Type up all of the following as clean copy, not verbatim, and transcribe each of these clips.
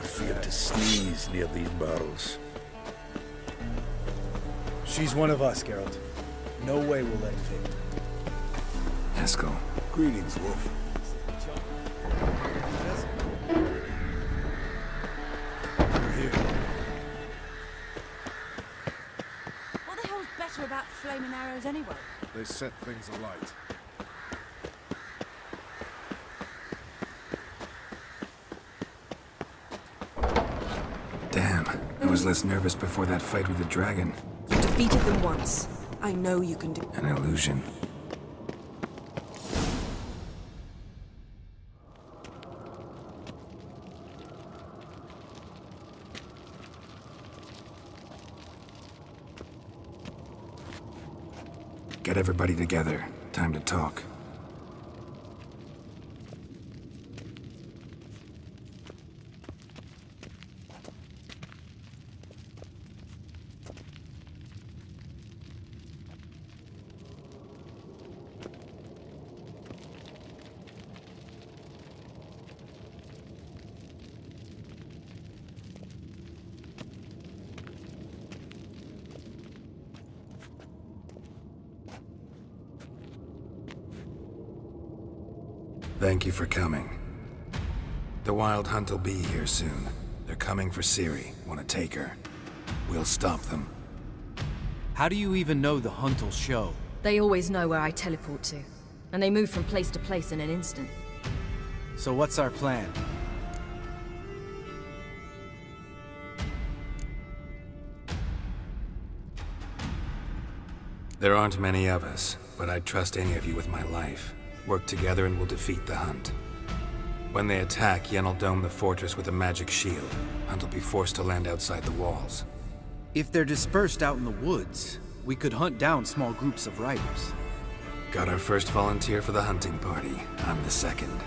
fear to sneeze near these barrels. She's one of us, Geralt. No way we'll let it fail. Mascot. Greetings, Wolf. We're here. What the hell's better about flaming arrows anyway? They set things alight. Damn, I was less nervous before that fight with the dragon. You defeated them once. I know you can do. An illusion. Get everybody together. Time to talk. Thank you for coming. The Wild Hunt will be here soon. They're coming for Ciri. Want to take her. We'll stop them. How do you even know the hunt will show? They always know where I teleport to, and they move from place to place in an instant. So what's our plan? There aren't many of us, but I'd trust any of you with my life. Work together and we'll defeat the Hunt. When they attack, Yen'll dome the fortress with a magic shield. Hunt will be forced to land outside the walls. If they're dispersed out in the woods, we could hunt down small groups of riders. Got our first volunteer for the hunting party. I'm the second.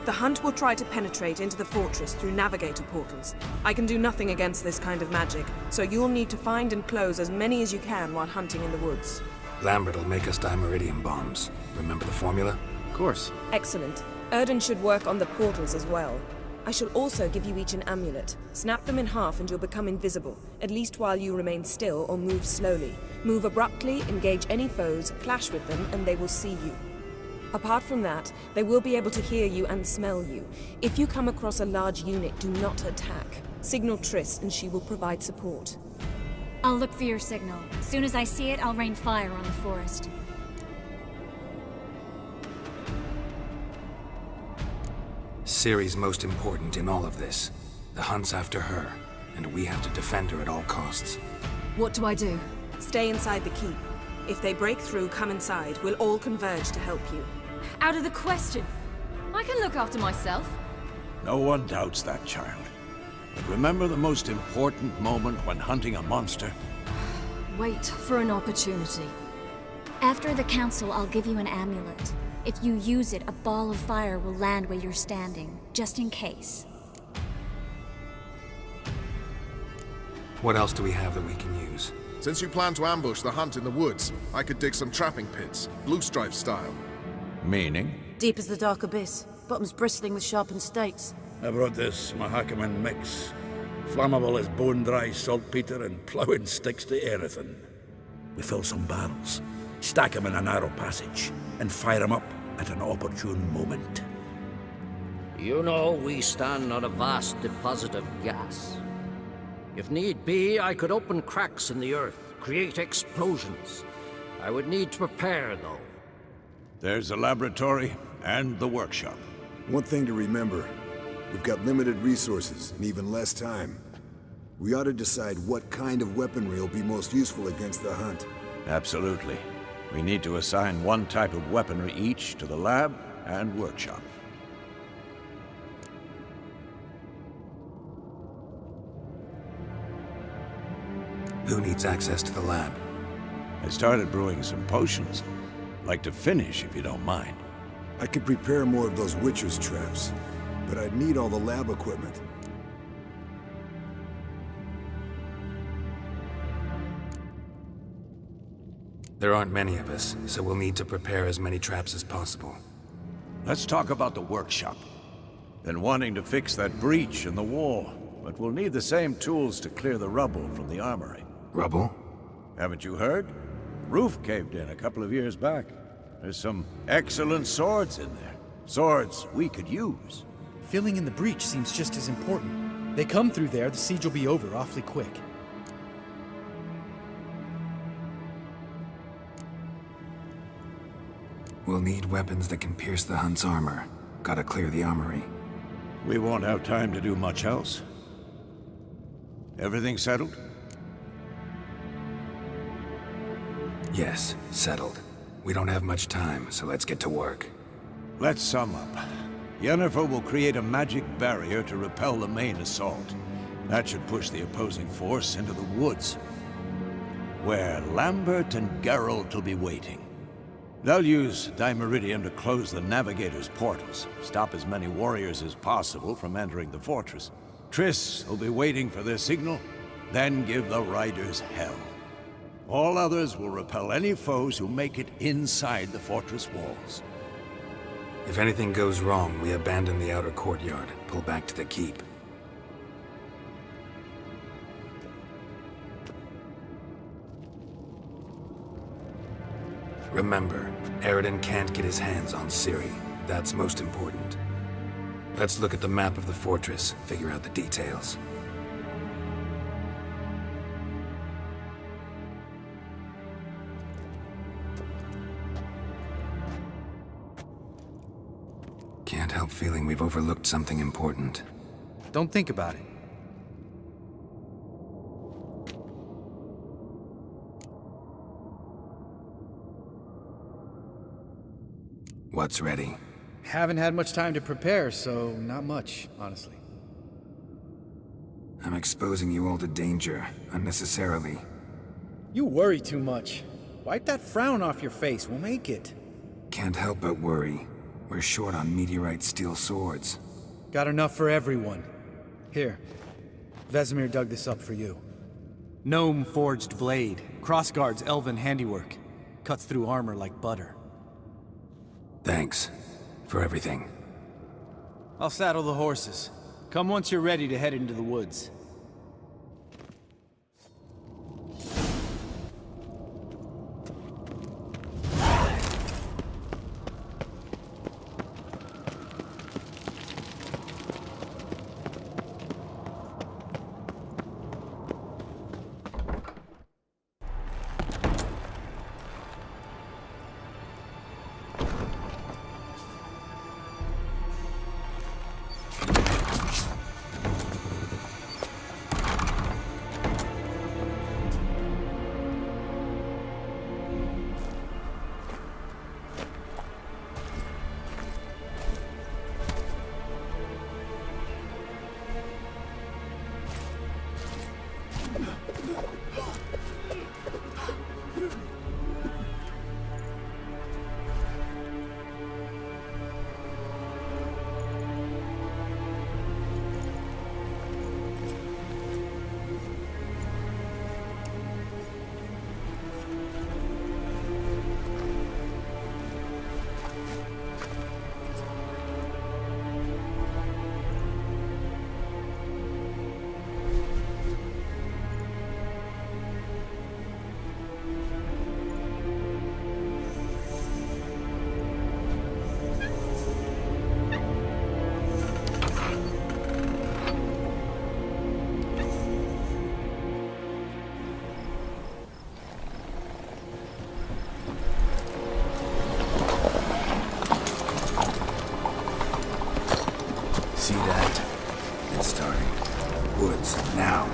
The Hunt will try to penetrate into the fortress through navigator portals. I can do nothing against this kind of magic, so you'll need to find and close as many as you can while hunting in the woods. Lambert will make us dimeridium bombs. Remember the formula? Of course. Excellent. Erden should work on the portals as well. I shall also give you each an amulet. Snap them in half and you'll become invisible, at least while you remain still or move slowly. Move abruptly, engage any foes, clash with them, and they will see you. Apart from that, they will be able to hear you and smell you. If you come across a large unit, do not attack. Signal Triss and she will provide support. I'll look for your signal. As soon as I see it, I'll rain fire on the forest. Ciri's most important in all of this. The Hunt's after her, and we have to defend her at all costs. What do I do? Stay inside the keep. If they break through, come inside. We'll all converge to help you. Out of the question. I can look after myself. No one doubts that, child. But remember the most important moment when hunting a monster? Wait for an opportunity. After the council, I'll give you an amulet. If you use it, a ball of fire will land where you're standing, just in case. What else do we have that we can use? Since you plan to ambush the Hunt in the woods, I could dig some trapping pits, blue stripe style. Meaning? Deep as the dark abyss, bottoms bristling with sharpened stakes. I brought this Mahakaman mix. Flammable as bone-dry saltpeter and ploughing sticks to anything. We fill some barrels, stack them in a narrow passage, and fire them up at an opportune moment. You know, we stand on a vast deposit of gas. If need be, I could open cracks in the earth, create explosions. I would need to prepare, though. There's the laboratory and the workshop. One thing to remember, we've got limited resources and even less time. We ought to decide what kind of weaponry will be most useful against the Hunt. Absolutely. We need to assign one type of weaponry each to the lab and workshop. Who needs access to the lab? I started brewing some potions. Like to finish, if you don't mind. I could prepare more of those Witcher's traps, but I'd need all the lab equipment. There aren't many of us, so we'll need to prepare as many traps as possible. Let's talk about the workshop. Then wanting to fix that breach in the wall. But we'll need the same tools to clear the rubble from the armory. Rubble? Haven't you heard? Roof caved in a couple of years back. There's some excellent swords in there. Swords we could use. Filling in the breach seems just as important. They come through there, the siege will be over awfully quick. We'll need weapons that can pierce the Hunt's armor. Gotta clear the armory. We won't have time to do much else. Everything settled? Yes, settled. We don't have much time, so let's get to work. Let's sum up. Yennefer will create a magic barrier to repel the main assault. That should push the opposing force into the woods, where Lambert and Geralt will be waiting. They'll use Dimeridium to close the Navigator's portals, stop as many warriors as possible from entering the fortress. Triss will be waiting for their signal, then give the riders hell. All others will repel any foes who make it inside the fortress walls. If anything goes wrong, we abandon the outer courtyard, pull back to the keep. Remember, Eridan can't get his hands on Ciri. That's most important. Let's look at the map of the fortress, figure out the details. Can't help feeling we've overlooked something important. Don't think about it. What's ready? Haven't had much time to prepare, so not much, honestly. I'm exposing you all to danger, unnecessarily. You worry too much. Wipe that frown off your face, we'll make it. Can't help but worry. We're short on meteorite steel swords. Got enough for everyone. Here, Vesemir dug this up for you. Gnome-forged blade. Crossguard's elven handiwork. Cuts through armor like butter. Thanks. For everything. I'll saddle the horses. Come once you're ready to head into the woods. See that? It's starting. Woods, now.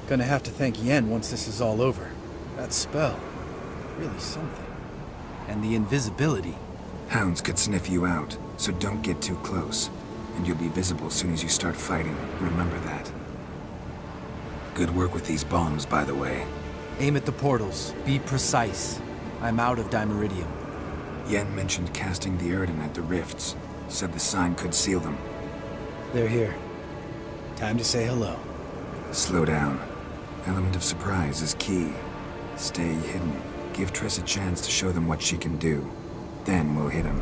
Gonna have to thank Yen once this is all over. That spell, really something. And the invisibility. Hounds could sniff you out, so don't get too close. And you'll be visible as soon as you start fighting. Remember that. Good work with these bombs, by the way. Aim at the portals. Be precise. I'm out of Dimeridium. Yen mentioned casting the Erden at the rifts. Said the sign could seal them. They're here. Time to say hello. Slow down. Element of surprise is key. Stay hidden. Give Triss a chance to show them what she can do. Then we'll hit him.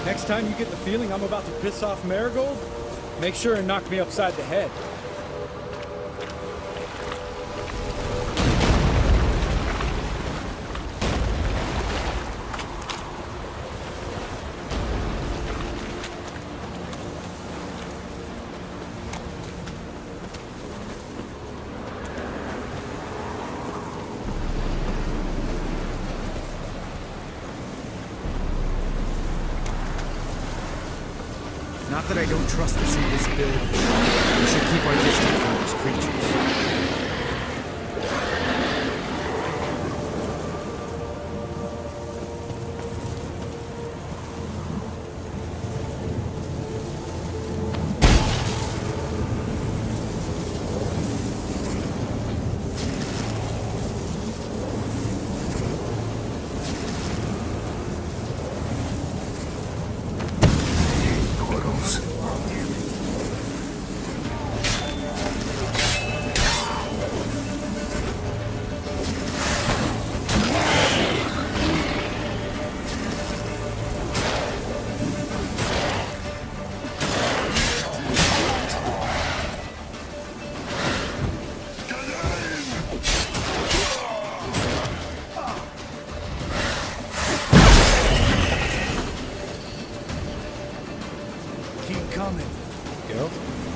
Next time you get the feeling I'm about to piss off Marigold, make sure and knock me upside the head. Not that I don't trust this invisibility. We should keep our distance from these creatures.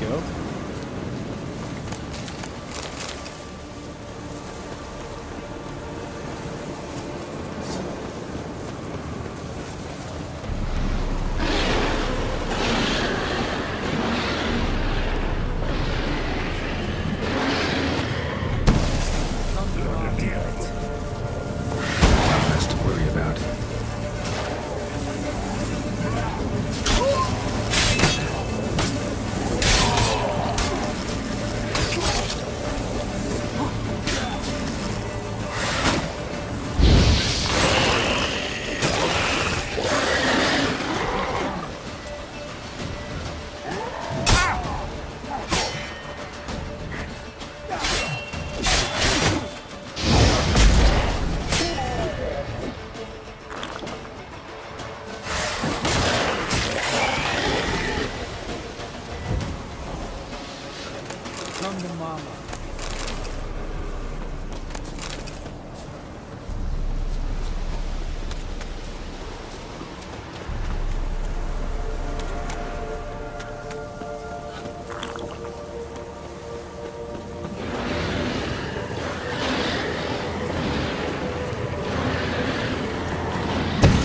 Go. Less to worry about. Come to mama.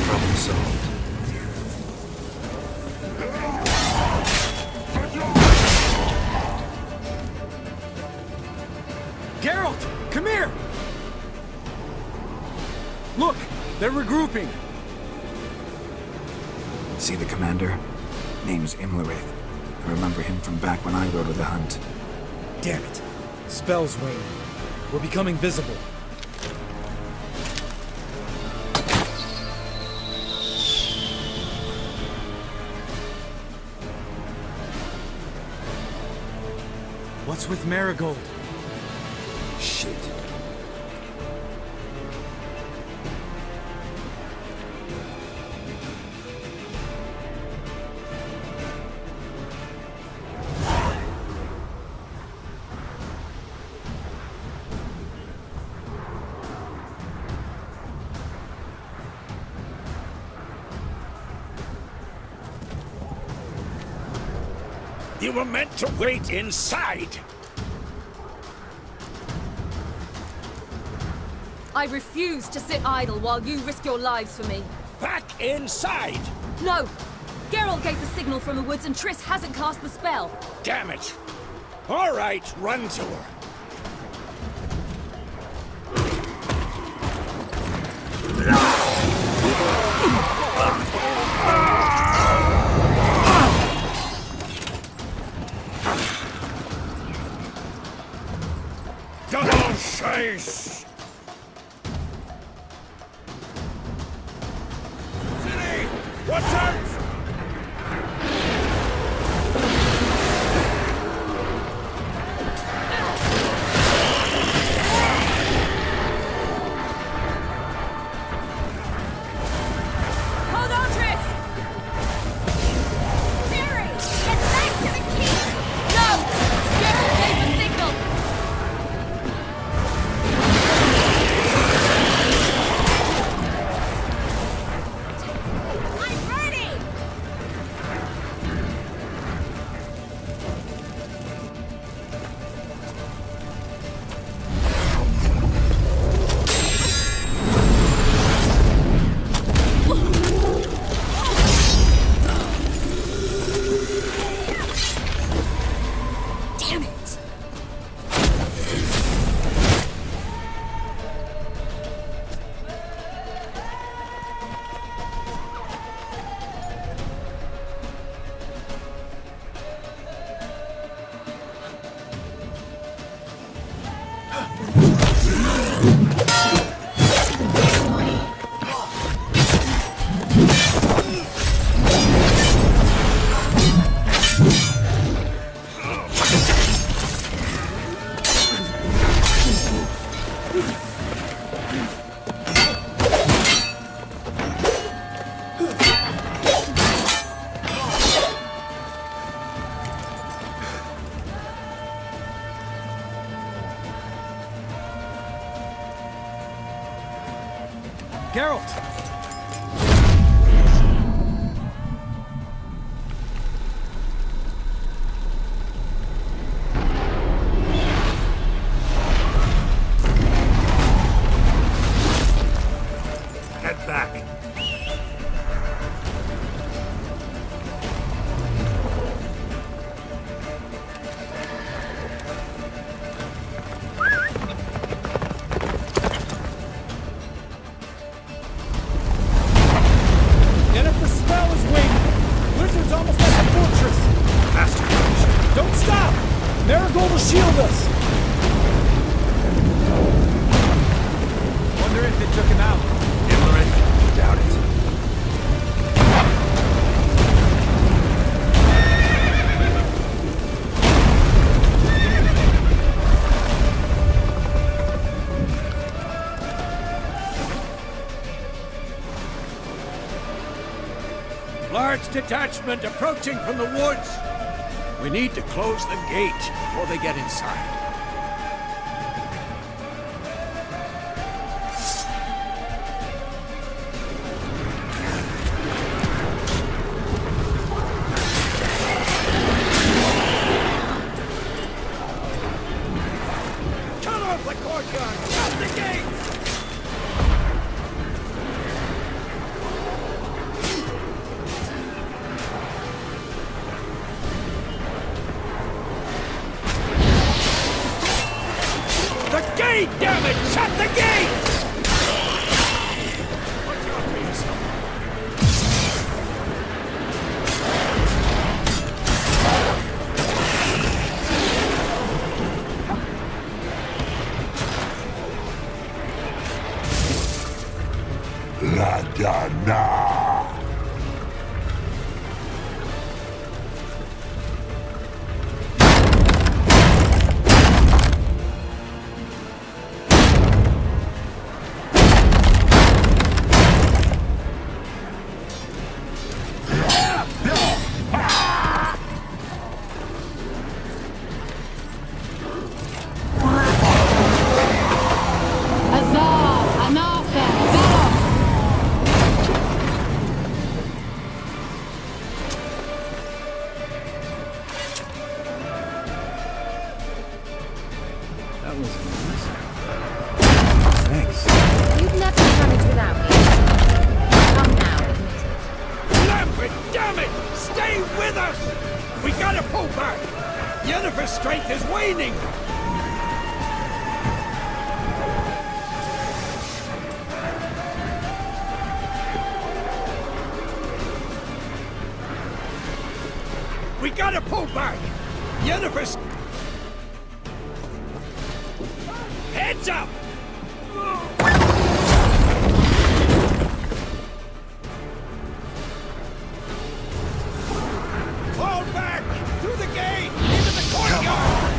Problem solved. Geralt, come here! Look, they're regrouping. See the commander? Name's Imlerith. I remember him from back when I rode with the hunt. Damn it. Spell's waning. We're becoming visible. What's with Marigold? Shit. You were meant to wait inside! I refuse to sit idle while you risk your lives for me. Back inside! No! Geralt gave the signal from the woods and Triss hasn't cast the spell. Damn it! All right, run to her. Double chase! City! Watch out! Hold on, Triss! Barry! Get back to the keep! No! Geralt gave the signal! I'm ready! Damn it! Geralt! Head back. Yennefer's spell is waiting! Blizzard's almost at the fortress! Faster. Don't stop! Marigold will shield us! Wonder if it took him out. Imlerith. Doubt it. Large detachment approaching from the woods. We need to close the gate before they get inside. Cut off the courtyard! Shut the gate! The gate, damn it! Shut the gate! La Dana! That was impressive. Thanks. You've never managed without me. Come now, admit it. Lambert, damn it! Stay with us! We gotta pull back! Yennefer's strength is waning! We gotta pull back! Yennefer's... Heads up! Fall back! Through the gate! Into the courtyard!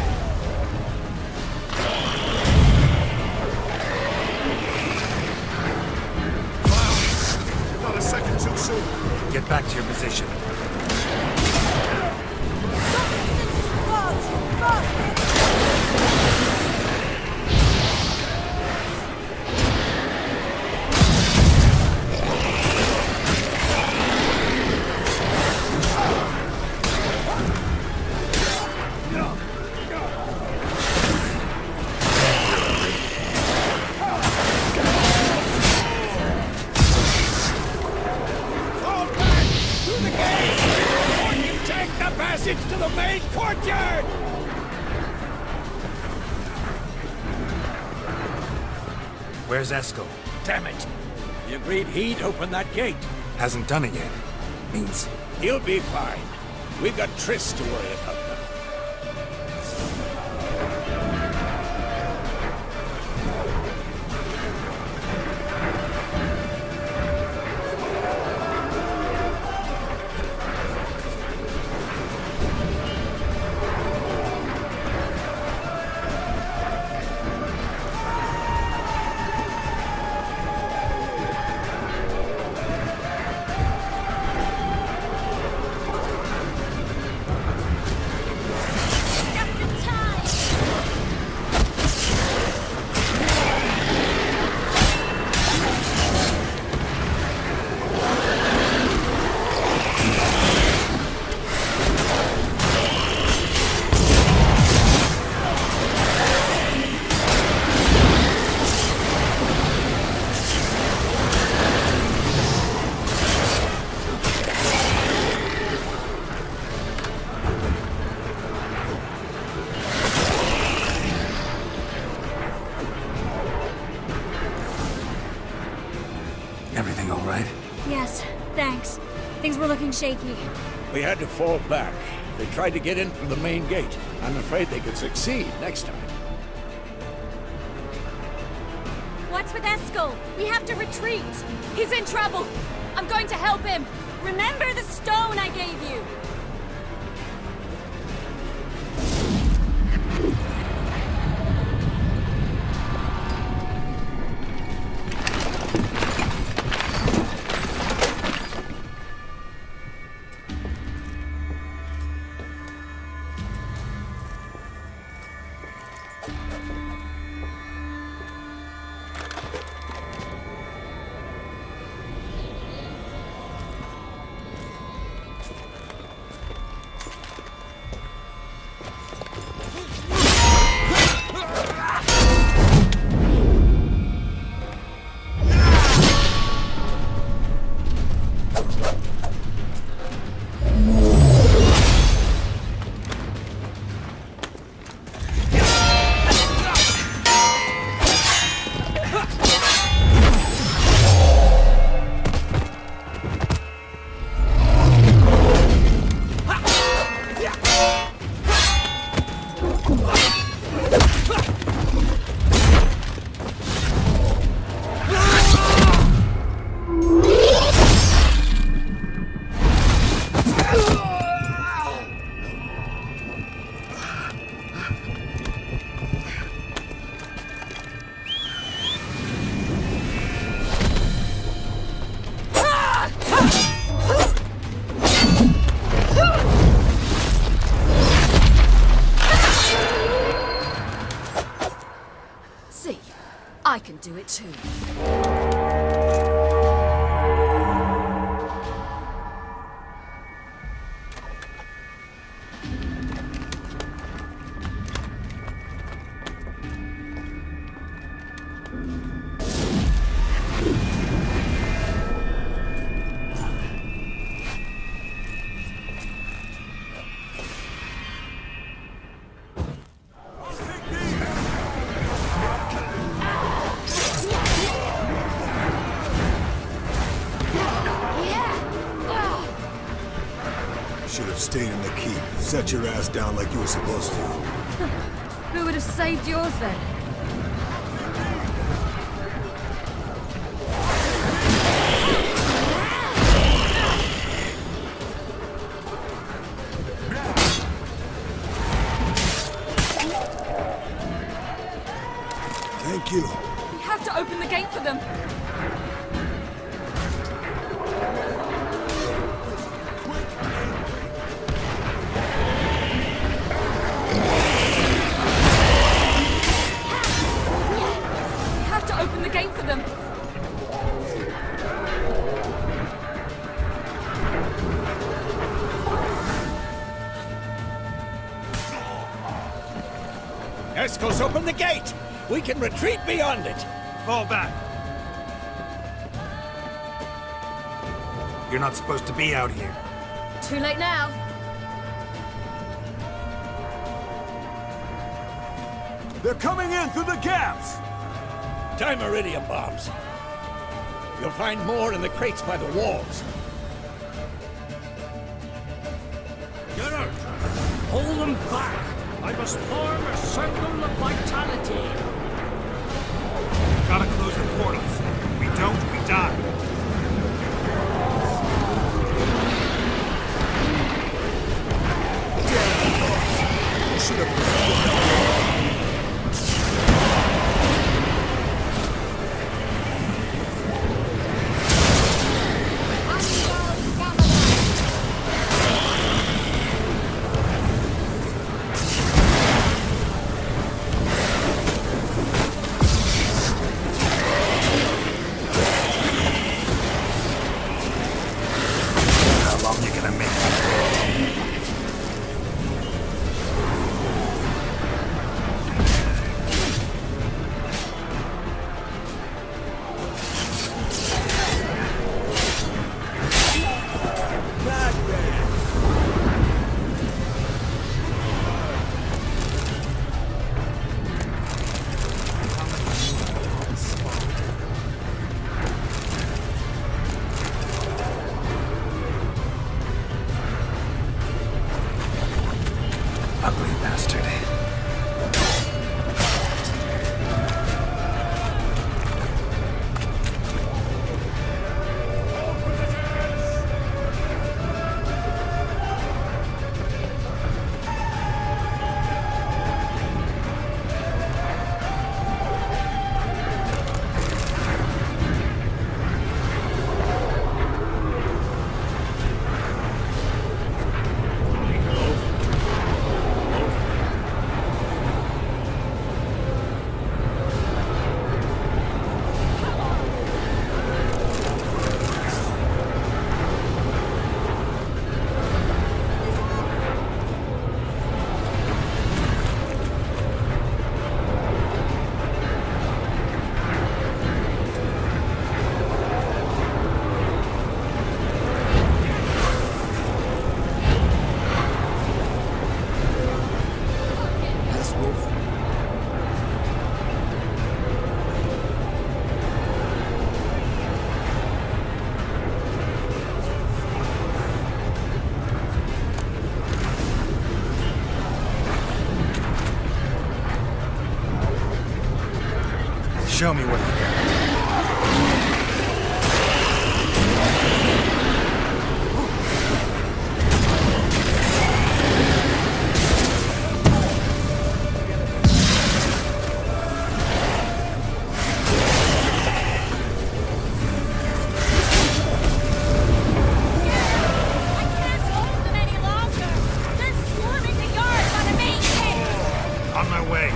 Wow! Not a second too soon. Get back to your position. Fall back! Through the gate! Or you take the passage to the main courtyard! Where's Eskel? Damn it! He agreed he'd open that gate. Hasn't done it yet. Means He'll be fine. We've got Triss to worry about now. everything all right? Yes, thanks. Things were looking shaky. We had to fall back. They tried to get in through the main gate. I'm afraid they could succeed next time. What's with Eskel? We have to retreat. He's in trouble. I'm going to help him. Remember the stone I gave you. I can do it too. staying in the keep. Set your ass down like you were supposed to. Who would have saved yours then? Thank you. We have to open the gate for them. We have to open the gate for them. Escos, open the gate! We can retreat beyond it! Fall back. You're not supposed to be out here. Too late now. They're coming in through the gaps! Time iridium bombs. You'll find more in the crates by the walls. Get out! Hold them back! I must form a circle of vitality. Gotta close the portals. If we don't, we die. How long you gonna make it? Ugly bastard. Show me what you got. I can't hold them any longer. They're swarming the yard by the main gate. On my way.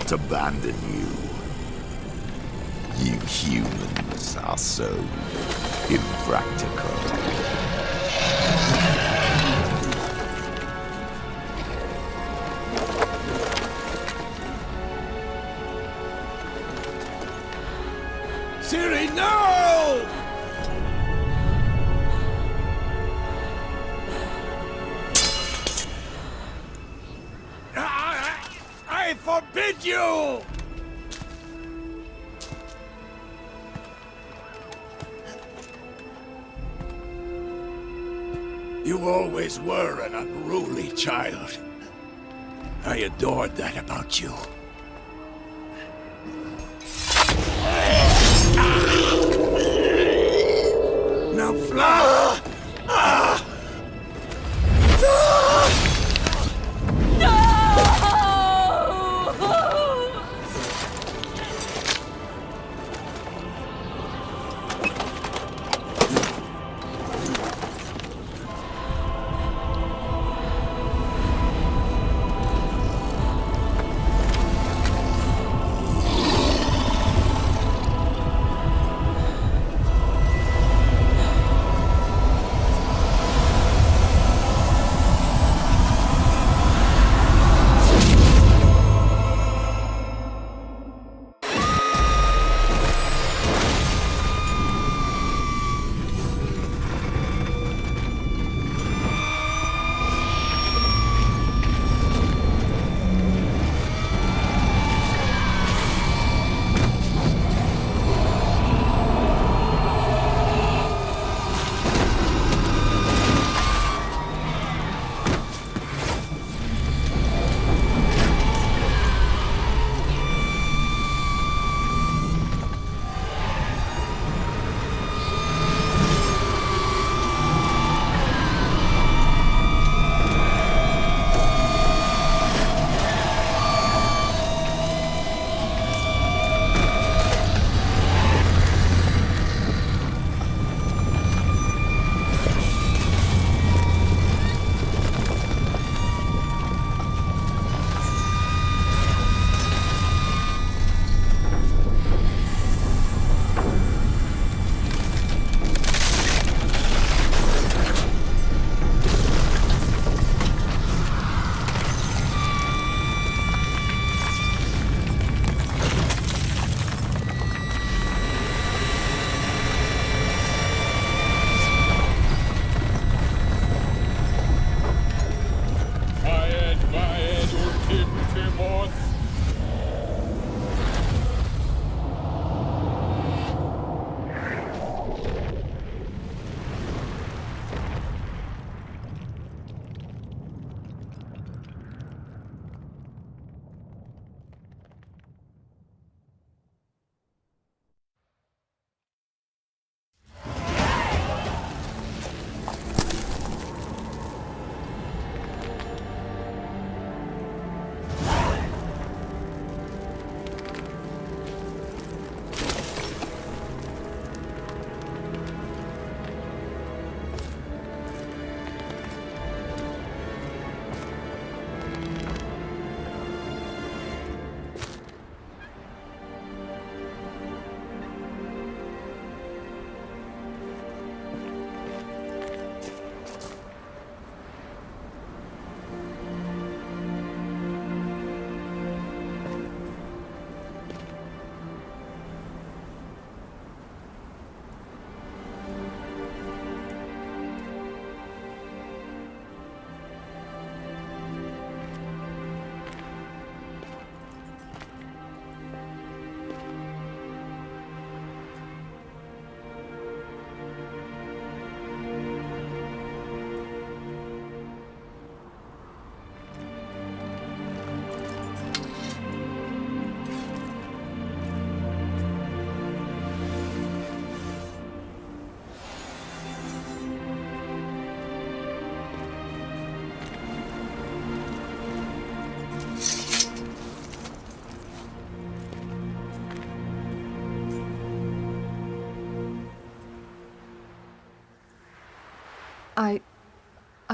not abandon you. You humans are so impractical. Ciri, no! I forbid you! You always were an unruly child. I adored that about you. Now fly!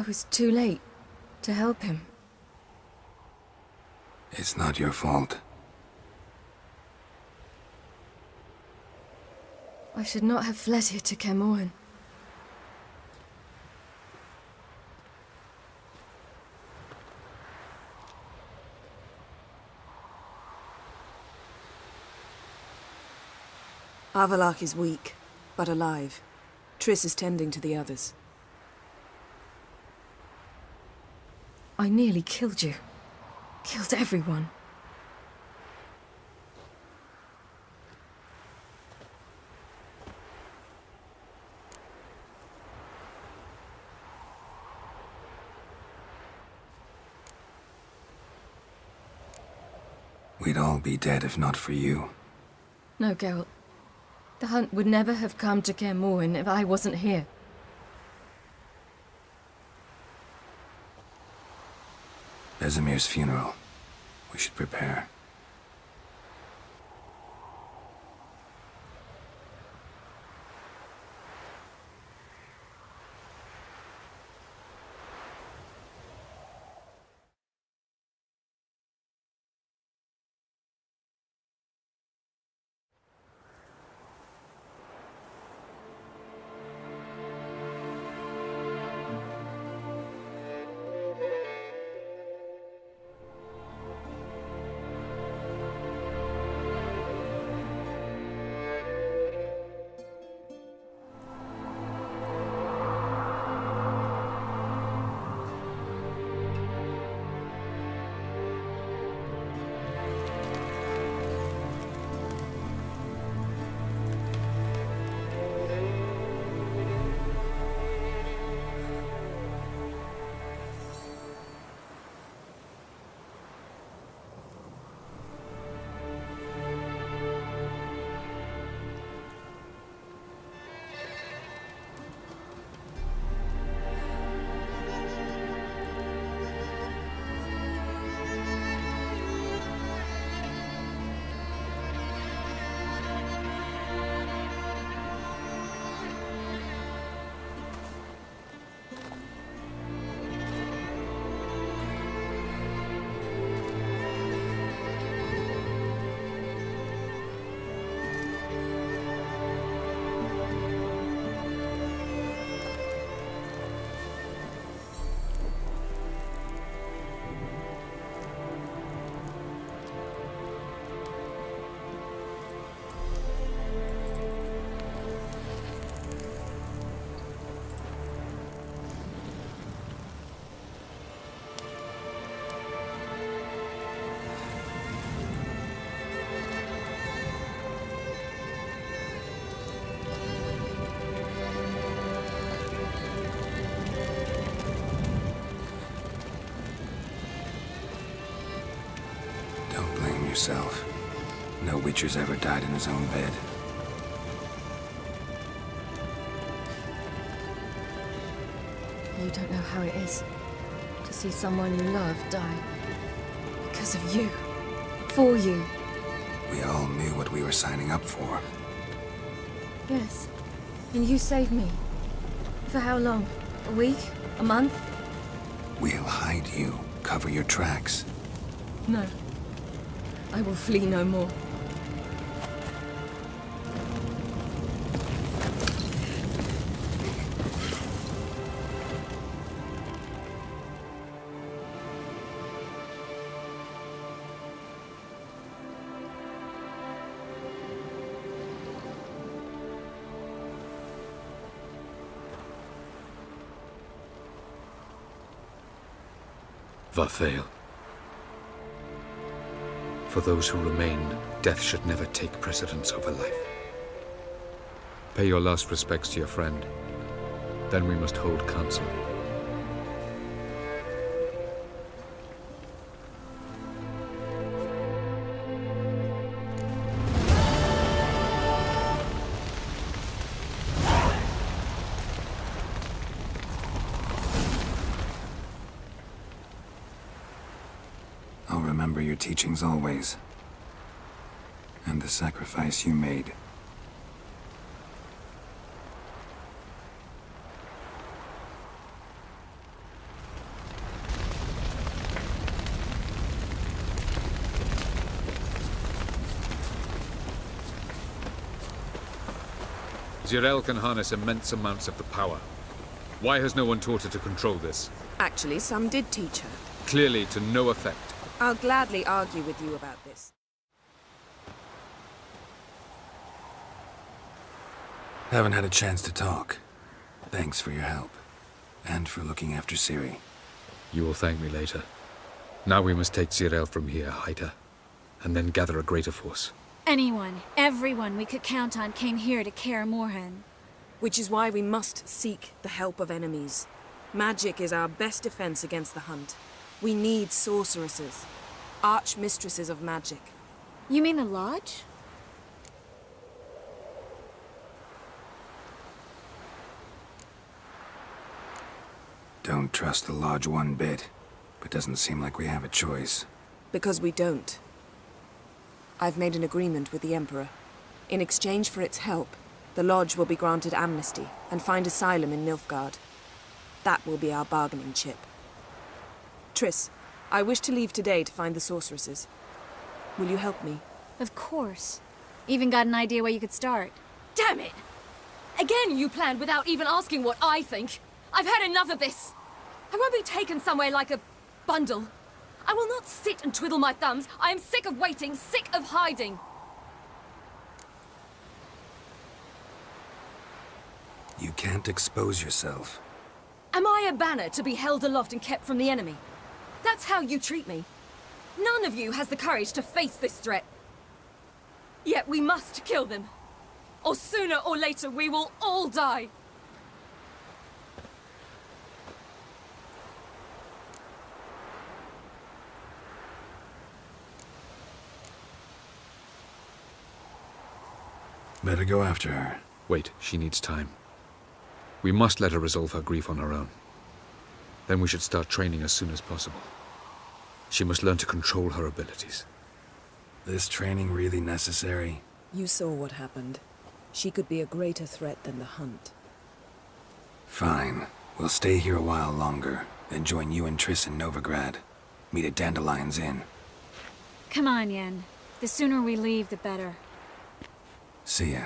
I was too late to help him. It's not your fault. I should not have fled here to Caermorhen. Avalak is weak, but alive. Triss is tending to the others. I nearly killed you. Killed everyone. We'd all be dead if not for you. No, Geralt. The hunt would never have come to Caermorhen if I wasn't here. Vesemir's funeral. We should prepare. Yourself. No Witcher's ever died in his own bed. You don't know how it is to see someone you love die. Because of you. For you. We all knew what we were signing up for. Yes. And you saved me. For how long? A week? A month? We'll hide you. Cover your tracks. No. I will flee no more. Varthael. For those who remained, death should never take precedence over life. Pay your last respects to your friend. Then we must hold council. I'll remember your teachings always. And the sacrifice you made. Zirel can harness immense amounts of the power. Why has no one taught her to control this? Actually, some did teach her. Clearly to no effect. I'll gladly argue with you about this. Haven't had a chance to talk. Thanks for your help. And for looking after Ciri. You will thank me later. Now we must take Zirel from here, hide her, and then gather a greater force. Anyone, everyone we could count on came here to Kaer Morhen. Which is why we must seek the help of enemies. Magic is our best defense against the Hunt. We need sorceresses, archmistresses of magic. You mean the Lodge? Don't trust the Lodge one bit, but doesn't seem like we have a choice. Because we don't. I've made an agreement with the Emperor. In exchange for its help, the Lodge will be granted amnesty and find asylum in Nilfgaard. That will be our bargaining chip. Triss, I wish to leave today to find the sorceresses. Will you help me? Of course. Even got an idea where you could start. Damn it! Again you planned without even asking what I think. I've had enough of this. I won't be taken somewhere like a bundle. I will not sit and twiddle my thumbs. I am sick of waiting, sick of hiding. You can't expose yourself. Am I a banner to be held aloft and kept from the enemy? That's how you treat me. None of you has the courage to face this threat. Yet we must kill them. Or sooner or later we will all die. Better go after her. Wait, she needs time. We must let her resolve her grief on her own. Then we should start training as soon as possible. She must learn to control her abilities. This training really necessary? You saw what happened. She could be a greater threat than the Hunt. Fine. We'll stay here a while longer, then join you and Triss in Novigrad. Meet at Dandelion's Inn. Come on, Yen. The sooner we leave, the better. See ya.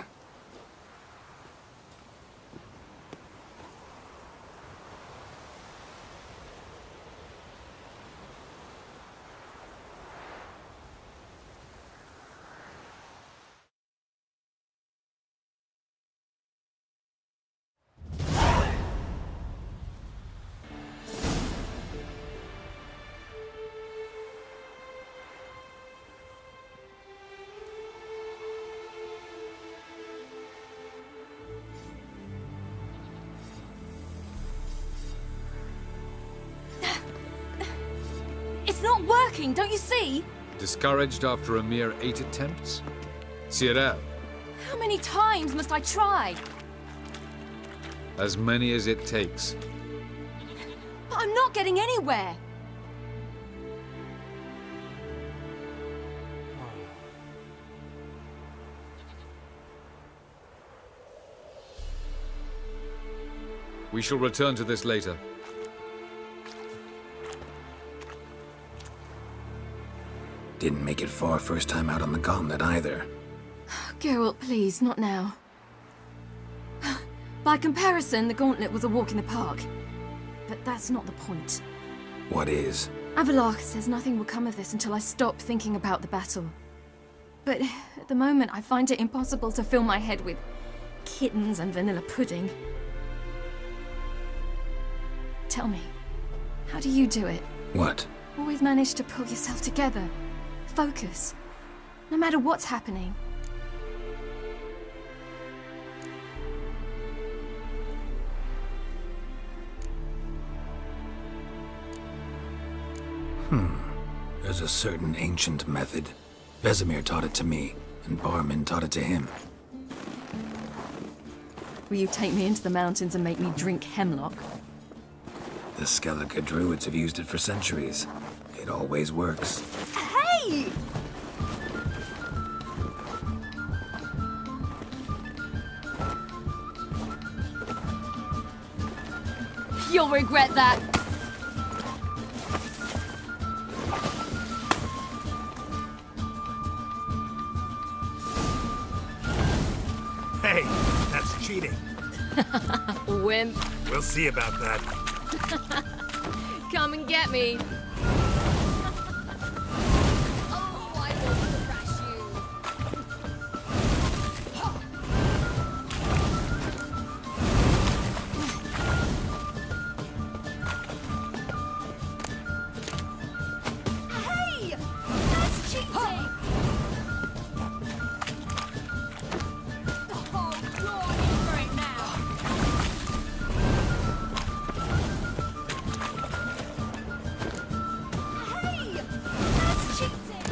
It's not working, don't you see? Discouraged after a mere 8 attempts? Zirel, How many times must I try? as many as it takes. But I'm not getting anywhere. We shall return to this later. Didn't make it far first time out on the gauntlet either. Geralt, please, not now. By comparison, the gauntlet was a walk in the park. But that's not the point. What is? Avalach says nothing will come of this until I stop thinking about the battle. But at the moment, I find it impossible to fill my head with kittens and vanilla pudding. Tell me, how do you do it? What? Always manage to pull yourself together. Focus. No matter what's happening. There's a certain ancient method. Vesemir taught it to me, and Barman taught it to him. Will you take me into the mountains and make me drink hemlock? The Skellige druids have used it for centuries. It always works. Hey! You'll regret that. Hey, that's cheating. Wimp. We'll see about that. Come and get me. Oh, I will thrash you. Hey! That's cheating! Oh, you're in for it now. Hey! That's cheating!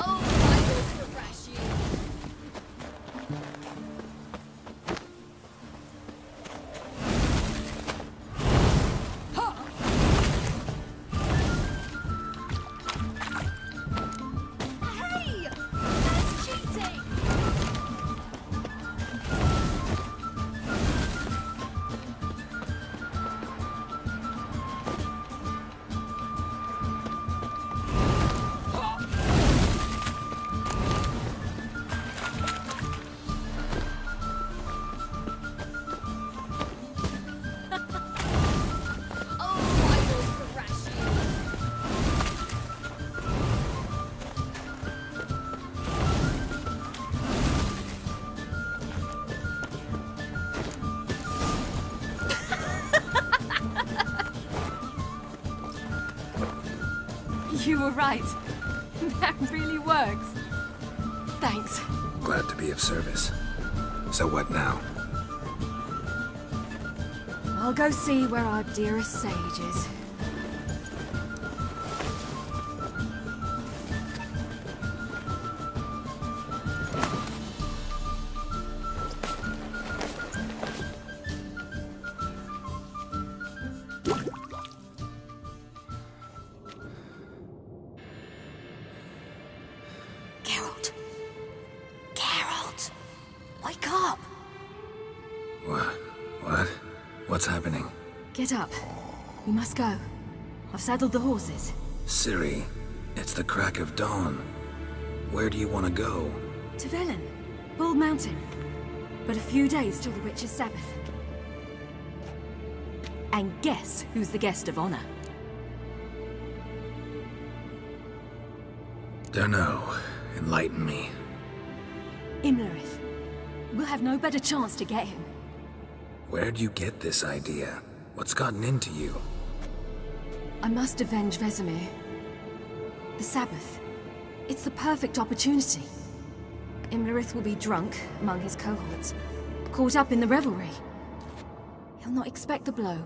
Oh, I will thrash you. Hey! That's cheating! Oh, I will thrash you. You were right. That really works. Thanks. Glad to be of service. So what now? I'll go see where our dearest sage is. Geralt. Geralt! Wake up! What? What's happening? Get up. We must go. I've saddled the horses. Ciri, it's the crack of dawn. Where do you want to go? To Velen. Bald Mountain. But a few days till the Witch's Sabbath. And guess who's the guest of honor? Dunno. Enlighten me. Imlerith. We'll have no better chance to get him. Where'd you get this idea? What's gotten into you? I must avenge Vesemir. The Sabbath. It's the perfect opportunity. Imlerith will be drunk among his cohorts, caught up in the revelry. He'll not expect the blow.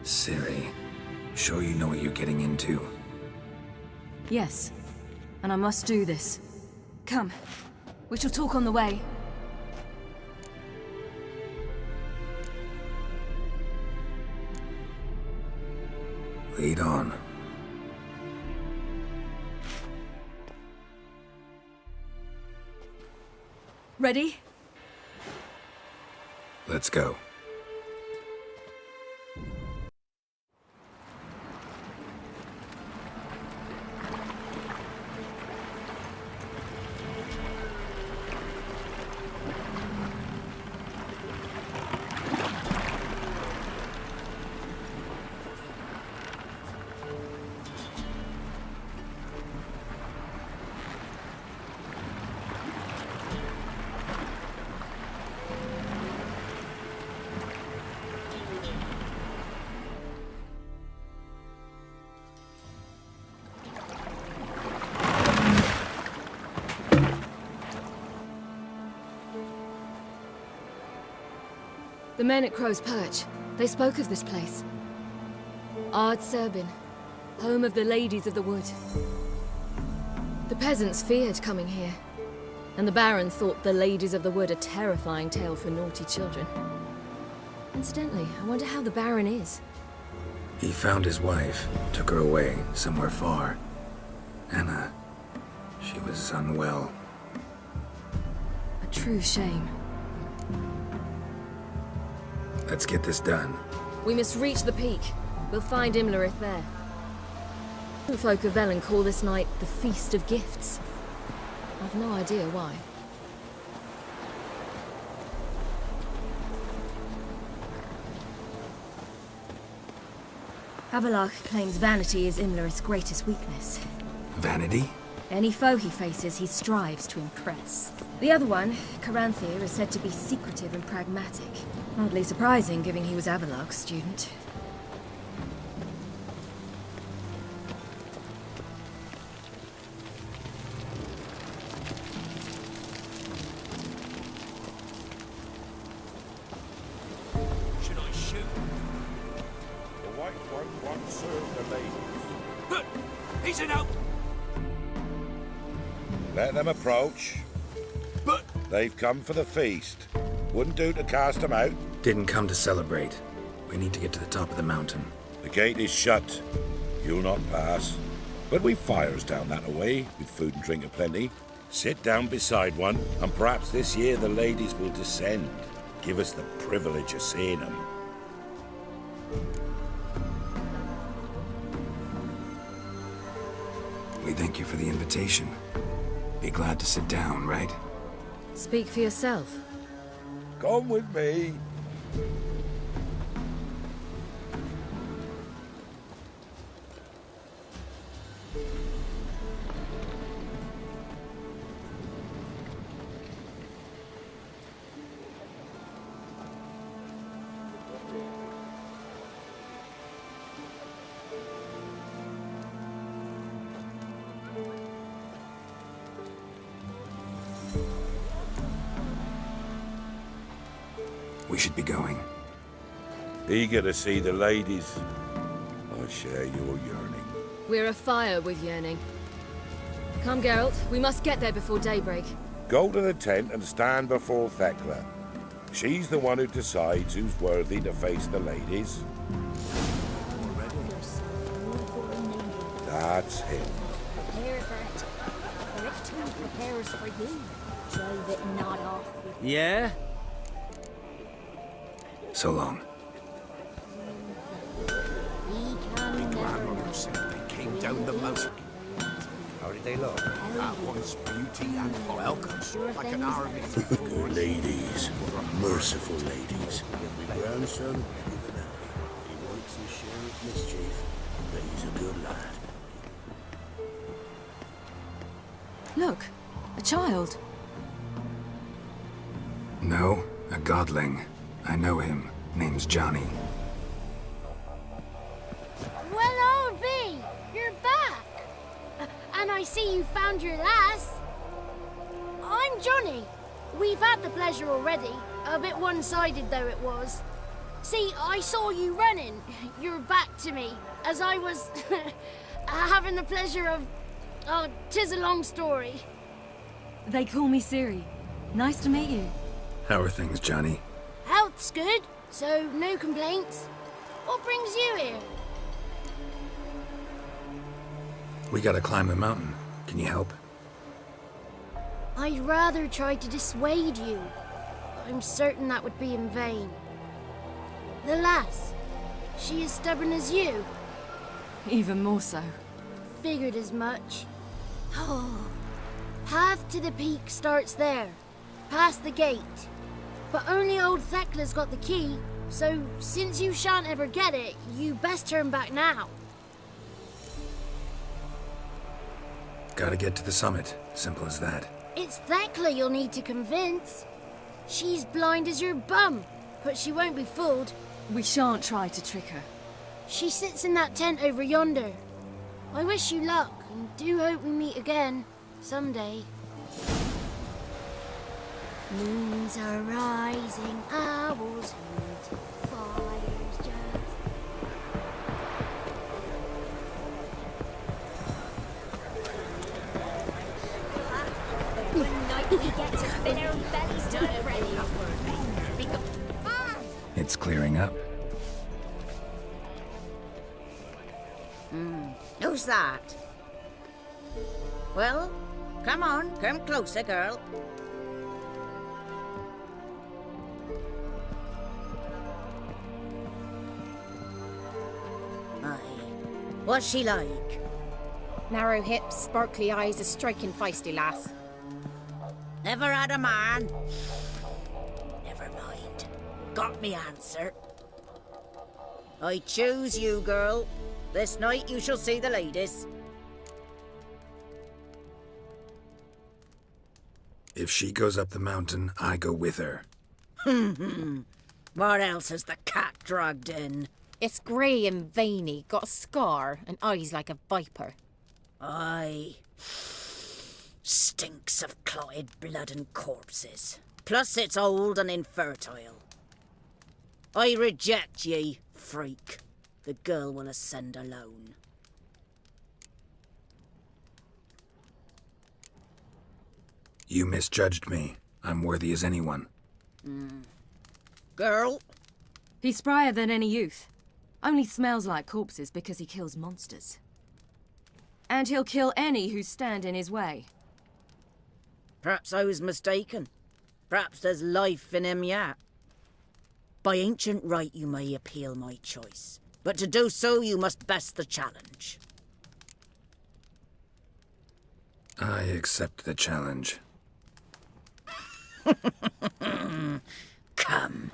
Ciri, sure you know what you're getting into? Yes, and I must do this. Come, we shall talk on the way. Lead on. Ready? Let's go. The men at Crow's Perch, they spoke of this place. Ard Serbin, home of the Ladies of the Wood. The peasants feared coming here, and the Baron thought the Ladies of the Wood a terrifying tale for naughty children. Incidentally, I wonder how the Baron is. He found his wife, took her away, somewhere far. Anna, she was unwell. A true shame. Let's get this done. We must reach the peak. We'll find Imlerith there. The folk of Velen call this night the Feast of Gifts. I've no idea why. Havelach claims vanity is Imlerith's greatest weakness. Vanity? Any foe he faces, he strives to impress. The other one, Caranthir, is said to be secretive and pragmatic. Hardly surprising, given he was Havelach's student. Should I shoot? The white one won't serve the ladies. But he's an out. Let them approach. But they've come for the feast. Wouldn't do to cast them out. Didn't come to celebrate. We need to get to the top of the mountain. The gate is shut. You'll not pass. But we've fires down that away, with food and drink aplenty. Sit down beside one, and perhaps this year the ladies will descend. Give us the privilege of seeing them. We thank you for the invitation. Be glad to sit down, right? Speak for yourself. Come with me. We should be going. Eager to see the ladies. I share your yearning. We're afire with yearning. Come, Geralt. We must get there before daybreak. Go to the tent and stand before Thekla. She's the one who decides who's worthy to face the ladies. That's him. Prepare for it. Or if two prepares for you, drive it not off with Yeah? So long. Big grandmother said they came down the mountain. How did they look? At once beauty and welcome, like an army. Good ladies, merciful ladies. My grandson, even now, he wants his share of mischief, but he's a good lad. Look, a child. No, a godling. I know him. Name's Johnny. Well, old B, you're back. And I see you found your lass. I'm Johnny. We've had the pleasure already. A bit one-sided though it was. See, I saw you running. Your back to me. As I was having the pleasure of... Oh, 'tis a long story. They call me Ciri. Nice to meet you. How are things, Johnny? Health's good, so no complaints. What brings you here? We gotta climb the mountain. Can you help? I'd rather try to dissuade you. I'm certain that would be in vain. The lass, she as stubborn as you? Even more so. Figured as much. Oh, path to the peak starts there, past the gate. But only old Thekla's got the key, so since you shan't ever get it, you best turn back now. Gotta get to the summit. Simple as that. It's Thekla you'll need to convince. She's blind as your bum, but she won't be fooled. We shan't try to trick her. She sits in that tent over yonder. I wish you luck, and do hope we meet again, someday. Moons are rising, owls hoot, fires just... The one night we get to fit our bellies to the ready. It's clearing up. Who's that? Well, come on, come closer, girl. Aye. What's she like? Narrow hips, sparkly eyes, a striking feisty lass. Never had a man. Never mind. Got me answer. I choose you, girl. This night you shall see the ladies. If she goes up the mountain, I go with her. What else has the cat dragged in? It's grey and veiny, got a scar, and eyes like a viper. Aye. Stinks of clotted blood and corpses. Plus it's old and infertile. I reject ye, freak. The girl will ascend alone. You misjudged me. I'm worthy as anyone. Girl? He's sprier than any youth. Only smells like corpses because he kills monsters. And he'll kill any who stand in his way. Perhaps I was mistaken. Perhaps there's life in him yet. By ancient right you may appeal my choice. But to do so you must best the challenge. I accept the challenge. Come.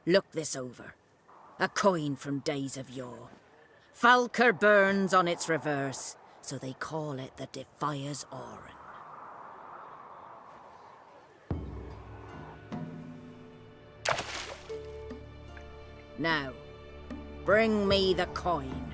Look this over. A coin from days of yore. Falker burns on its reverse, so they call it the Defier's Oran. Now, bring me the coin.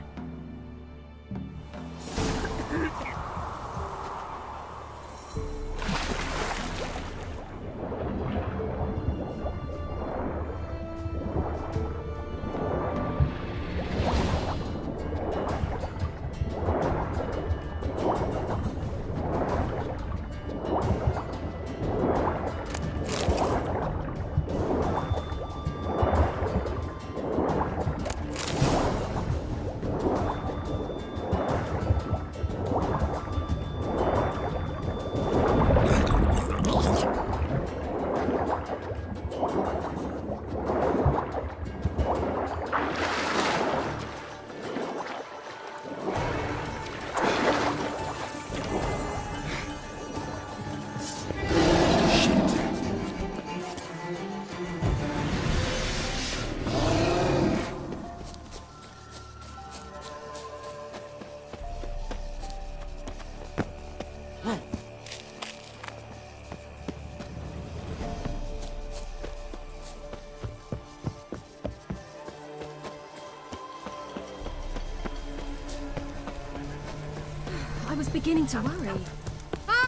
I was beginning to worry.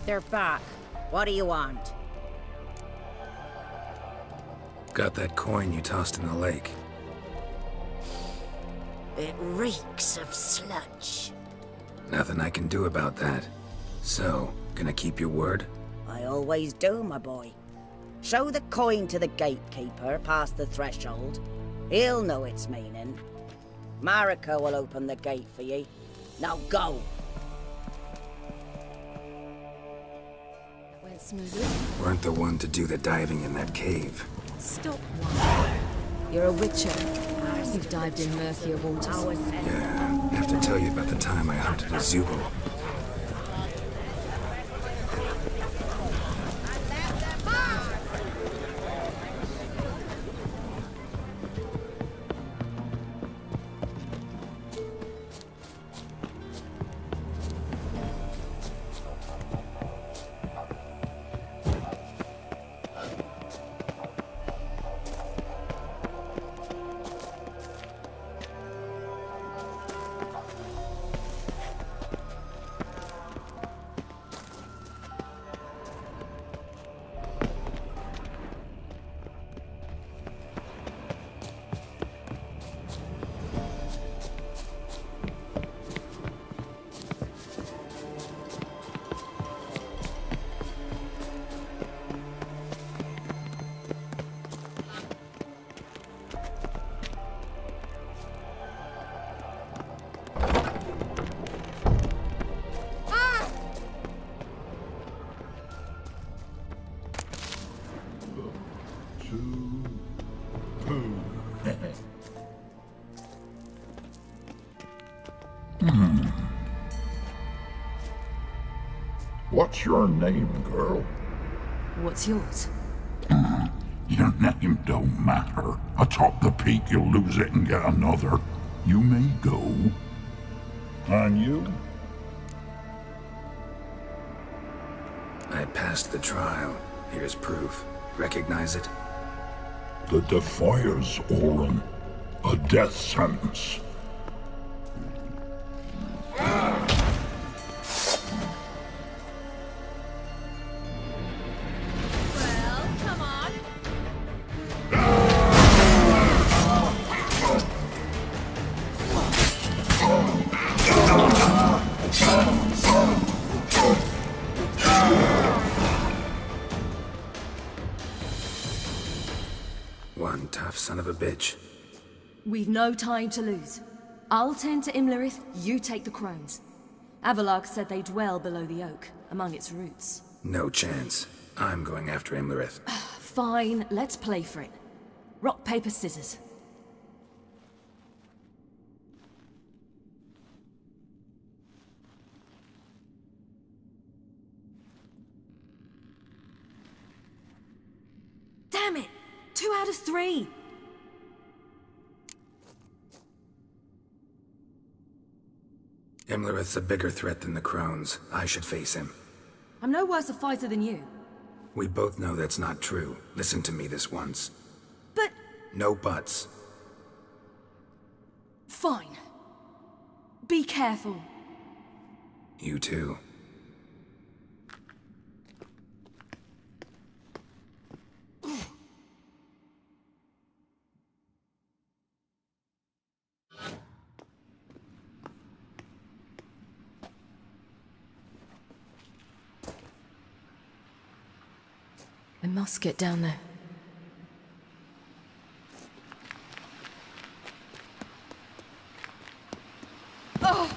They're back. What do you want? Got that coin you tossed in the lake. It reeks of sludge. Nothing I can do about that. So, gonna keep your word? I always do, my boy. Show the coin to the gatekeeper past the threshold. He'll know its meaning. Marika will open the gate for ye. Now go! Went smoothly. Weren't the one to do the diving in that cave. Stop. You're a witcher. You've dived in murkier waters. Yeah, I have to tell you about the time I hunted a Zubo. What's your name, girl? What's yours? Your name don't matter. Atop the peak, you'll lose it and get another. You may go. And you? I passed the trial. Here's proof. Recognize it? The Defier's Orin. A death sentence. One tough son of a bitch. We've no time to lose. I'll tend to Imlerith, you take the crones. Avalok said they dwell below the oak, among its roots. No chance. I'm going after Imlerith. Fine, let's play for it. Rock, paper, scissors. Damn it! 2 out of 3! Imlerith's a bigger threat than the crones. I should face him. I'm no worse a fighter than you. We both know that's not true. Listen to me this once. But... No buts. Fine. Be careful. You too. I must get down there. Oh!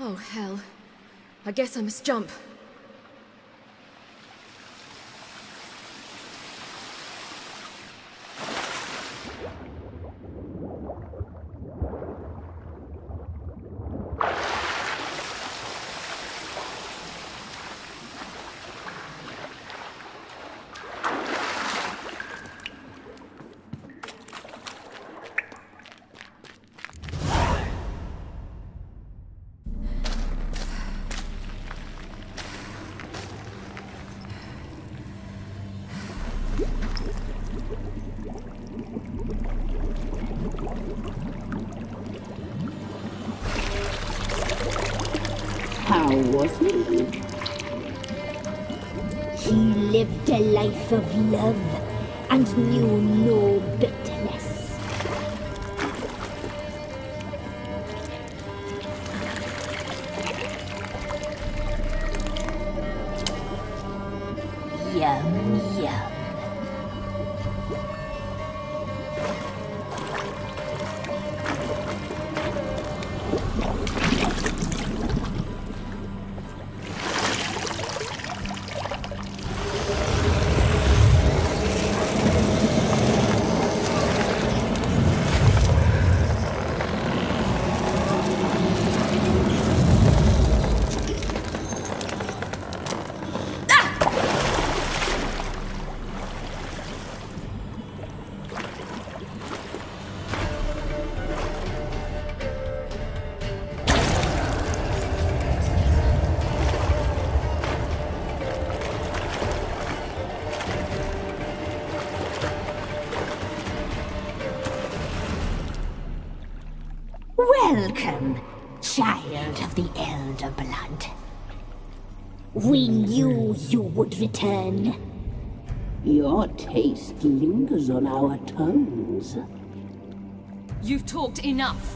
Oh, hell. I guess I must jump. How was he? He lived a life of love and knew no bitterness. Yum, yum. Welcome, child of the Elder Blood. We knew you would return. Your taste lingers on our tongues. You've talked enough.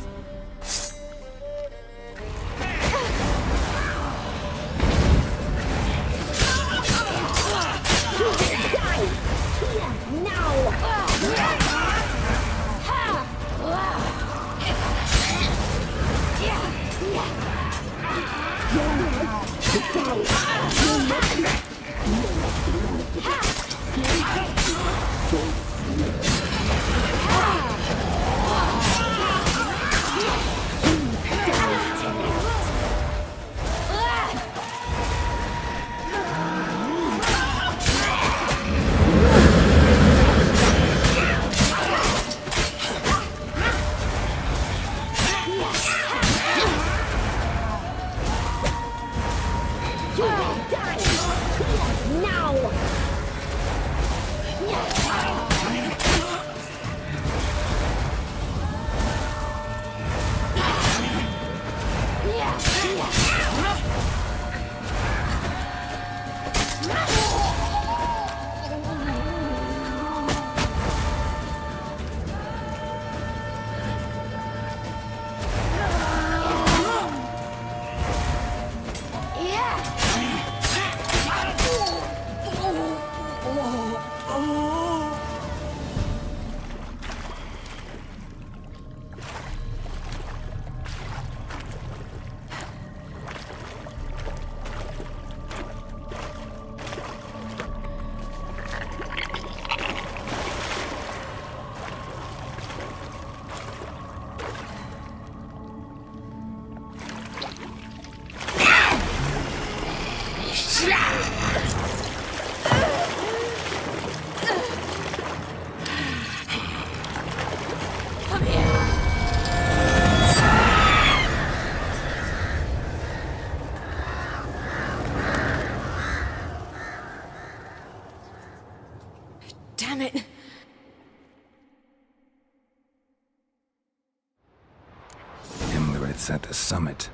It's at the summit.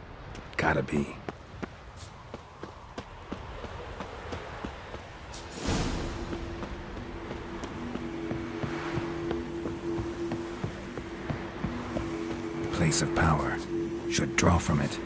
Gotta be. Place of power. Should draw from it.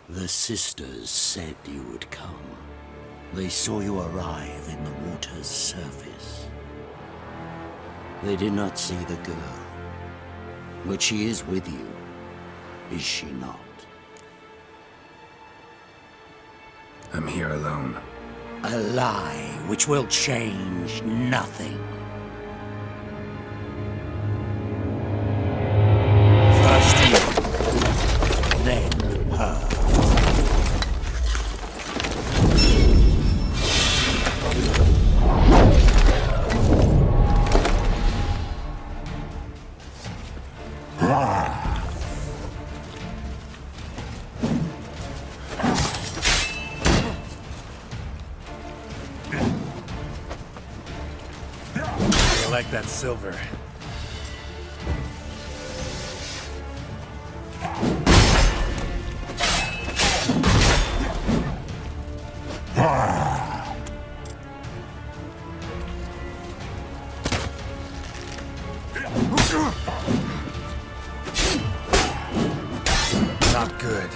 The sisters said you would come. They saw you arrive in the water's surface. They did not see the girl. But she is with you, is she not? I'm here alone. A lie which will change nothing. First you, then her. I like that silver. Not good.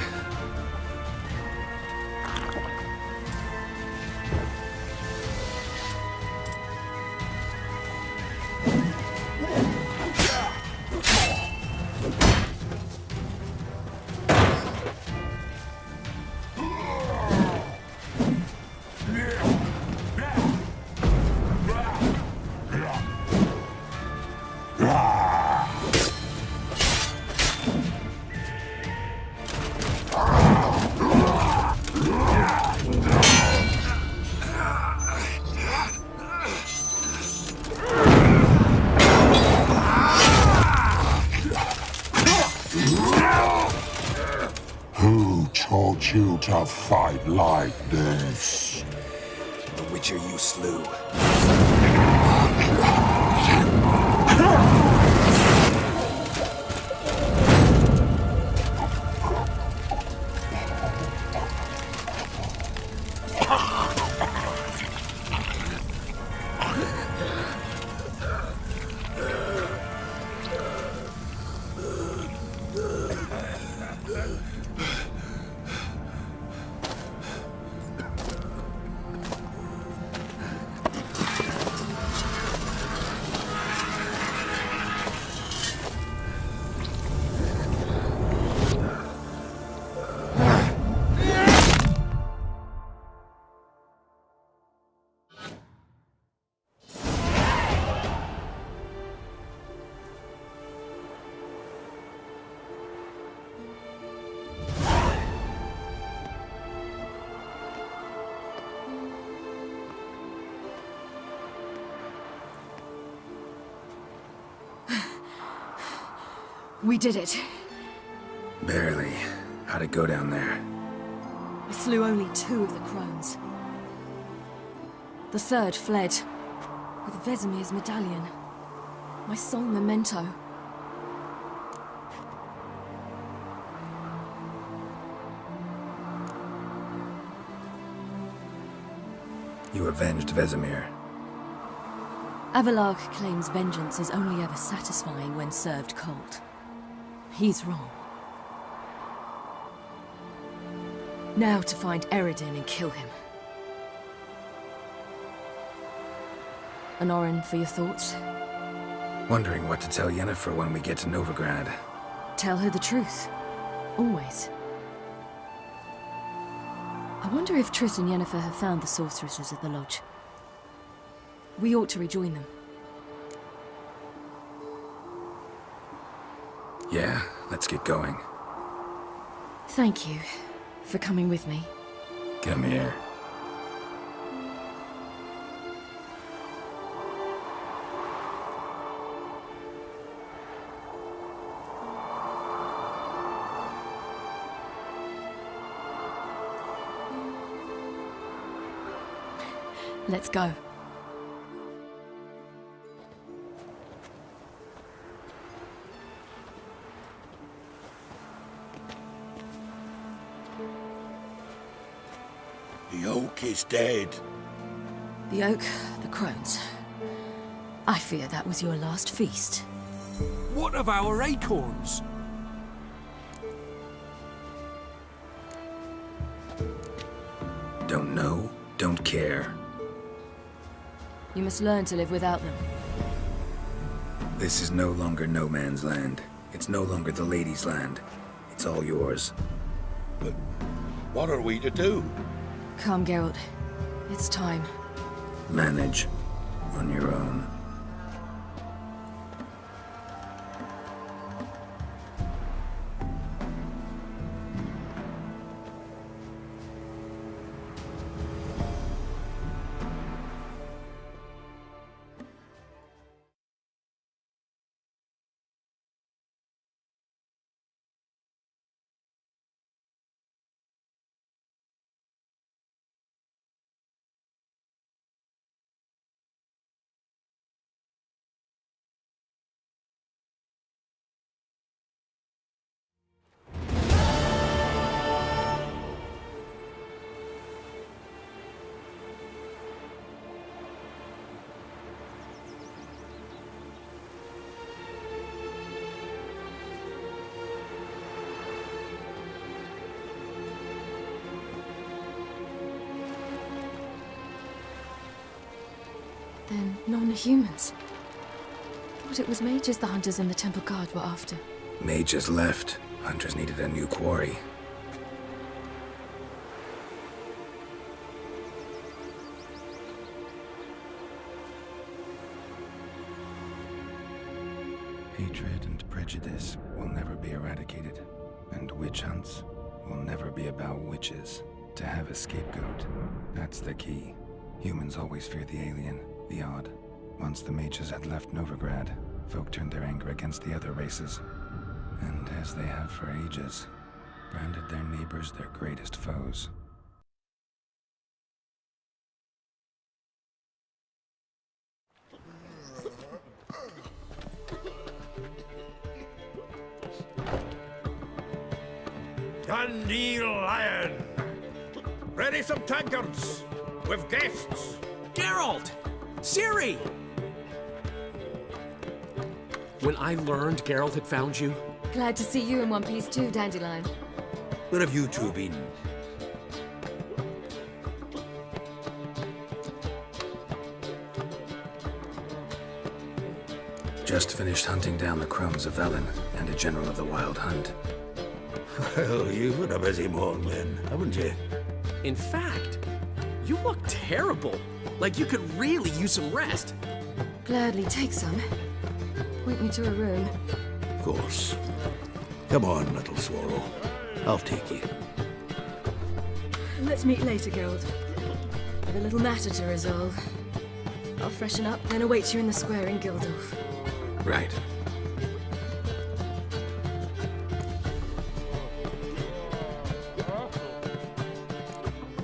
Who taught you to fight like this? The Witcher you slew. We did it. Barely. How'd it go down there? I slew only 2 of the crones. The third fled, with Vesemir's medallion. My sole memento. who avenged Vesemir. Avalark claims vengeance is only ever satisfying when served cold. He's wrong. Now to find Eredin and kill him. Anorin, for your thoughts? Wondering what to tell Yennefer when we get to Novigrad. Tell her the truth. Always. I wonder if Triss and Yennefer have found the sorceresses at the lodge. We ought to rejoin them. Yeah, let's get going. Thank you for coming with me. Come here. Let's go. The oak is dead. The oak, the crones. I fear that was your last feast. What of our acorns? Don't know, don't care. You must learn to live without them. This is no longer no man's land. It's no longer the lady's land. It's all yours. But what are we to do? Come, Geralt. It's time. Manage on your own. Then non-humans. Thought it was mages the hunters and the temple guard were after. Mages left. Hunters needed a new quarry. Hatred and prejudice will never be eradicated, and witch hunts will never be about witches. To have a scapegoat, that's the key. Humans always fear the alien, the odd. Once the mages had left Novigrad, folk turned their anger against the other races. And as they have for ages, branded their neighbors their greatest foes. Dandelion! Ready some tankards! With guests! Geralt! Ciri! When I learned Geralt had found you... Glad to see you in one piece too, Dandelion. Where have you two been? Just finished hunting down the crones of Velen and a general of the Wild Hunt. Well, you've been a busy morning then, haven't you? In fact, you look terrible. Like you could really use some rest. Gladly take some. Point me to a room. Of course. Come on, little swallow. I'll take you. Let's meet later, Geralt. I've a little matter to resolve. I'll freshen up, then await you in the square in Gildorf. Right.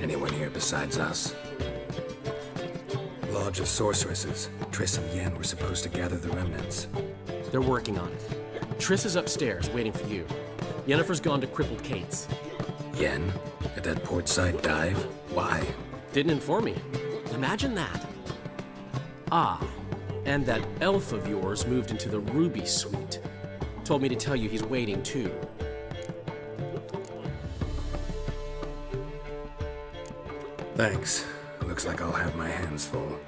Anyone here besides us? Lodge of Sorceresses. Triss and Yen were supposed to gather the remnants. They're working on it. Triss is upstairs, waiting for you. Yennefer's gone to Crippled Kate's. Yen? At that portside dive? Why? Didn't inform me. Imagine that. Ah, and that elf of yours moved into the Ruby Suite. Told me to tell you he's waiting too. Thanks. Looks like I'll have my hands full.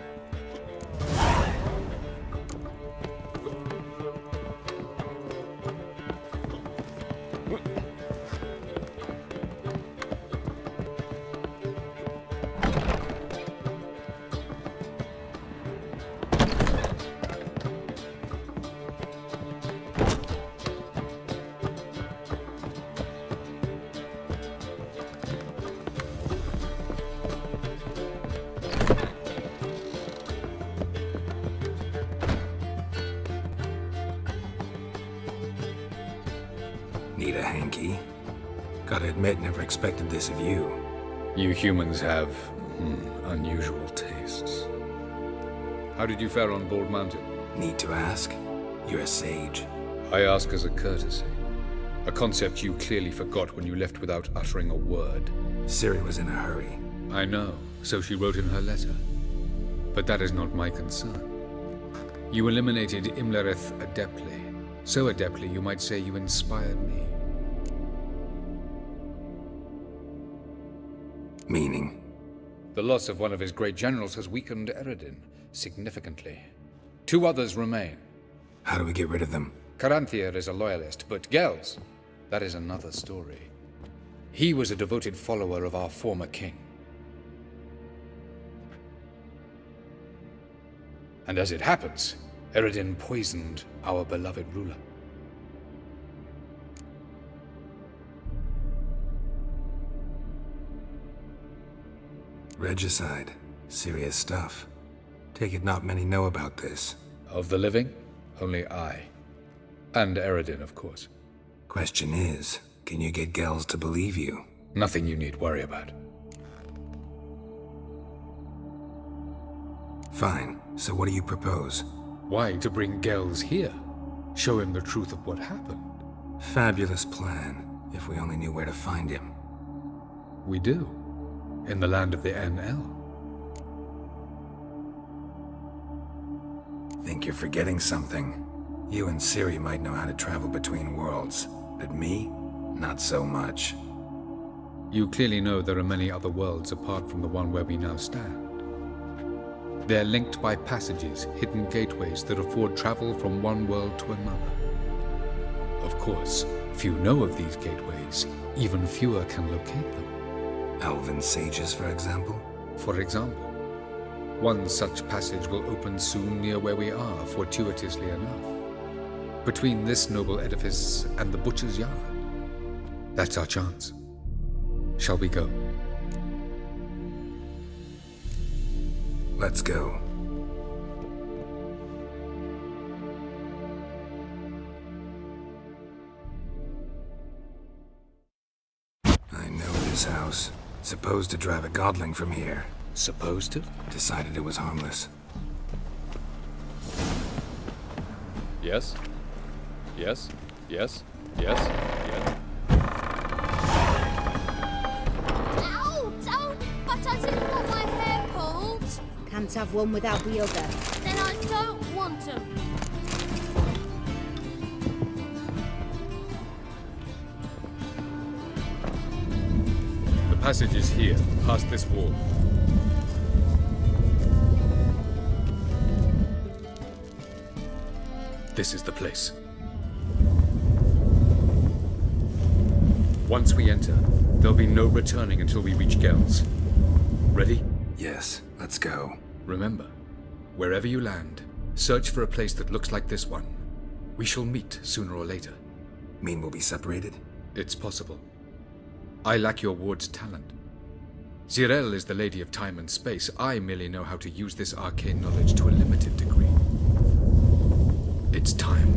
Need a hanky? Gotta admit, never expected this of you. You humans have unusual tastes. How did you fare on Bald Mountain? Need to ask? You're a sage. I ask as a courtesy. A concept you clearly forgot when you left without uttering a word. Ciri was in a hurry. I know, so she wrote in her letter. But that is not my concern. You eliminated Imlerith adeptly. So adeptly, you might say you inspired me. Meaning? The loss of one of his great generals has weakened Eredin significantly. 2 others remain. How do we get rid of them? Caranthier is a loyalist, but Gels, that is another story. He was a devoted follower of our former king. And as it happens, Eredin poisoned our beloved ruler. Regicide. Serious stuff. Take it not many know about this. Of the living, only I. And Eredin, of course. Question is, can you get Gels to believe you? Nothing you need worry about. Fine. So what do you propose? Why, to bring Gels here. Show him the truth of what happened. Fabulous plan, if we only knew where to find him. We do. In the land of the NL. Think you're forgetting something. You and Ciri might know how to travel between worlds, but me? Not so much. You clearly know there are many other worlds apart from the one where we now stand. They're linked by passages, hidden gateways that afford travel from one world to another. Of course, few know of these gateways, even fewer can locate them. Elven sages, for example? For example. One such passage will open soon near where we are, fortuitously enough. Between this noble edifice and the butcher's yard. That's our chance. Shall we go? Let's go. I know this house. Supposed to drive a godling from here. Supposed to? Decided it was harmless. Yes? Yes? Yes? Yes? Yes? Ow! Don't! But I didn't want my hair pulled. Can't have one without the other. Then I don't want to. The passage is here, past this wall. This is the place. Once we enter, there'll be no returning until we reach Gels. Ready? Yes, let's go. Remember, wherever you land, search for a place that looks like this one. We shall meet sooner or later. Mean we'll be separated? It's possible. I lack your ward's talent. Zirel is the lady of time and space. I merely know how to use this arcane knowledge to a limited degree. It's time.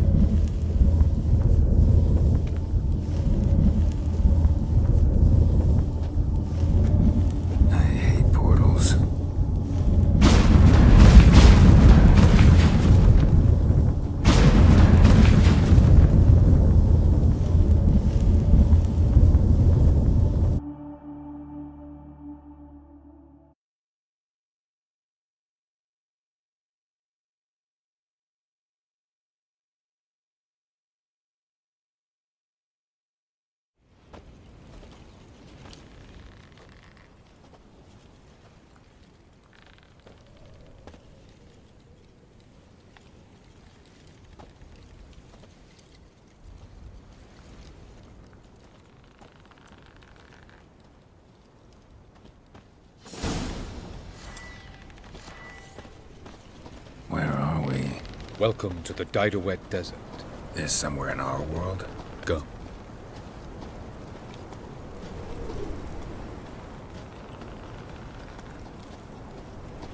Welcome to the Didowet Desert. This somewhere in our world? Go.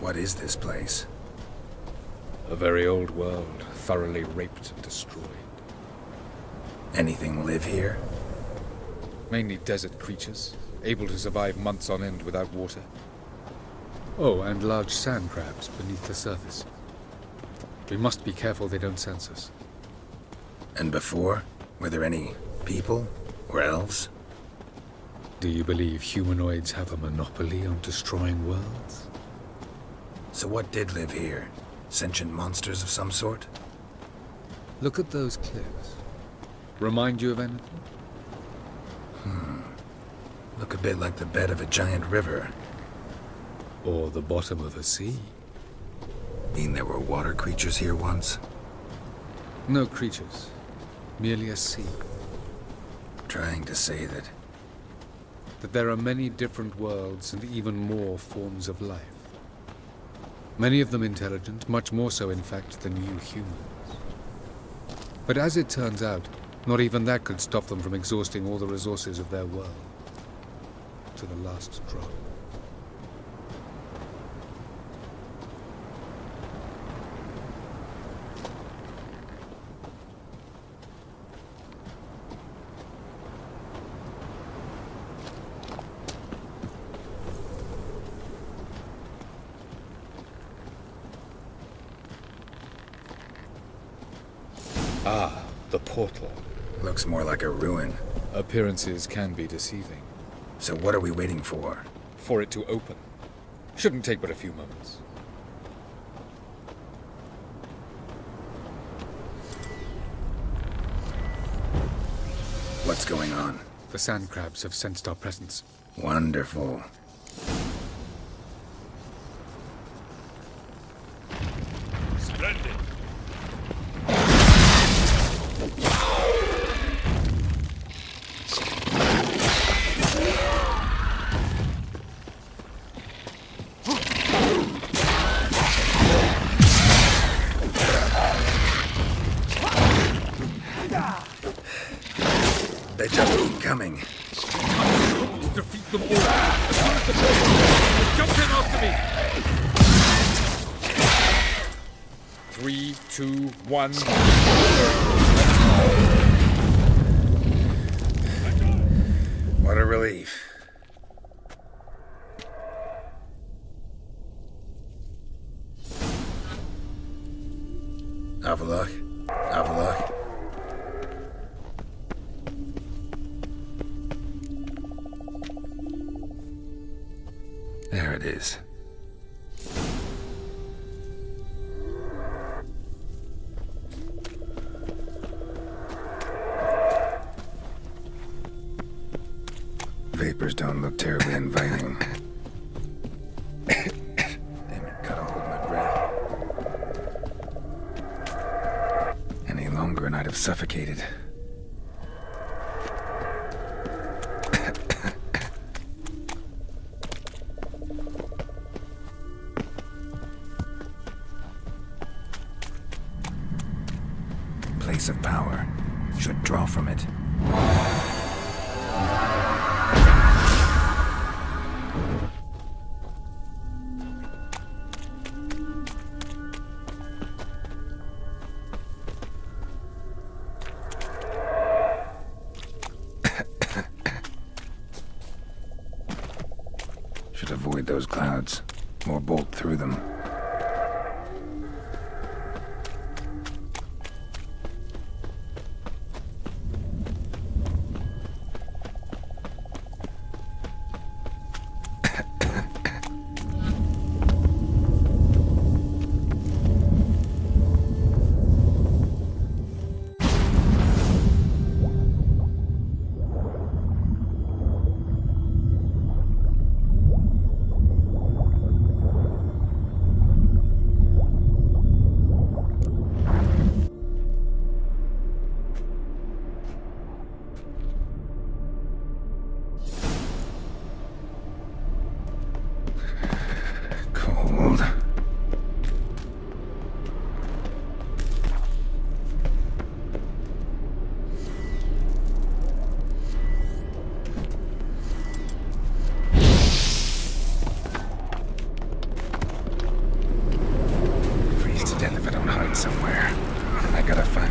What is this place? A very old world, thoroughly raped and destroyed. Anything live here? Mainly desert creatures, able to survive months on end without water. Oh, and large sand crabs beneath the surface. We must be careful they don't sense us. And before? Were there any people? Or elves? Do you believe humanoids have a monopoly on destroying worlds? So what did live here? Sentient monsters of some sort? Look at those cliffs. Remind you of anything? Look a bit like the bed of a giant river. Or the bottom of a sea. Mean there were water creatures here once? No creatures. Merely a sea. Trying to say that there are many different worlds and even more forms of life. Many of them intelligent, much more so in fact than you humans. But as it turns out, not even that could stop them from exhausting all the resources of their world. To the last drop. Ah, the portal. looks more like a ruin. Appearances can be deceiving. So what are we waiting for? For it to open. Shouldn't take but a few moments. What's going on? The sand crabs have sensed our presence. Wonderful. Splendid. They just keep coming. Defeat them all. Jump in after me. 3, 2, 1. What a relief. Have a look. Have a look. There it is. Vapors don't look terribly inviting. Damn it, gotta hold my breath. Any longer and I'd have suffocated. Place of power. Should draw from it. Should avoid those clouds, or bolt through them.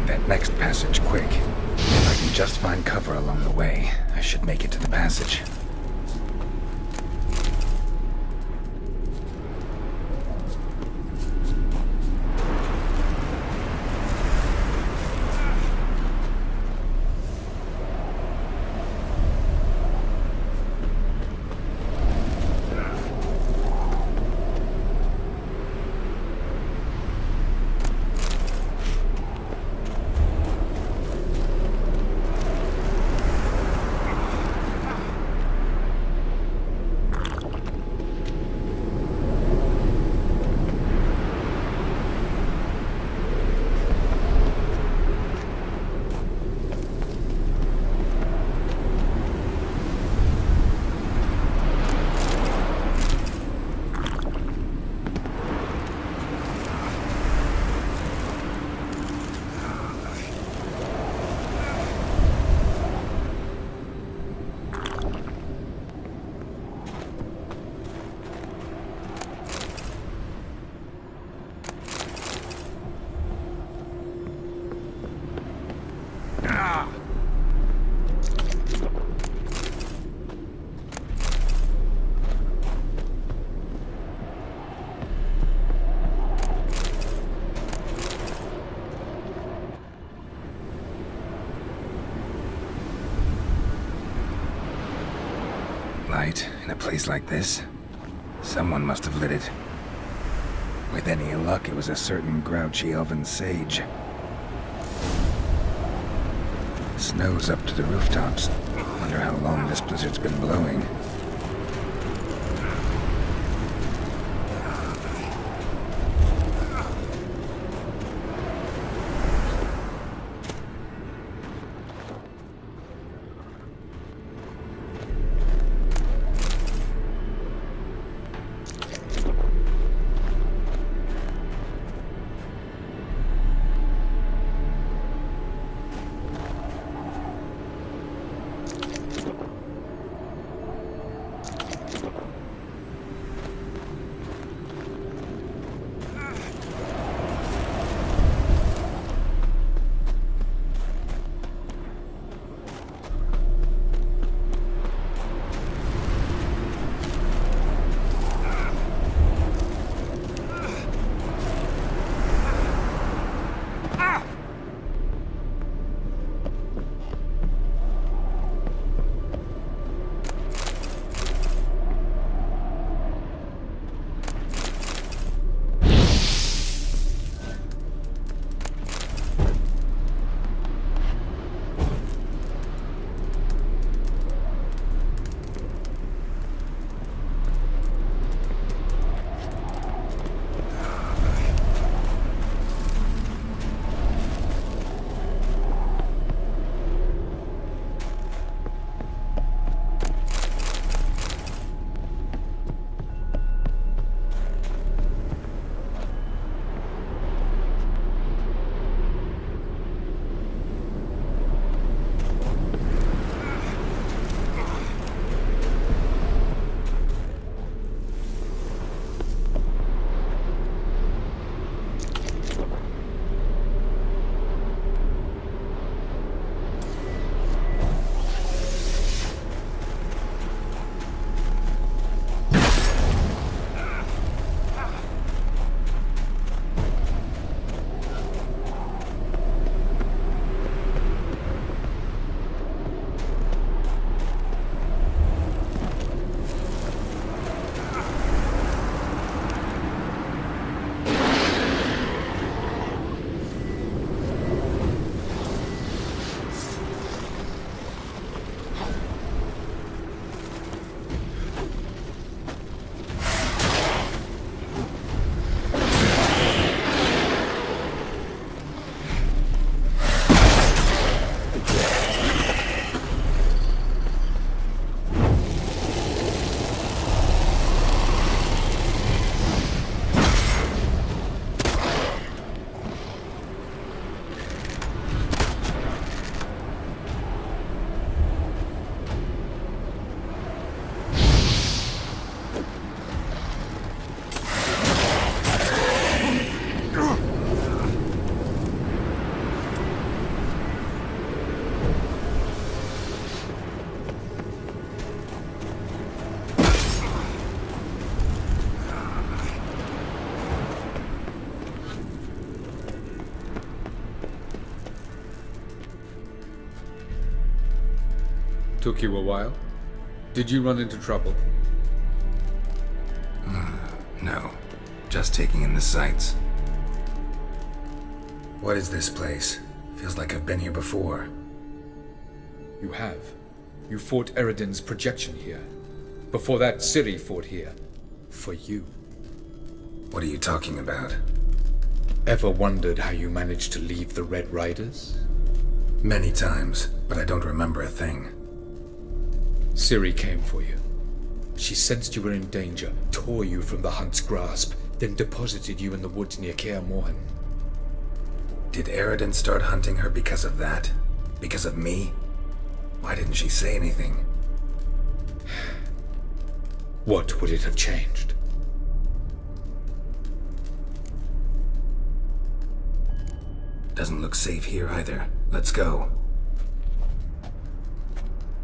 Find that next passage quick. If I can just find cover along the way, I should make it to the passage. Light in a place like this? Someone must have lit it. With any luck, it was a certain grouchy elven sage. Snow's up to the rooftops. Wonder how long this blizzard's been blowing. Took you a while? Did you run into trouble? No. Just taking in the sights. What is this place? Feels like I've been here before. You have. You fought Eridan's projection here. Before that, Ciri fought here. For you. What are you talking about? Ever wondered how you managed to leave the Red Riders? Many times, but I don't remember a thing. Ciri came for you. She sensed you were in danger, tore you from the Hunt's grasp, then deposited you in the woods near Kaer Morhen. Did Eridan start hunting her because of that? Because of me? Why didn't she say anything? What would it have changed? Doesn't look safe here either. Let's go.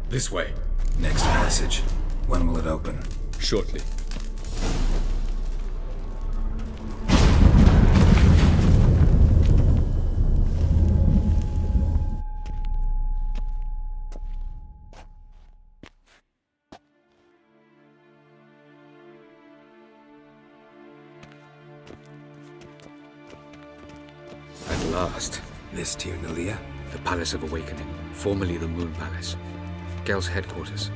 This way. Next passage. When will it open? Shortly. At last. This Tir Nalia? The Palace of Awakening, formerly the Moon Palace. Gel's headquarters.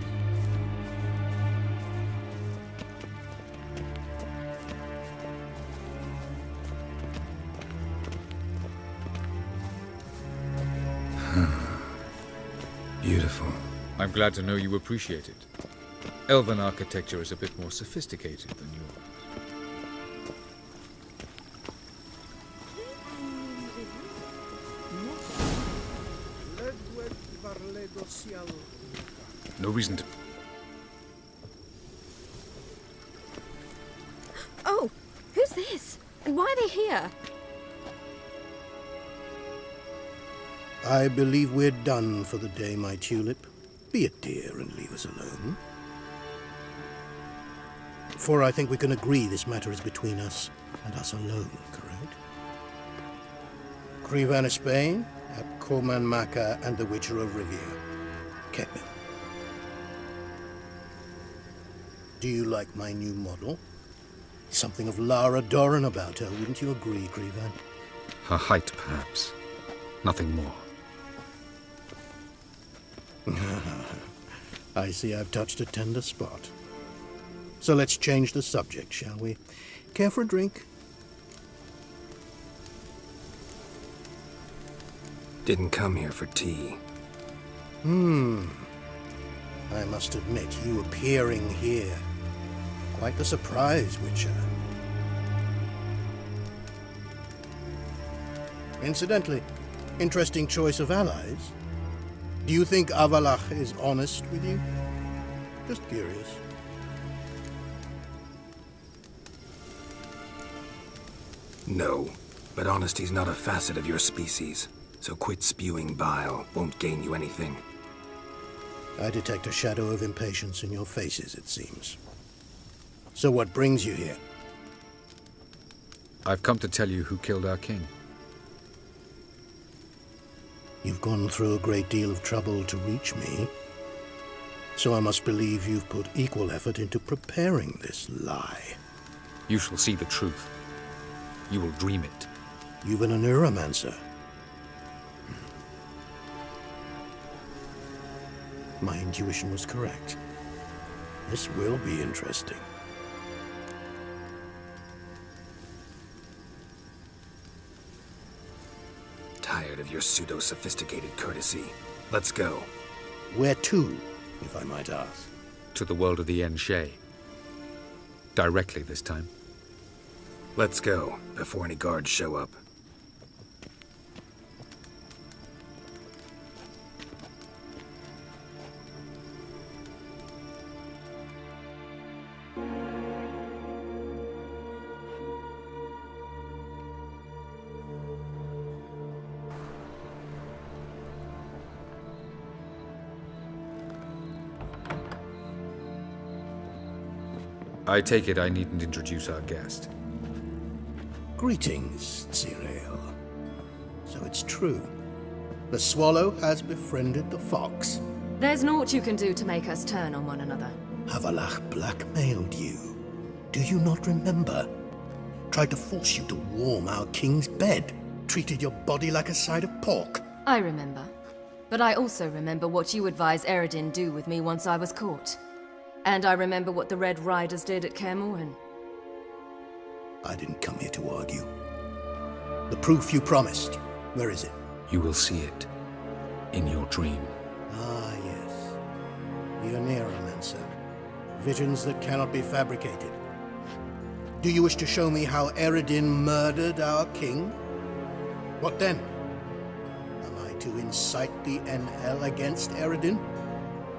Beautiful. I'm glad to know you appreciate it. Elven architecture is a bit more sophisticated than yours. No reason to... Oh, who's this? And why are they here? I believe we're done for the day, my tulip. Be a dear and leave us alone. For I think we can agree this matter is between us and us alone, correct? Krivan of Spain, at Corman Maca and the Witcher of Rivia. Ketman. Do you like my new model? Something of Lara Doran about her, wouldn't you agree, Krivan? Her height, perhaps. Nothing more. I see I've touched a tender spot. So let's change the subject, shall we? Care for a drink? Didn't come here for tea. I must admit, you appearing here. Quite the surprise, Witcher. Incidentally, interesting choice of allies. Do you think Avalach is honest with you? Just curious. No, but honesty's not a facet of your species. So quit spewing bile. Won't gain you anything. I detect a shadow of impatience in your faces, it seems. So what brings you here? I've come to tell you who killed our king. You've gone through a great deal of trouble to reach me. So I must believe you've put equal effort into preparing this lie. You shall see the truth. You will dream it. You've been a neuromancer. My intuition was correct. This will be interesting. Tired of your pseudo-sophisticated courtesy. Let's go. Where to, if I might ask? To the world of the Enshe. Directly this time. Let's go, before any guards show up. I take it I needn't introduce our guest. Greetings, Cyril. So it's true. The swallow has befriended the fox. There's naught you can do to make us turn on one another. Havalach blackmailed you. Do you not remember? Tried to force you to warm our king's bed. Treated your body like a side of pork. I remember. But I also remember what you advised Eredin do with me once I was caught. And I remember what the Red Riders did at Kaer Morhen. I didn't come here to argue. The proof you promised, where is it? You will see it in your dream. Ah, yes. The Oneiromancer. Visions that cannot be fabricated. Do you wish to show me how Eredin murdered our king? What then? Am I to incite the NL against Eredin?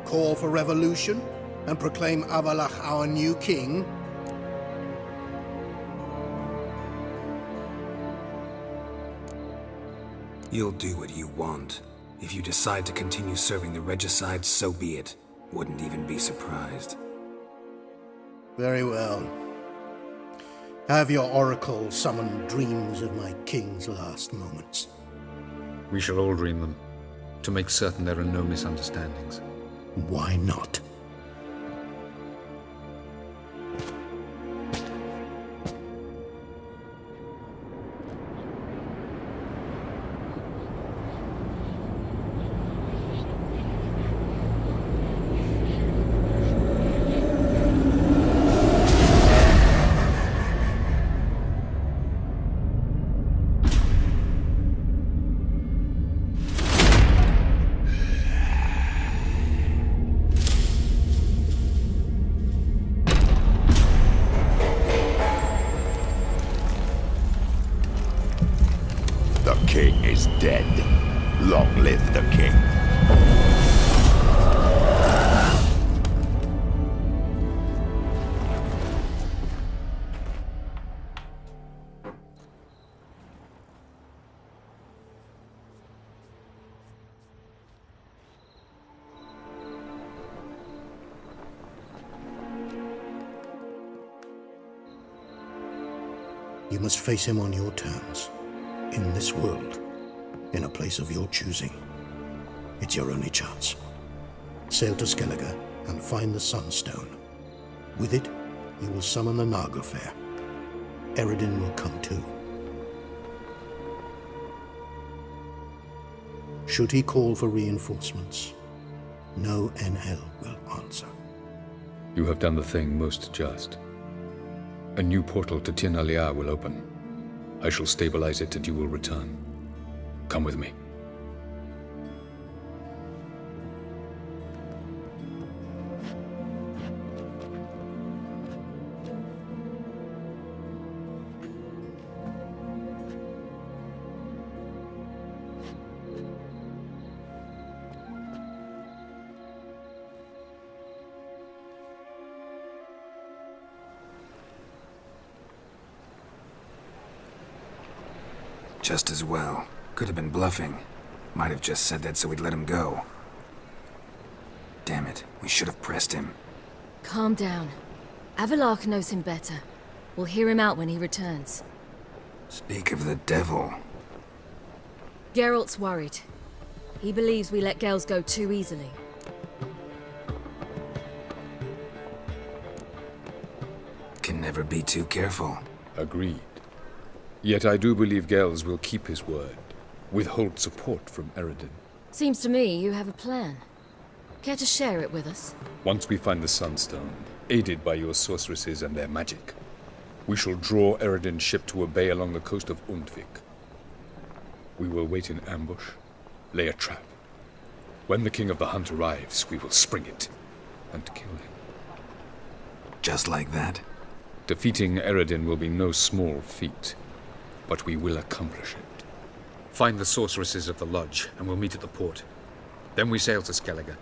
Call for revolution? And proclaim Avalach our new king? You'll do what you want. If you decide to continue serving the regicide, so be it. Wouldn't even be surprised. Very well. Have your oracle summon dreams of my king's last moments. We shall all dream them, to make certain there are no misunderstandings. Why not? The king is dead. Long live the king. You must face him on your terms. In this world, in a place of your choosing. It's your only chance. Sail to Skellige and find the Sunstone. With it, you will summon the Naga Fair. Eredin will come too. Should he call for reinforcements, no NL will answer. You have done the thing most just. A new portal to Tir na Liar will open. I shall stabilize it and you will return. Come with me. Just as well. Could have been bluffing. Might have just said that so we'd let him go. Damn it, we should have pressed him. Calm down. Avalach knows him better. We'll hear him out when he returns. Speak of the devil. Geralt's worried. He believes we let girls go too easily. Can never be too careful. Agreed. Yet I do believe Gels will keep his word, withhold support from Eredin. Seems to me you have a plan. Care to share it with us? Once we find the Sunstone, aided by your sorceresses and their magic, we shall draw Eredin's ship to a bay along the coast of Undvik. We will wait in ambush, lay a trap. When the King of the Hunt arrives, we will spring it and kill him. Just like that? Defeating Eredin will be no small feat, but we will accomplish it. Find the sorceresses of the lodge, and we'll meet at the port. Then we sail to Skellige.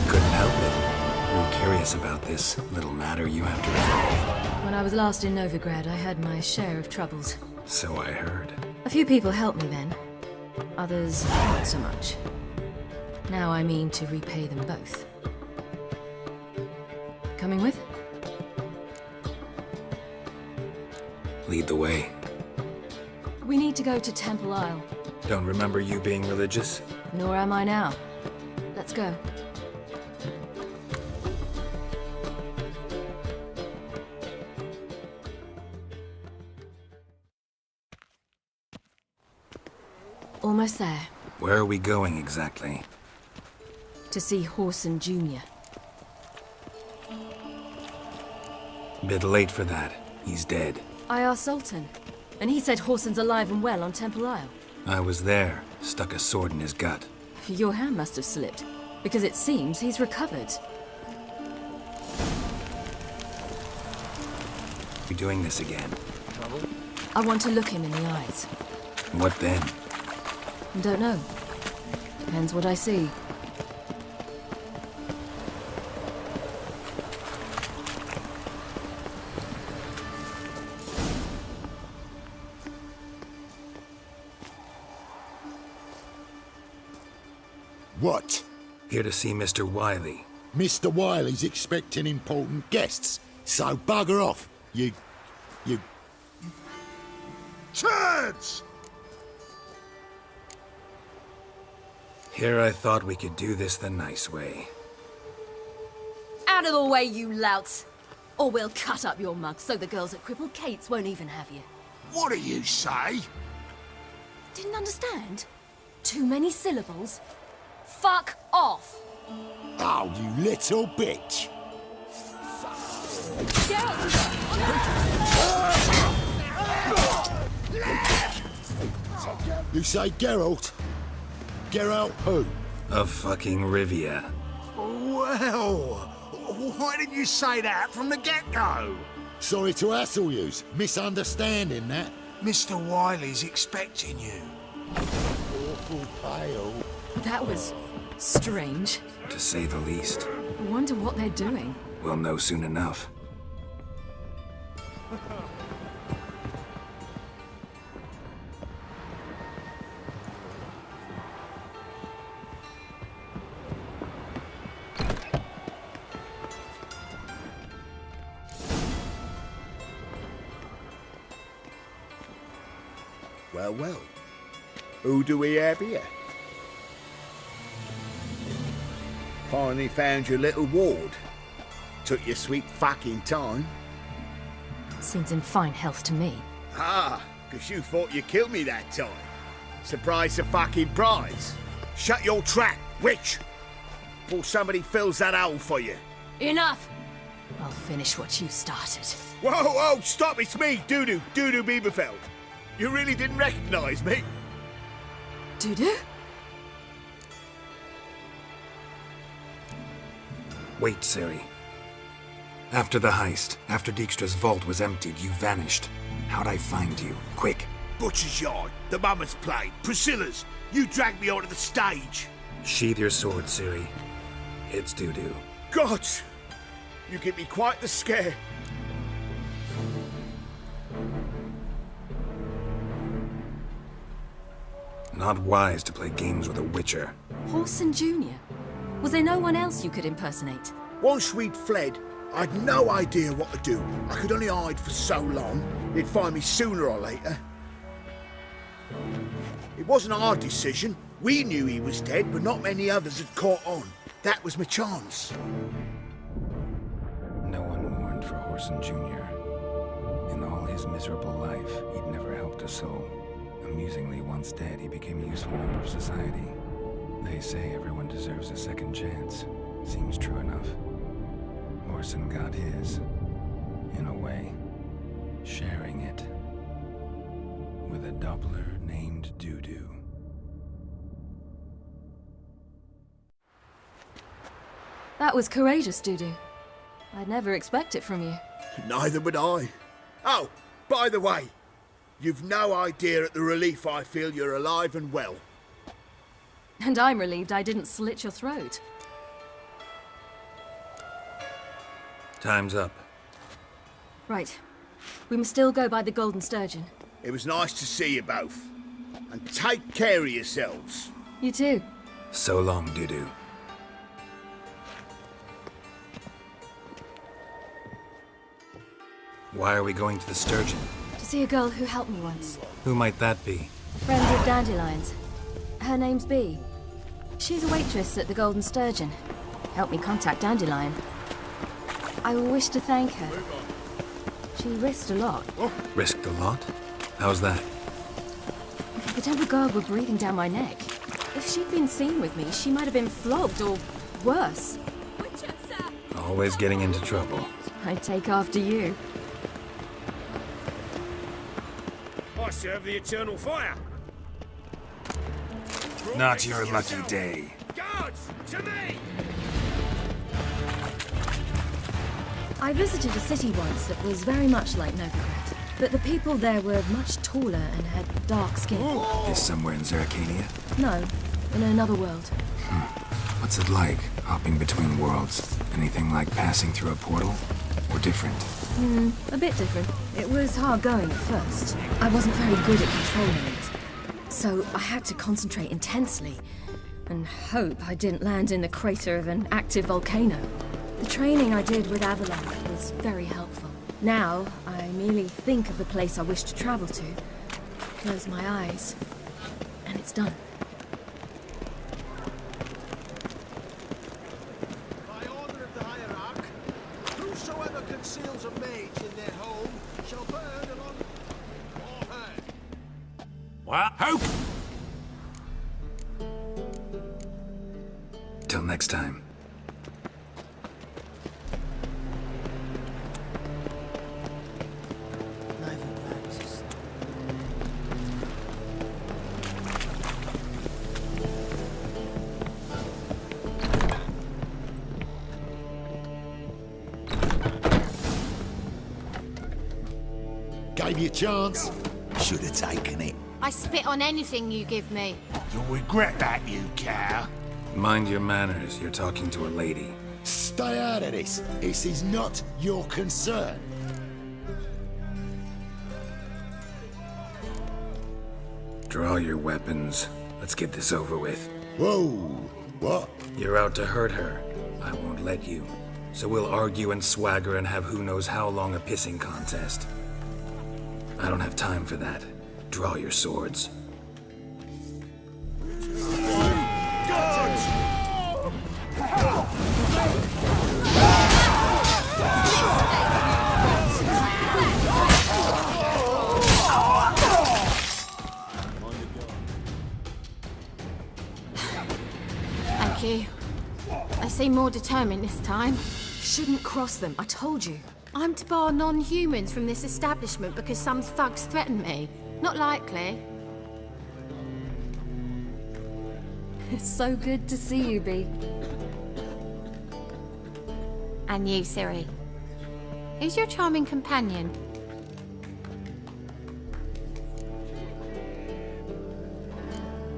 Couldn't help it. We're curious about this little matter you have to resolve. When I was last in Novigrad, I had my share of troubles. So I heard. A few people helped me then. Others, not so much. Now I mean to repay them both. Coming with? Lead the way. We need to go to Temple Isle. Don't remember you being religious? Nor am I now. Let's go. Almost there. Where are we going exactly? To see Horson Jr. Bit late for that. He's dead. I asked Sultan, and he said Horson's alive and well on Temple Isle. I was there, stuck a sword in his gut. Your hand must have slipped, because it seems he's recovered. You doing this again? I want to look him in the eyes. What then? Don't know. Depends what I see. What? Here to see Mr. Wiley. Mr. Wiley's expecting important guests, so bugger off, you... Turds! Here I thought we could do this the nice way. Out of the way, you louts! Or we'll cut up your mug so the girls at Crippled Kate's won't even have you. What do you say? Didn't understand? Too many syllables? Fuck off! Oh, you little bitch! You say Geralt? Geralt who? Of fucking Rivia. Well, why didn't you say that from the get-go? Sorry to hassle yous. Misunderstanding that. Mr. Wiley's expecting you. Awful pale. That was strange. To say the least. I wonder what they're doing. We'll know soon enough. Well, well. Who do we have here? Finally found your little ward. Took your sweet fucking time. Seems in fine health to me. Ah, 'cause you thought you killed me that time. Surprise the fucking prize. Shut your trap, witch! Before somebody fills that hole for you. Enough! I'll finish what you started. Whoa, whoa, stop, it's me, Dudu Bieberfeld. You really didn't recognize me? Dudu? Wait, Ciri. After the heist, after Dijkstra's vault was emptied, you vanished. How'd I find you? Quick. Butcher's Yard, the Mama's Play, Priscilla's. You dragged me onto the stage. Sheathe your sword, Ciri. It's Dudu. God! You give me quite the scare. Not wise to play games with a witcher. Horson Jr. Was there no one else you could impersonate? Once we'd fled, I'd no idea what to do. I could only hide for so long. They'd find me sooner or later. It wasn't our decision. We knew he was dead, but not many others had caught on. That was my chance. No one mourned for Horson Jr. In all his miserable life, he'd never helped a soul. Amusingly, once dead, he became a useful member of society. They say everyone deserves a second chance. Seems true enough. Horson got his, in a way, sharing it with a Doppler named Dudu. That was courageous, Dudu. I'd never expect it from you. Neither would I. Oh, by the way, you've no idea at the relief I feel you're alive and well. And I'm relieved I didn't slit your throat. Time's up. Right. We must still go by the Golden Sturgeon. It was nice to see you both. And take care of yourselves. You too. So long, Dudu. Why are we going to the Sturgeon? To see a girl who helped me once. Who might that be? Friend of Dandelion's. Her name's Bee. She's a waitress at the Golden Sturgeon. Helped me contact Dandelion. I wish to thank her. She risked a lot. Risked a lot? How's that? The Temple Guard were breathing down my neck. If she'd been seen with me, she might have been flogged or worse. Always getting into trouble. I'd take after you. I serve the eternal fire. Not your lucky day. Guards, to me! I visited a city once that was very much like Novigrad, but the people there were much taller and had dark skin. Is somewhere in Zeracania? No, in another world. What's it like, hopping between worlds? Anything like passing through a portal? Or different? A bit different. It was hard going at first. I wasn't very good at controlling it. So I had to concentrate intensely and hope I didn't land in the crater of an active volcano. The training I did with Avalon was very helpful. Now, I merely think of the place I wish to travel to, close my eyes, and it's done. By order of the hierarch, whosoever conceals a mage in their home shall burn along or her. What? Hope! Till next time. Gave you a chance. Should have taken it. I spit on anything you give me. You'll regret that, you cow. Mind your manners, you're talking to a lady. Stay out of this. This is not your concern. Draw your weapons. Let's get this over with. Whoa! What? You're out to hurt her. I won't let you. So we'll argue and swagger and have who knows how long a pissing contest. I don't have time for that. Draw your swords. Thank you. They seem more determined this time. Shouldn't cross them, I told you. I'm to bar non-humans from this establishment because some thugs threaten me. Not likely. It's so good to see you, Bee. And you, Ciri. Who's your charming companion?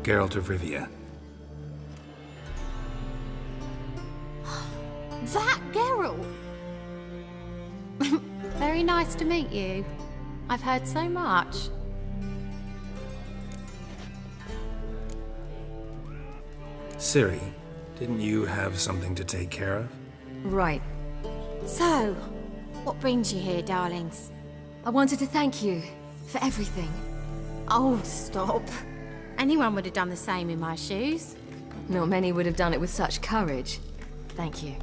Geralt of Rivia. That Geralt! Very nice to meet you. I've heard so much. Ciri, didn't you have something to take care of? Right. So, what brings you here, darlings? I wanted to thank you for everything. Oh, stop. Anyone would have done the same in my shoes. Not many would have done it with such courage. Thank you.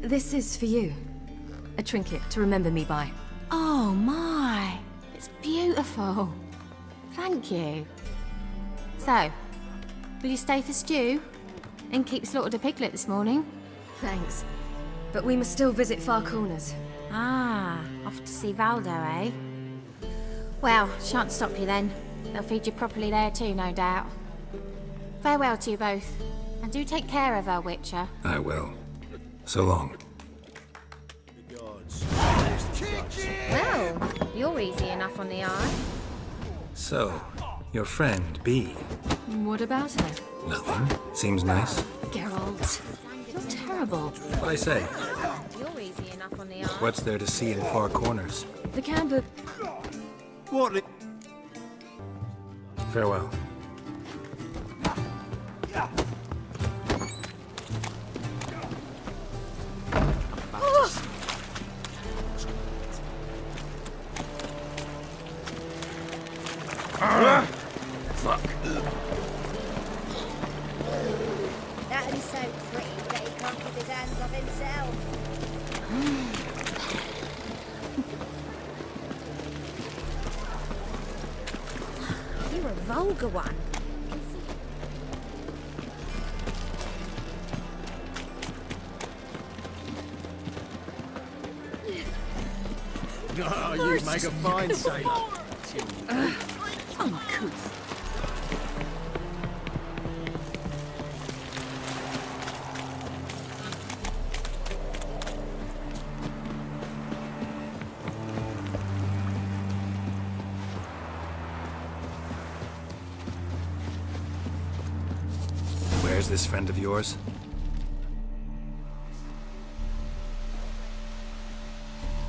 This is for you. A trinket to remember me by. Oh my, it's beautiful. Thank you. So, will you stay for stew? And keep slaughtered a piglet this morning? Thanks. But we must still visit Far Corners. Ah, off to see Valdo, eh? Well, shan't stop you then. They'll feed you properly there too, no doubt. Farewell to you both. And do take care of her, Witcher. I will. So long. Well, you're easy enough on the eye. So, your friend, Bee. What about her? Nothing. Seems nice. Geralt, you're terrible. What'd I say? You're easy enough on the eye. What's there to see in Far Corners? The camp of... What? Farewell. so pretty that he can't keep his hands off himself. You're a vulgar one. Oh, you make a fine sailor. Uncouth. Where's this friend of yours?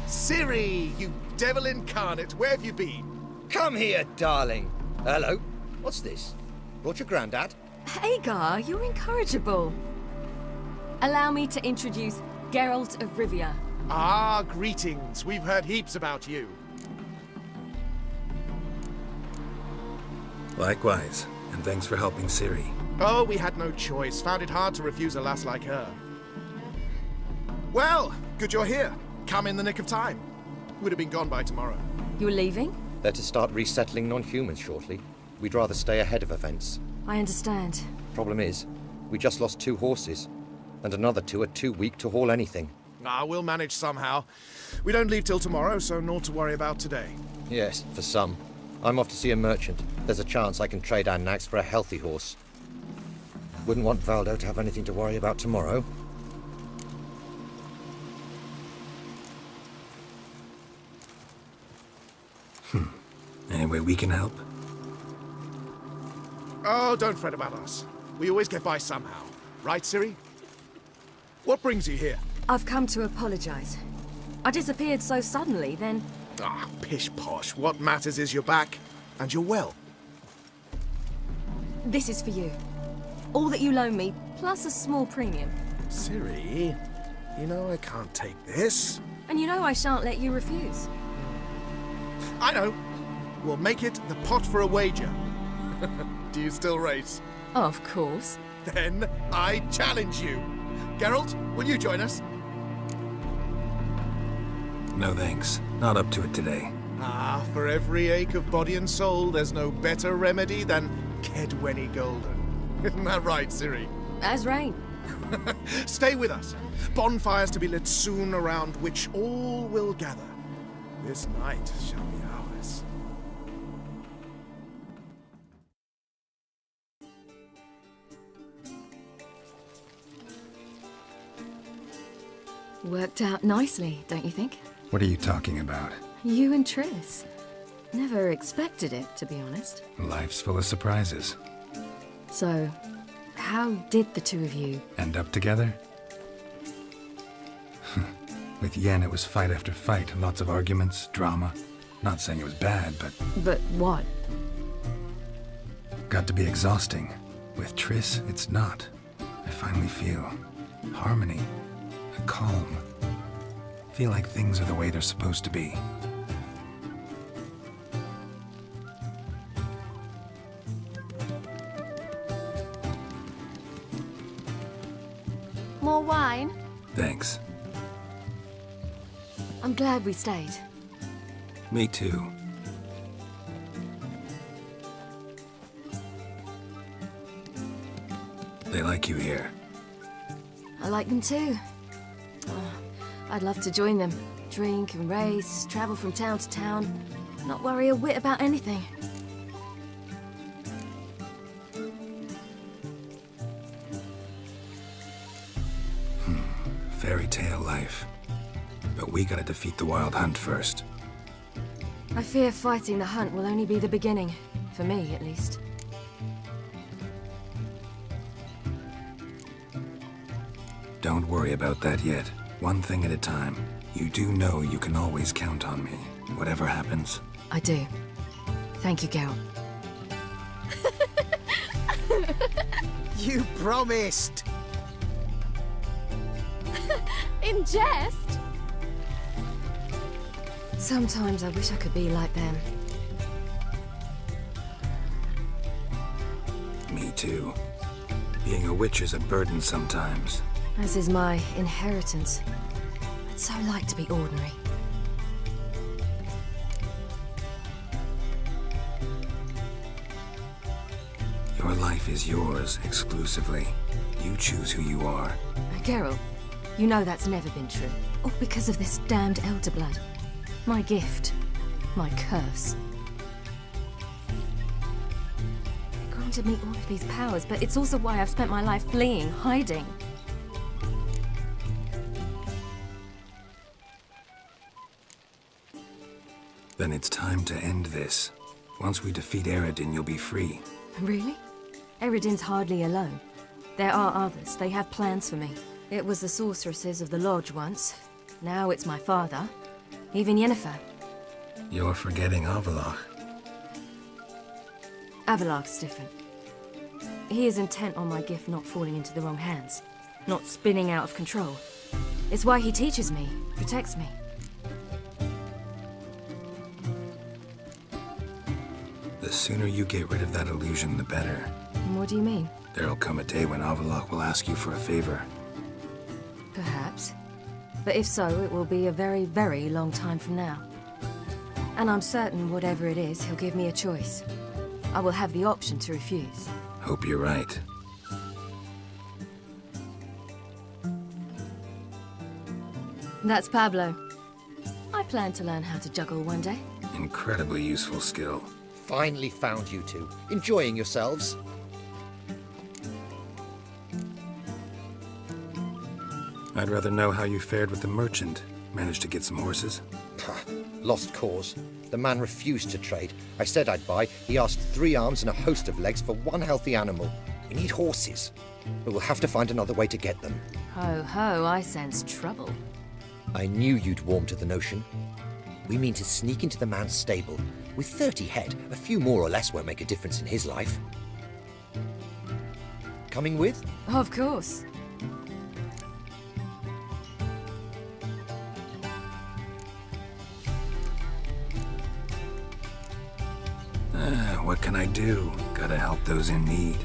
Ciri, you devil incarnate, where have you been? Come here, darling. Hello. What's this? Brought your granddad? Hagar, you're incorrigible. Allow me to introduce Geralt of Rivia. Ah, greetings. We've heard heaps about you. Likewise, and thanks for helping Ciri. Oh, we had no choice. Found it hard to refuse a lass like her. Well, good you're here. Come in the nick of time. Would have been gone by tomorrow. You're leaving? They're to start resettling non-humans shortly. We'd rather stay ahead of events. I understand. Problem is, we just lost 2 horses, and another 2 are too weak to haul anything. Ah, we'll manage somehow. We don't leave till tomorrow, so naught to worry about today. Yes, for some. I'm off to see a merchant. There's a chance I can trade our nags for a healthy horse. Wouldn't want Valdo to have anything to worry about tomorrow. Any way we can help? Oh, don't fret about us. We always get by somehow. Right, Ciri? What brings you here? I've come to apologize. I disappeared so suddenly, then... Ah, pish-posh. What matters is you're back, and you're well. This is for you. All that you loan me, plus a small premium. Ciri, you know I can't take this. And you know I shan't let you refuse. I know. We'll make it the pot for a wager. Do you still race? Of course. Then I challenge you. Geralt, will you join us? No thanks. Not up to it today. Ah, for every ache of body and soul, there's no better remedy than Kedwenny Golden. Isn't that right, Ciri? As rain. Stay with us. Bonfires to be lit soon, around which all will gather. This night shall be ours. Worked out nicely, don't you think? What are you talking about? You and Triss. Never expected it, to be honest. Life's full of surprises. So, how did the two of you... End up together? With Yen, it was fight after fight. Lots of arguments, drama. Not saying it was bad, but... But what? Got to be exhausting. With Triss, it's not. I finally feel harmony, a calm. Feel like things are the way they're supposed to be. More wine? Thanks. I'm glad we stayed. Me too. They like you here. I like them too. Oh, I'd love to join them. Drink and race, travel from town to town. Not worry a whit about anything. Fairy tale life. But we gotta defeat the Wild Hunt first. I fear fighting the hunt will only be the beginning. For me, at least. Don't worry about that yet. One thing at a time. You do know you can always count on me, whatever happens. I do. Thank you, Geralt. You promised! In jest? Sometimes I wish I could be like them. Me too. Being a witch is a burden sometimes. As is my inheritance. I'd so like to be ordinary. Your life is yours, exclusively. You choose who you are. Geralt, you know that's never been true. All because of this damned elder blood. My gift. My curse. It granted me all of these powers, but it's also why I've spent my life fleeing, hiding. Then it's time to end this. Once we defeat Eredin, you'll be free. Really? Eredin's hardly alone. There are others. They have plans for me. It was the sorceresses of the Lodge once. Now it's my father. Even Yennefer. You're forgetting Avallac'h. Avallac'h's different. He is intent on my gift not falling into the wrong hands. Not spinning out of control. It's why he teaches me, protects me. The sooner you get rid of that illusion, the better. What do you mean? There'll come a day when Avallac'h will ask you for a favor. Perhaps. But if so, it will be a very, very long time from now. And I'm certain whatever it is, he'll give me a choice. I will have the option to refuse. Hope you're right. That's Pablo. I plan to learn how to juggle one day. Incredibly useful skill. Finally found you two. Enjoying yourselves? I'd rather know how you fared with the merchant. Managed to get some horses? Lost cause. The man refused to trade. I said I'd buy. He asked 3 arms and a host of legs for 1 healthy animal. We need horses. But we'll have to find another way to get them. Ho ho, I sense trouble. I knew you'd warm to the notion. We mean to sneak into the man's stable. With 30 head, a few more or less won't make a difference in his life. Coming with? Of course. What can I do? Gotta help those in need.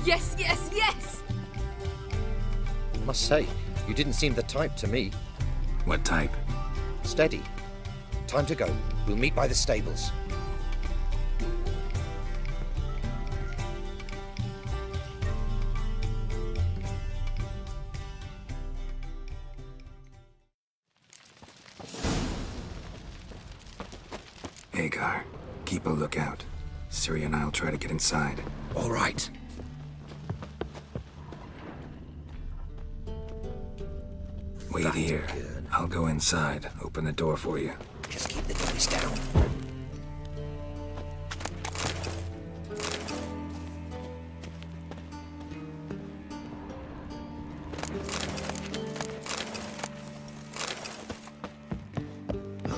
Yes, yes, yes! Must say, you didn't seem the type to me. What type? Steady. Time to go. We'll meet by the stables. Hagar, keep a lookout. Ciri and I'll try to get inside. All right. Wait here. I'll go inside. Open the door for you. Just keep the noise down.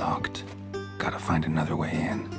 Locked. Gotta find another way in.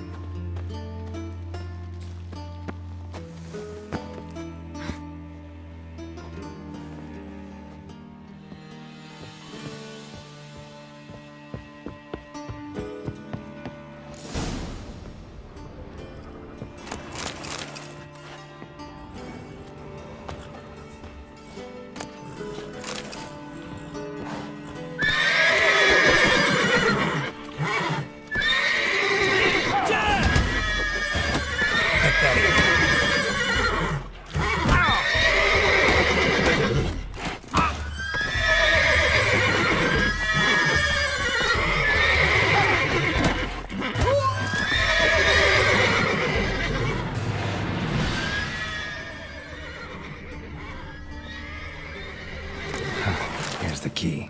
Here's the key.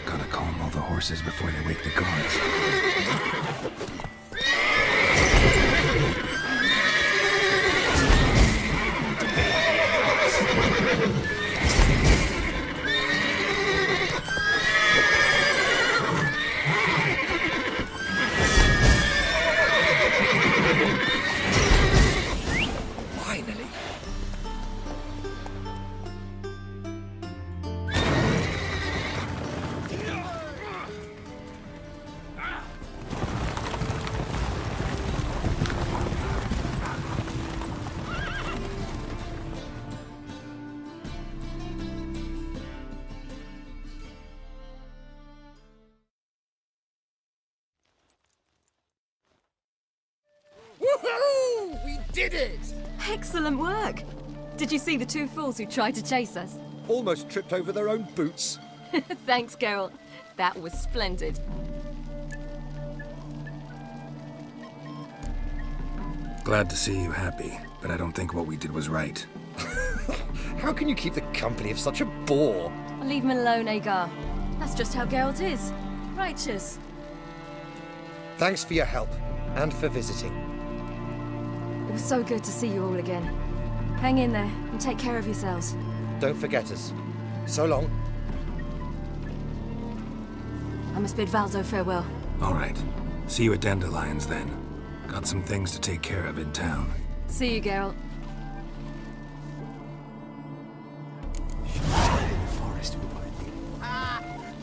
Gotta calm all the horses before they wake the guards. did it! Excellent work! Did you see the two fools who tried to chase us? Almost tripped over their own boots. Thanks, Geralt. That was splendid. Glad to see you happy, but I don't think what we did was right. How can you keep the company of such a bore? Leave him alone, Agar. That's just how Geralt is. Righteous. Thanks for your help, and for visiting. It was so good to see you all again. Hang in there, and take care of yourselves. Don't forget us. So long. I must bid Valdo farewell. All right. See you at Dandelions, then. Got some things to take care of in town. See you, Geralt. Forest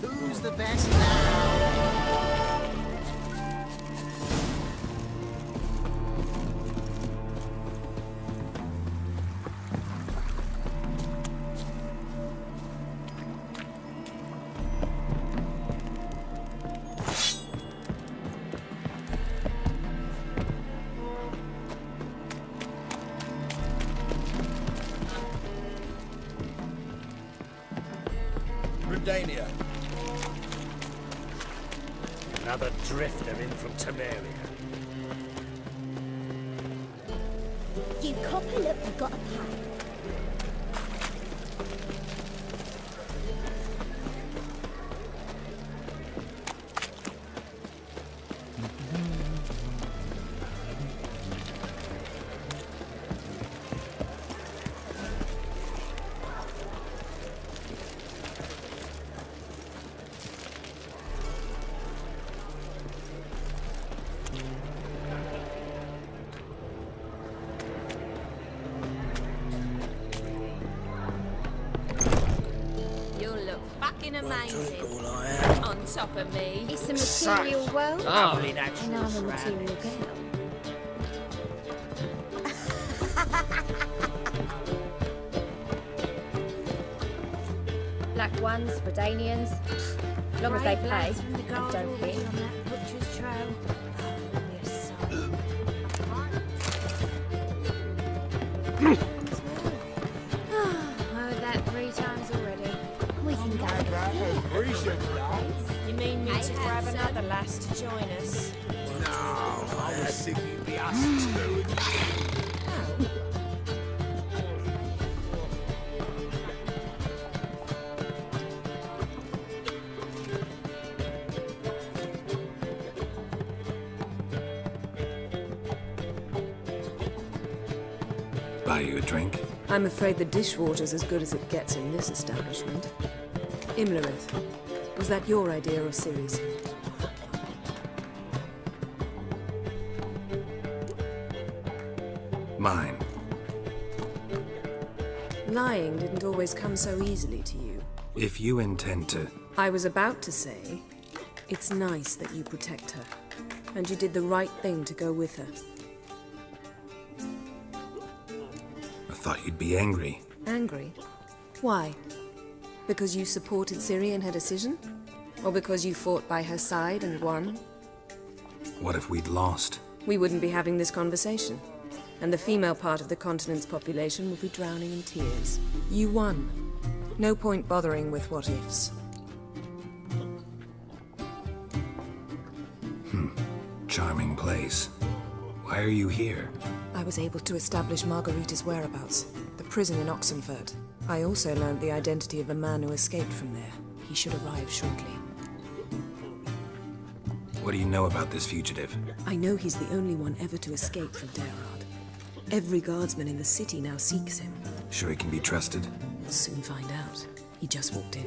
who's the best now? Redania. Another drifter in from Temeria. You copper, look, I've got a pie. Amazing. On top of me. It's a material world. And I'm a material girl. Black ones, Redanians. As long as they pay and don't hit. On that butcher's trail. Heard that 3 times already. We can go. You mean me to grab another lass to join us? No, I was thinking it'd be us two. Buy you a drink? I'm afraid the dishwater's as good as it gets in this establishment. Imlerith, was that your idea or Ciri's? Mine. Lying didn't always come so easily to you. If you intend to... I was about to say, it's nice that you protect her. And you did the right thing to go with her. I thought you'd be angry. Angry? Why? Because you supported Ciri in her decision? Or because you fought by her side and won? What if we'd lost? We wouldn't be having this conversation. And the female part of the continent's population would be drowning in tears. You won. No point bothering with what-ifs. Charming place. Why are you here? I was able to establish Margarita's whereabouts, the prison in Oxenford. I also learned the identity of a man who escaped from there. He should arrive shortly. What do you know about this fugitive? I know he's the only one ever to escape from Derard. Every guardsman in the city now seeks him. Sure he can be trusted? We'll soon find out. He just walked in.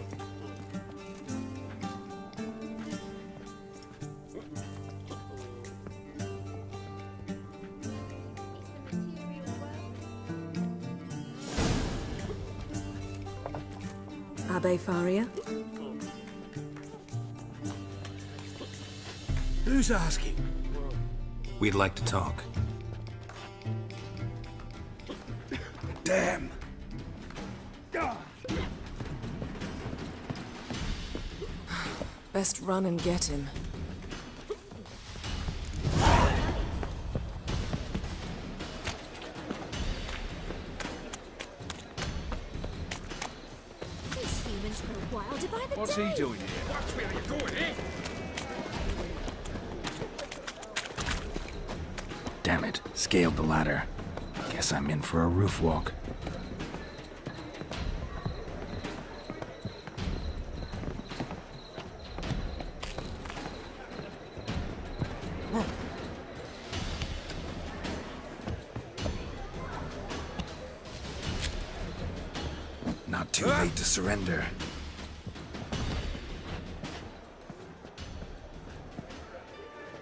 Abbe Faria? Who's asking? We'd like to talk. Damn! Best run and get him. Wilder by the What's day. he doing here? Watch where you're going, eh? Damn it, scaled the ladder. Guess I'm in for a roof walk. Not too late to surrender.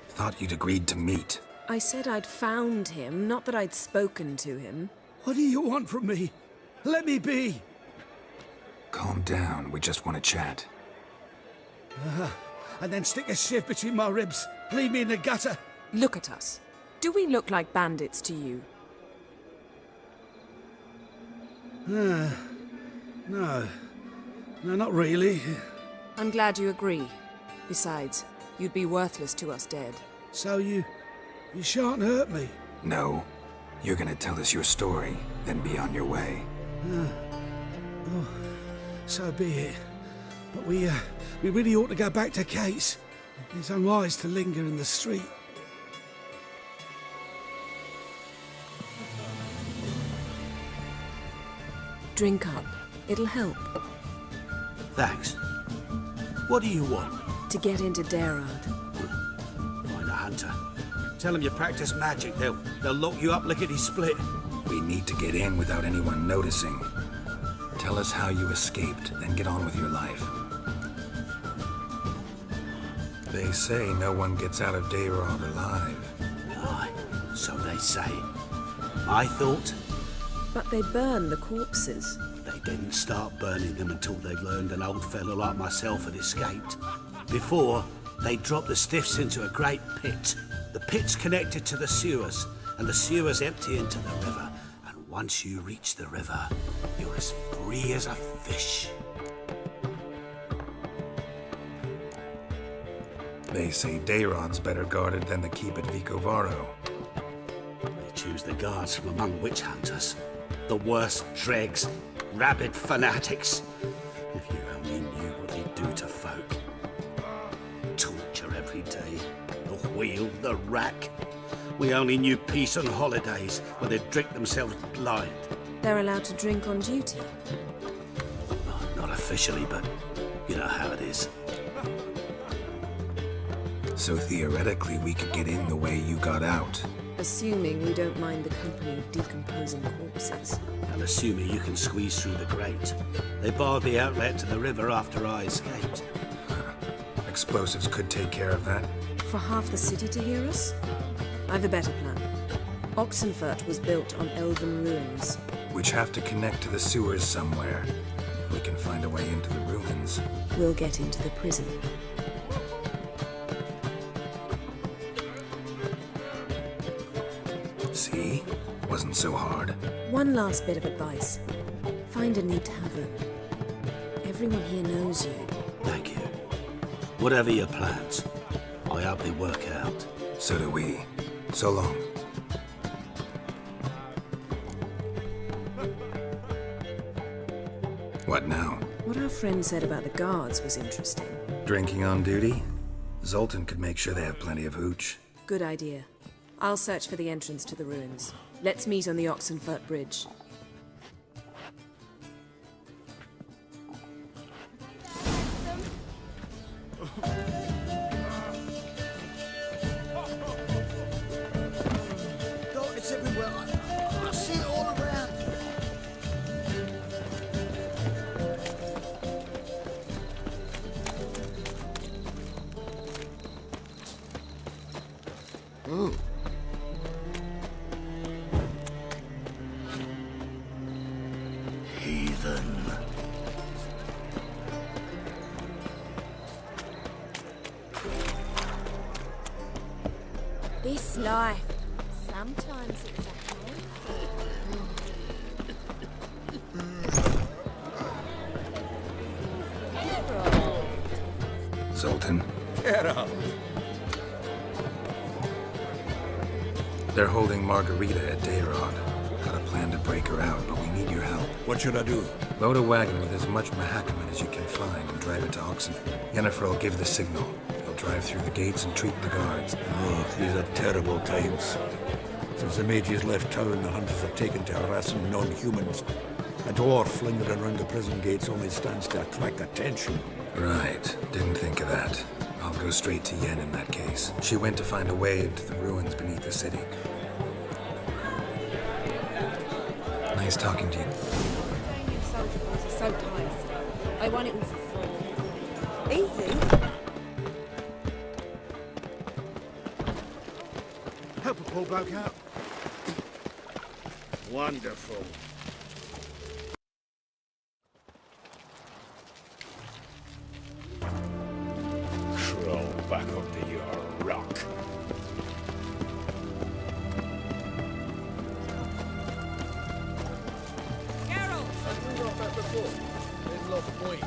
Thought you'd agreed to meet. I said I'd found him, not that I'd spoken to him. What do you want from me? Let me be. Calm down, we just want to chat. And then stick a shiv between my ribs. Leave me in the gutter. Look at us. Do we look like bandits to you? No. No, not really. I'm glad you agree. Besides, you'd be worthless to us dead. So you shan't hurt me. No. You're gonna tell us your story, then be on your way. Oh, so be it. But we really ought to go back to Kate's. It's unwise to linger in the street. Drink up. It'll help. Thanks. What do you want? To get into Darad. Find a hunter. Tell them you practice magic. They'll lock you up lickety-split. We need to get in without anyone noticing. Tell us how you escaped, then get on with your life. They say no one gets out of Dayrod alive. Aye, so they say. I thought But they burn the corpses. they didn't start burning them until they learned an old fellow like myself had escaped. Before, they dropped the stiffs into a great pit. The pit's connected to the sewers, and the sewers empty into the river. And once you reach the river, you're as free as a fish. They say Dayrod's better guarded than the keep at Vicovaro. They choose the guards from among witch hunters. The worst dregs, rabid fanatics. If you only knew what they do to folk. Torture every day. The wheel, the rack. We only knew peace on holidays when they'd drink themselves blind. They're allowed to drink on duty. Not officially, but you know how it is. So theoretically, we could get in the way you got out. Assuming we don't mind the company of decomposing corpses. And assuming you can squeeze through the grate. They barred the outlet to the river after I escaped. Explosives could take care of that. For half the city to hear us? I've a better plan. Oxenfurt was built on elven ruins. Which have to connect to the sewers somewhere. If we can find a way into the ruins. We'll get into the prison. See? Wasn't so hard. One last bit of advice. Find a new tavern. Everyone here knows you. Thank you. Whatever your plans, I hope they work out. So do we. So long. What now? What our friend said about the guards was interesting. Drinking on duty? Zoltan could make sure they have plenty of hooch. Good idea. I'll search for the entrance to the ruins. Let's meet on the Oxenfurt Bridge. Darkness everywhere. I see it all around. Ooh. Heathen. This life, sometimes it's a Zoltan, Get up. they're holding Margarita at Dayrod. Got a plan to break her out, but we need your help. What should I do? Load a wagon with as much Mahakaman as you can find and drive it to Oxen. Yennefer will give the signal. He'll drive through the gates and treat the guards. Oh, these are terrible times. Since the mages left town, the hunters have taken to harassing non-humans. A dwarf lingering around the prison gates only stands to attract attention. Right. Didn't think of that. I'll go straight to Yen in that case. She went to find a way into the ruins beneath the city. Nice talking to you. Soldier boys are so tiresome. I want it all for free. Easy. Help a poor bloke out. Wonderful. Crawl back onto your rock. I've been off that before. There's lots of point.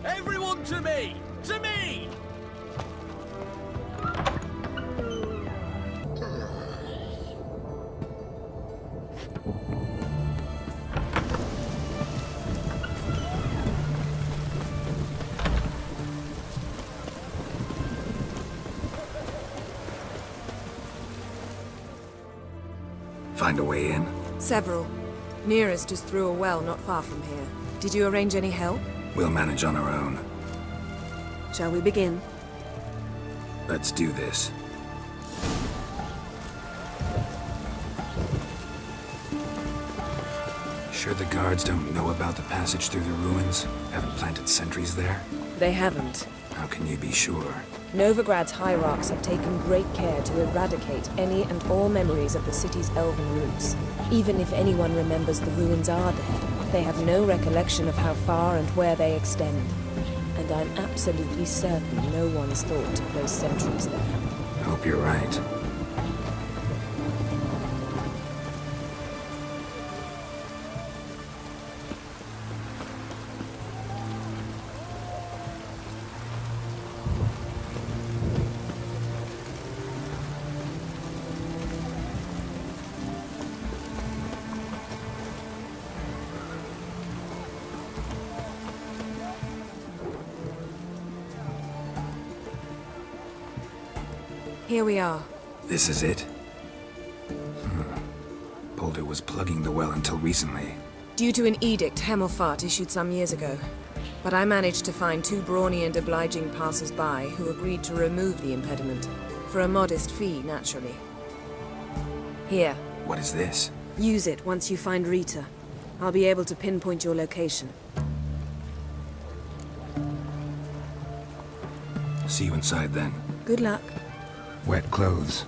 Everyone to me! To me! Find a way in? Several. Nearest is through a well not far from here. Did you arrange any help? We'll manage on our own. Shall we begin? Let's do this. Sure the guards don't know about the passage through the ruins? Haven't planted sentries there? They haven't. How can you be sure? Novigrad's hierarchs have taken great care to eradicate any and all memories of the city's elven roots. Even if anyone remembers the ruins are there, they have no recollection of how far and where they extend. And I'm absolutely certain no one's thought to place sentries there. Hope you're right. Here we are. This is it? Boulder was plugging the well until recently. Due to an edict Hemelfart issued some years ago. But I managed to find two brawny and obliging passers-by who agreed to remove the impediment. For a modest fee, naturally. Here. What is this? Use it once you find Rita. I'll be able to pinpoint your location. See you inside then. Good luck. Wet clothes.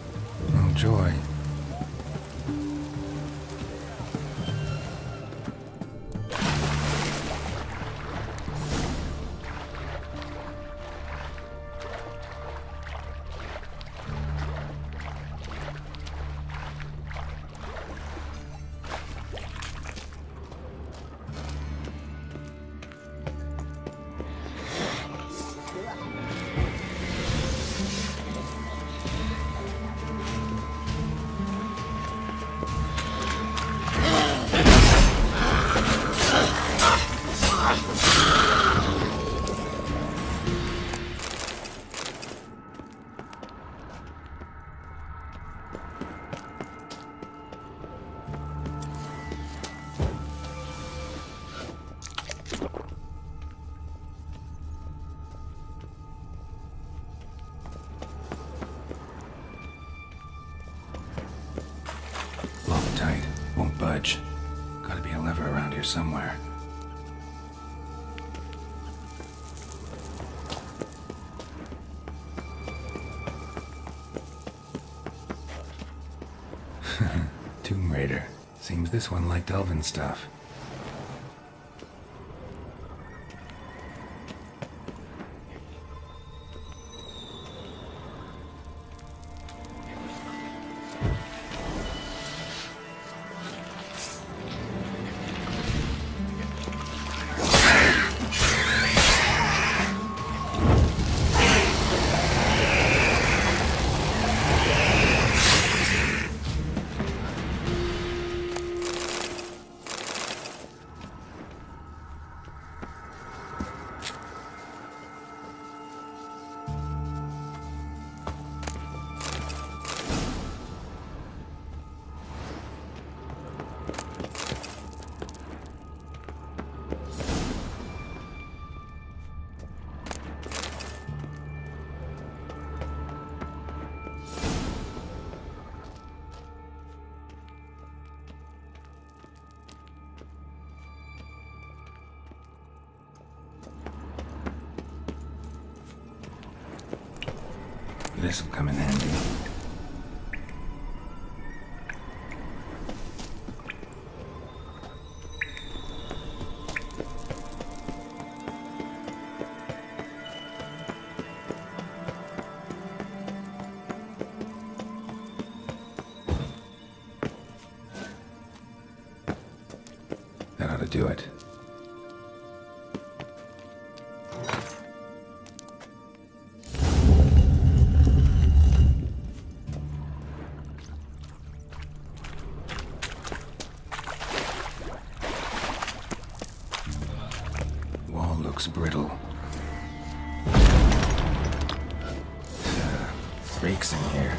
Oh, joy. Locked tight. Won't budge. Gotta be a lever around here somewhere. Tomb Raider. Seems this one liked elven stuff. This'll come in handy. That ought to do it. Wall looks brittle. Breaks in here.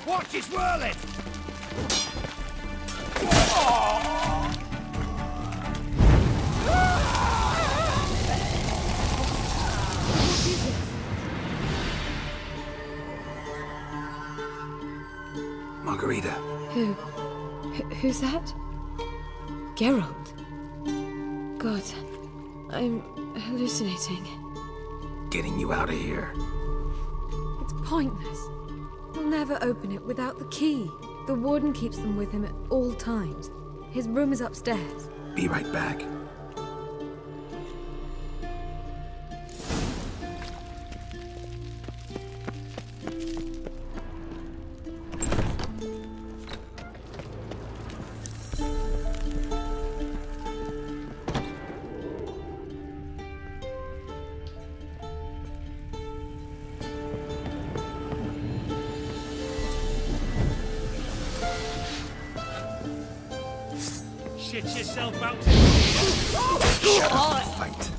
Watch it whirling! Margarita. Who's that? Geralt. God, I'm hallucinating. Getting you out of here. It's pointless. He'll never open it without the key. The warden keeps them with him at all times. His room is upstairs. Be right back. Shit yourself out to here! Fight.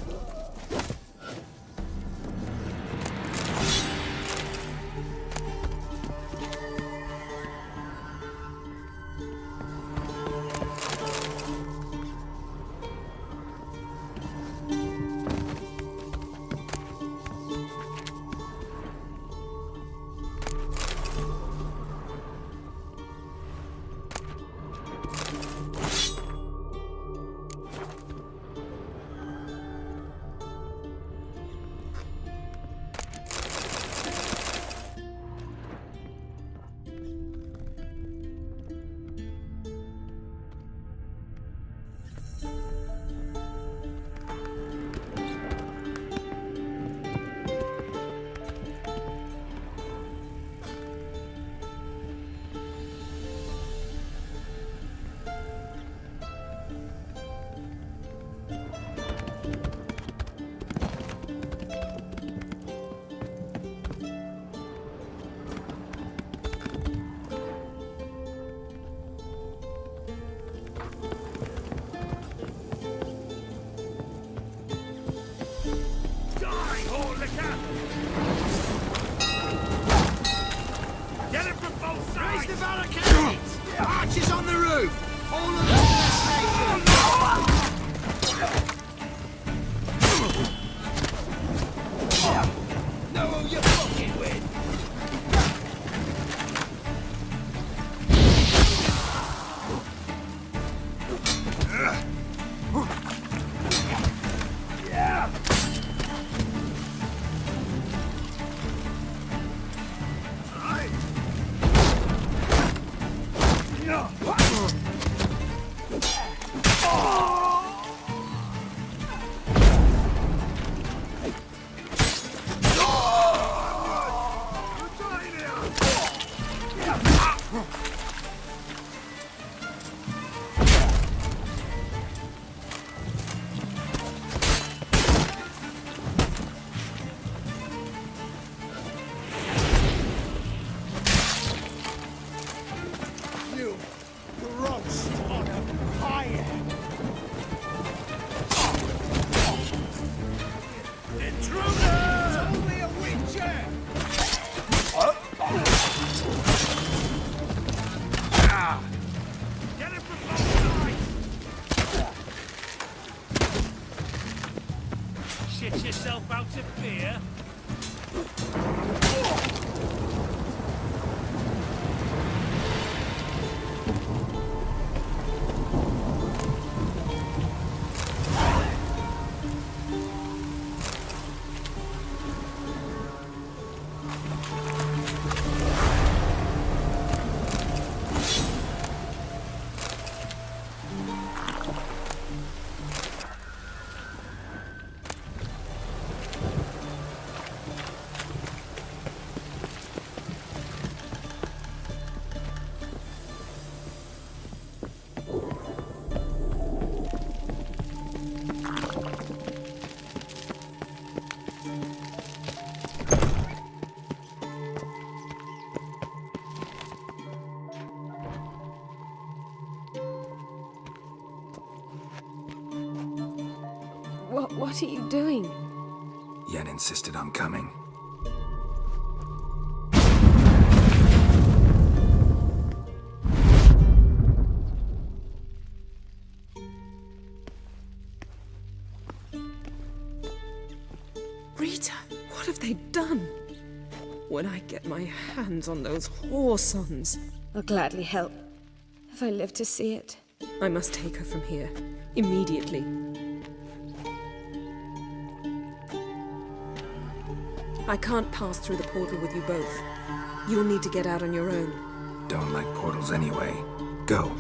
Raise the barricades! Archers on the roof! All of us know who you're fucking with! shit yourself out of fear? What are you doing? Yen insisted on coming. Rita, what have they done? When I get my hands on those whoresons, I'll gladly help. If I live to see it, I must take her from here. Immediately. I can't pass through the portal with you both. You'll need to get out on your own. Don't like portals anyway. Go.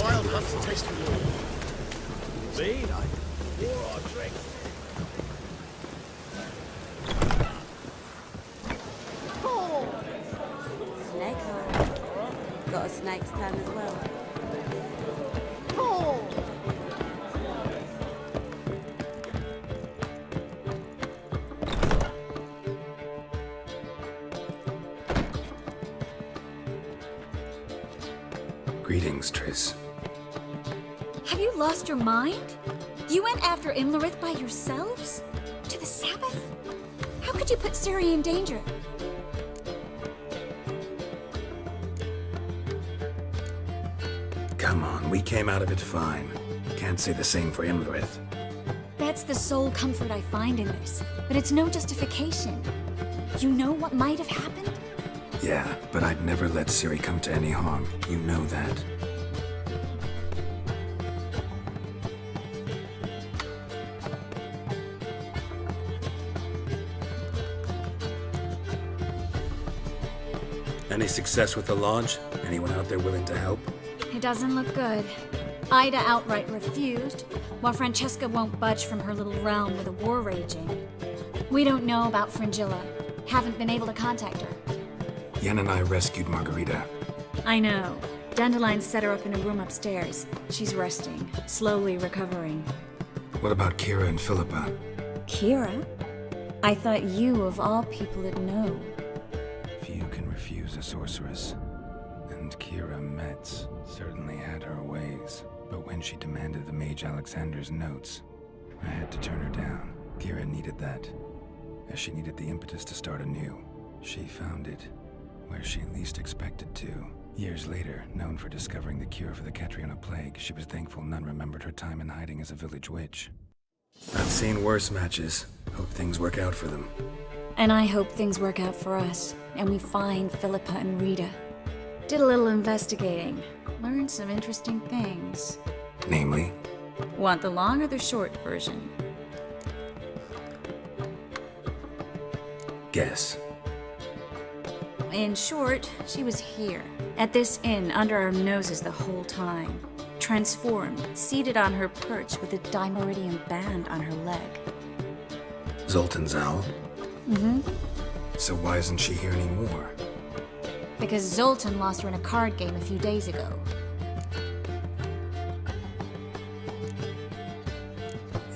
Wild hunt's tasting war. Me? War or drink? Snake hole. Got a snake's tongue as well. Greetings, Triss. Have you lost your mind? You went after Imlerith by yourselves? To the Sabbath? How could you put Ciri in danger? Come on, we came out of it fine. Can't say the same for Imlerith. That's the sole comfort I find in this, but it's no justification. You know what might have happened? Yeah, but I'd never let Ciri come to any harm. You know that. Any success with the launch? Anyone out there willing to help? It doesn't look good. Ida outright refused, while Francesca won't budge from her little realm with a war raging. We don't know about Fringilla. Haven't been able to contact her. Yen and I rescued Margarita. I know. Dandelion set her up in a room upstairs. She's resting, slowly recovering. What about Kira and Philippa? Kira? I thought you, of all people, would know. Few can refuse a sorceress. And Kira Metz certainly had her ways. But when she demanded the Mage Alexander's notes, I had to turn her down. Kira needed that, as she needed the impetus to start anew. She found it where she least expected to. Years later, known for discovering the cure for the Catriona plague, she was thankful none remembered her time in hiding as a village witch. I've seen worse matches. Hope things work out for them. And I hope things work out for us, and we find Philippa and Rita. Did a little investigating. Learned some interesting things. Namely? Want the long or the short version? Guess. In short, she was here, at this inn, under our noses the whole time. Transformed, seated on her perch with a dimeridium band on her leg. Zoltan's owl? Mm-hmm. So why isn't she here anymore? Because Zoltan lost her in a card game a few days ago.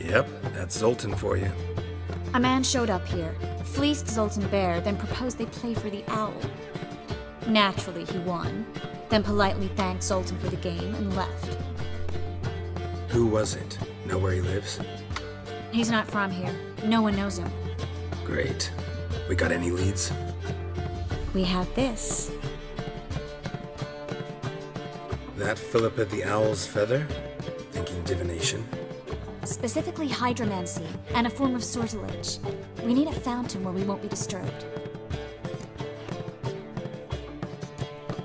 Yep, that's Zoltan for you. A man showed up here, fleeced Zoltan bare, then proposed they play for the owl. Naturally, he won, then politely thanked Zoltan for the game and left. Who was it? Know where he lives? He's not from here. No one knows him. Great. We got any leads? We have this. That Philippa the Owl's feather? Thinking divination? Specifically hydromancy, and a form of sortilege. We need a fountain where we won't be disturbed.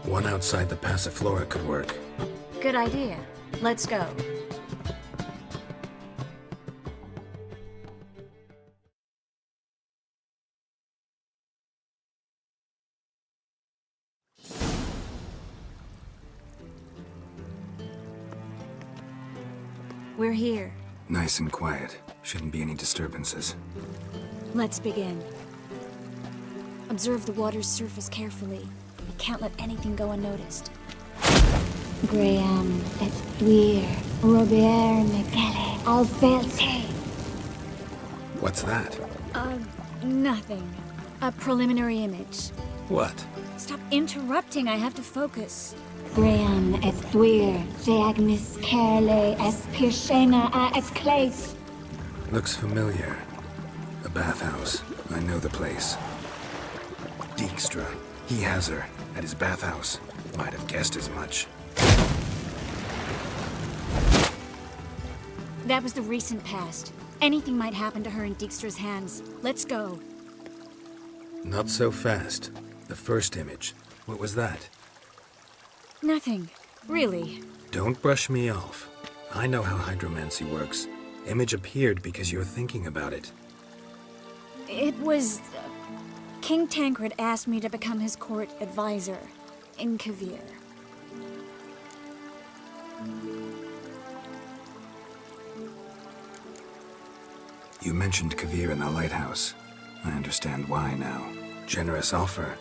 One outside the Passiflora could work. Good idea. Let's go. We're here. Nice and quiet. Shouldn't be any disturbances. Let's begin. Observe the water's surface carefully. We can't let anything go unnoticed. Graham, et Dwyer, Robert, Mekele, Alvelte. What's that? Nothing. A preliminary image. What? Stop interrupting, I have to focus. Graham, et Dwyer, Deagnis, Kerle, es Pirshena, a et Claes. Looks familiar. A bathhouse. I know the place. Dijkstra. He has her. At his bathhouse. Might have guessed as much. That was the recent past. Anything might happen to her in Dijkstra's hands. Let's go. Not so fast. The first image. What was that? Nothing. Really. Don't brush me off. I know how hydromancy works. Image appeared because you're thinking about it. It was... King Tancred asked me to become his court advisor in Kavir. You mentioned Kavir in the lighthouse. I understand why now. Generous offer.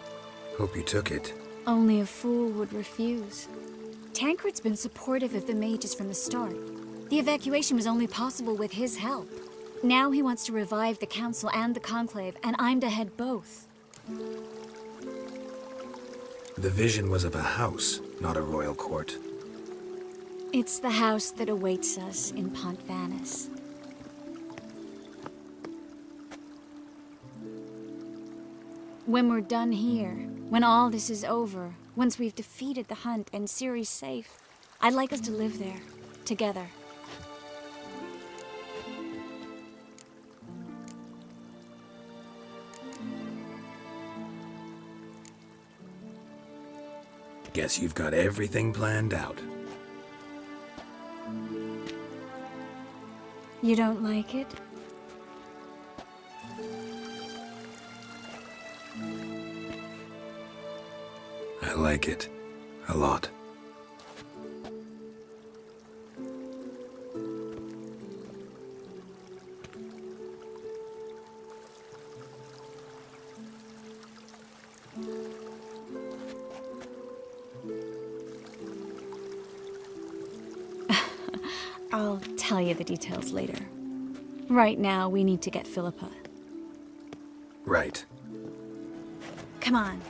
Hope you took it. Only a fool would refuse. Tancred's been supportive of the mages from the start. The evacuation was only possible with his help. Now he wants to revive the council and the conclave, and I'm to head both. The vision was of a house, not a royal court. It's the house that awaits us in Pont Vanis. When we're done here, when all this is over, once we've defeated the hunt and Ciri's safe, I'd like us to live there, together. Guess you've got everything planned out. You don't like it? I like it. A lot. I'll tell you the details later. Right now, we need to get Philippa. Right. Come on.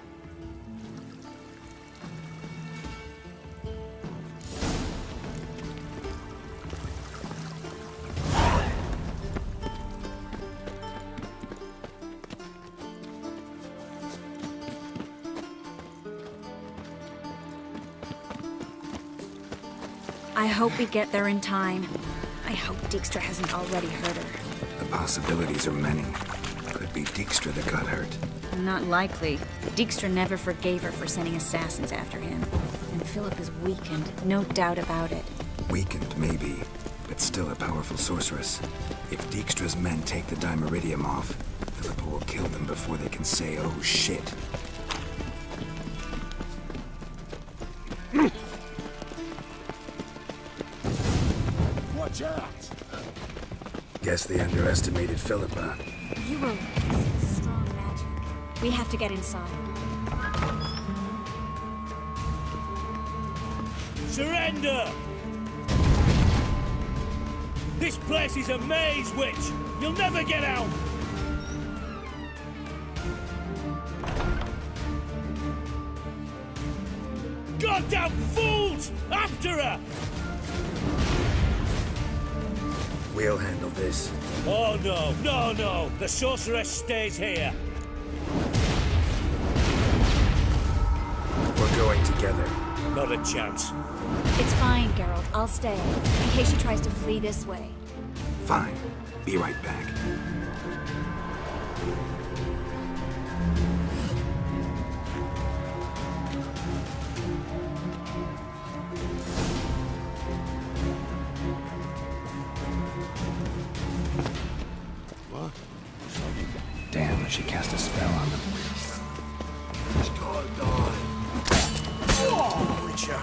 I hope we get there in time. I hope Dijkstra hasn't already hurt her. The possibilities are many. Could be Dijkstra that got hurt. Not likely. Dijkstra never forgave her for sending assassins after him. And Philip is weakened, no doubt about it. Weakened, maybe, but still a powerful sorceress. If Dijkstra's men take the Dimeridium off, Philippa will kill them before they can say, oh shit. Watch out! Guess they underestimated Philippa. You were strong magic. We have to get inside. Surrender! This place is a maze, witch! You'll never get out! Goddamn fools! After her! We'll handle this. Oh no, no, no! The sorceress stays here! We're going together. Not a chance. It's fine, Geralt. I'll stay, in case she tries to flee this way. Fine. Be right back. What? Damn, she cast a spell on them. He's gotta die. Oh, Witcher.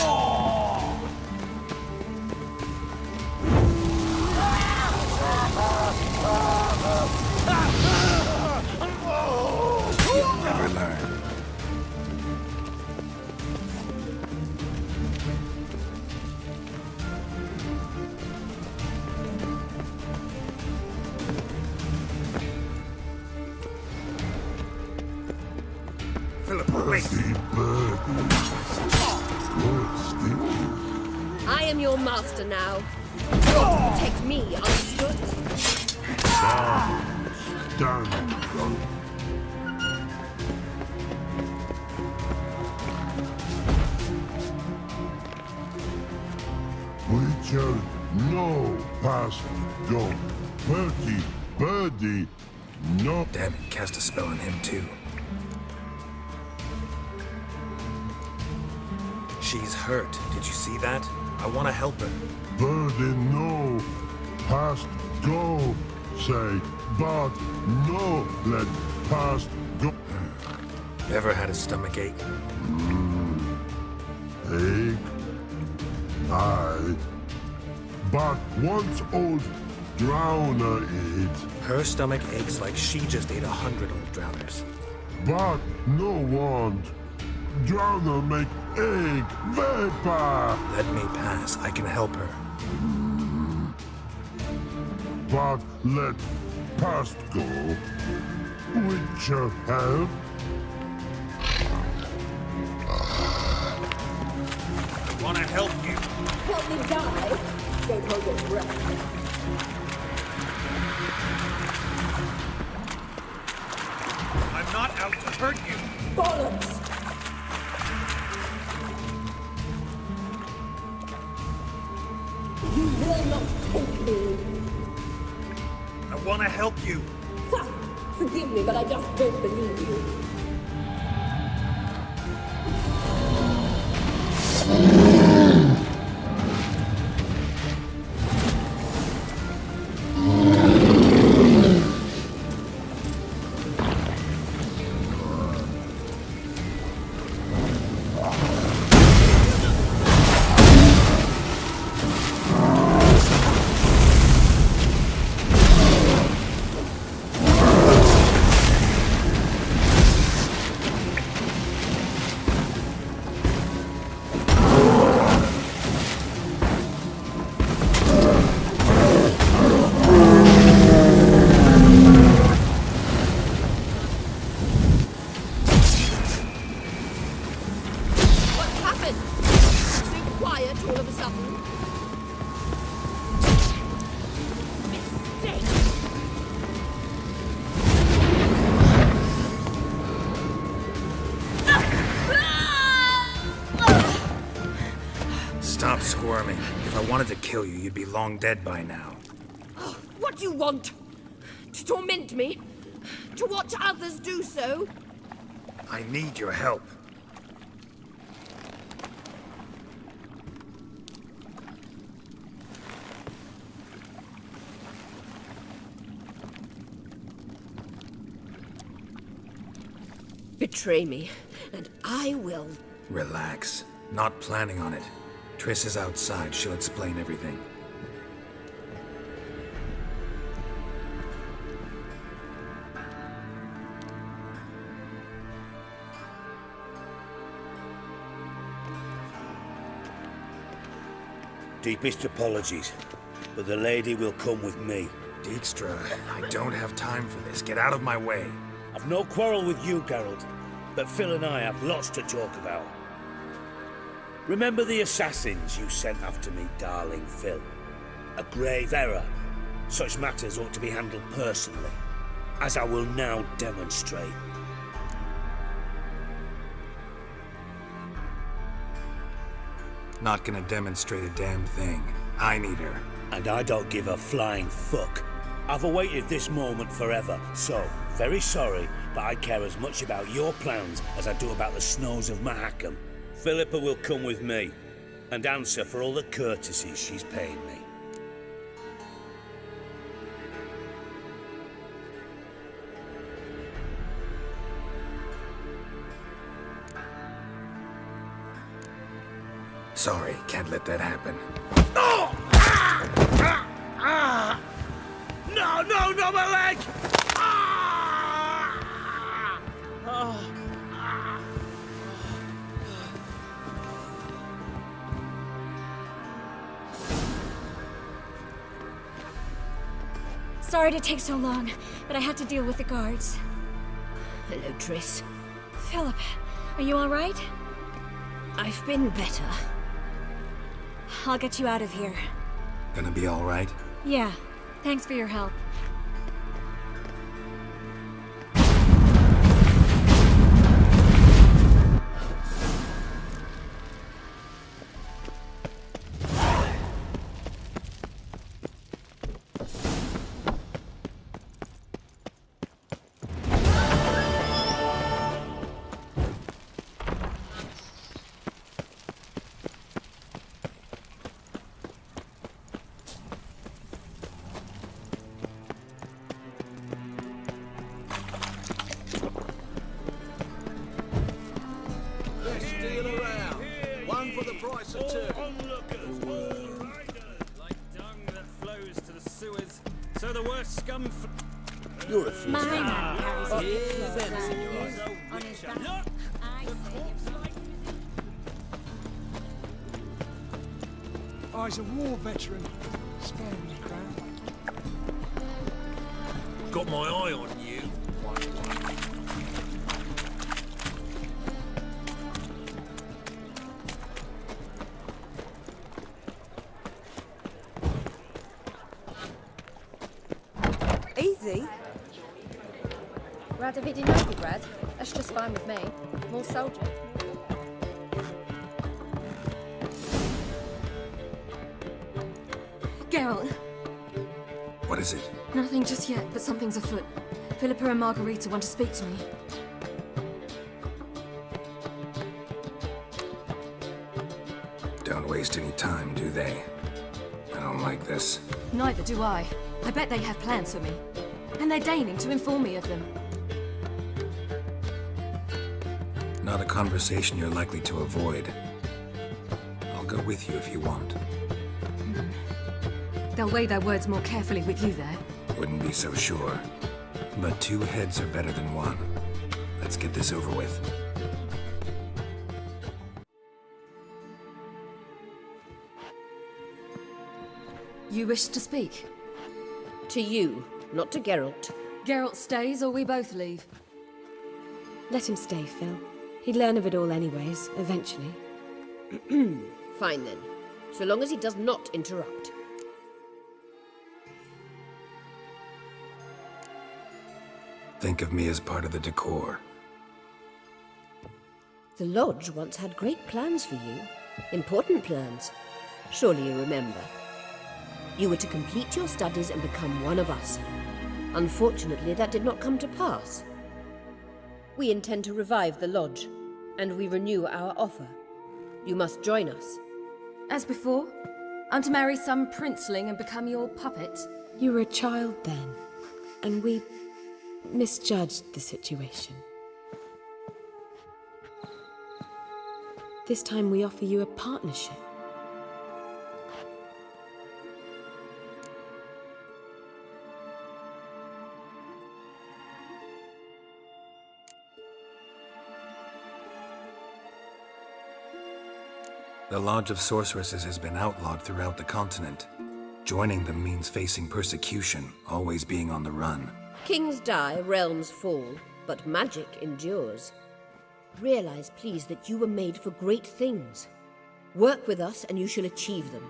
Oh. You'll never learn. Philippa, wait! I am your master now. Protect me, understood? Stand. Witcher, no past go. Birdie, no. Damn it, cast a spell on him too. She's hurt. Did you see that? I want to help her. Birdie, no. Past go. Say, but no let past go. Ever had a stomach ache? Ache? Aye. But once old drowner eat. Her stomach aches like she just ate 100 old drowners. But no want. Drowner make egg vapor. Let me pass. I can help her. But let past go. Witcher help. I want to help you. Help me die? Don't hold your breath. I'm not out to hurt you! Bollocks! You will not take me! I want to help you! Ha! Forgive me, but I just don't believe you. Stop squirming. If I wanted to kill you, you'd be long dead by now. What do you want? To torment me? To watch others do so? I need your help. Betray me, and I will. Relax. Not planning on it. Triss is outside. She'll explain everything. Deepest apologies, but the lady will come with me. Dijkstra, I don't have time for this. Get out of my way. I've no quarrel with you, Geralt, but Phil and I have lots to talk about. Remember the assassins you sent after me, darling Phil? A grave error. Such matters ought to be handled personally, as I will now demonstrate. Not gonna demonstrate a damn thing. I need her. And I don't give a flying fuck. I've awaited this moment forever, so, very sorry, but I care as much about your plans as I do about the snows of Mahakam. Philippa will come with me, and answer for all the courtesies she's paying me. Sorry, can't let that happen. Oh! No, no, no, my leg! Sorry to take so long, but I had to deal with the guards. Hello, Triss. Philip, are you all right? I've been better. I'll get you out of here. Gonna be all right? Yeah, thanks for your help. So the worst scum. You're a fool. My man carries Oh, it on his back. Oh, he's a war veteran. Spare me, Crown. Got my eye on you. Easy. Radavidinovi, Brad. That's just fine with me. More soldier. Geralt. What is it? Nothing just yet, but something's afoot. Philippa and Margarita want to speak to me. Don't waste any time, do they? I don't like this. Neither do I. I bet they have plans for me. And they're deigning to inform me of them. Not a conversation you're likely to avoid. I'll go with you if you want. They'll weigh their words more carefully with you there. Wouldn't be so sure. But two heads are better than one. Let's get this over with. You wish to speak? To you, not to Geralt. Geralt stays or we both leave? Let him stay, Phil. He'd learn of it all anyways, eventually. Fine then. So long as he does not interrupt. Think of me as part of the decor. The Lodge once had great plans for you. Important plans. Surely you remember. You were to complete your studies and become one of us. Unfortunately, that did not come to pass. We intend to revive the Lodge, and we renew our offer. You must join us. As before? I'm to marry some princeling and become your puppet? You were a child then, and we misjudged the situation. This time we offer you a partnership. The Lodge of Sorceresses has been outlawed throughout the continent. Joining them means facing persecution, always being on the run. Kings die, realms fall, but magic endures. Realize, please, that you were made for great things. Work with us and you shall achieve them.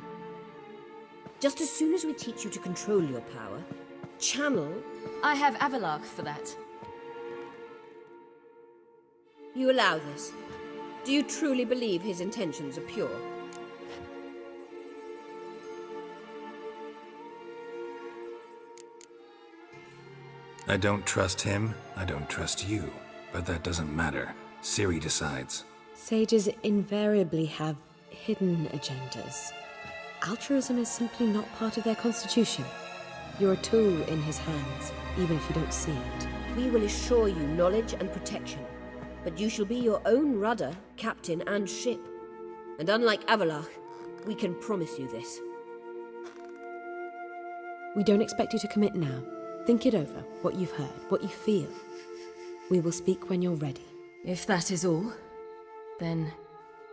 Just as soon as we teach you to control your power, channel... I have Avalark for that. You allow this? Do you truly believe his intentions are pure? I don't trust him, I don't trust you. But that doesn't matter. Ciri decides. Sages invariably have hidden agendas. Altruism is simply not part of their constitution. You're a tool in his hands, even if you don't see it. We will assure you knowledge and protection, but you shall be your own rudder, captain, and ship. And unlike Avalark, we can promise you this. We don't expect you to commit now. Think it over, what you've heard, what you feel. We will speak when you're ready. If that is all, then...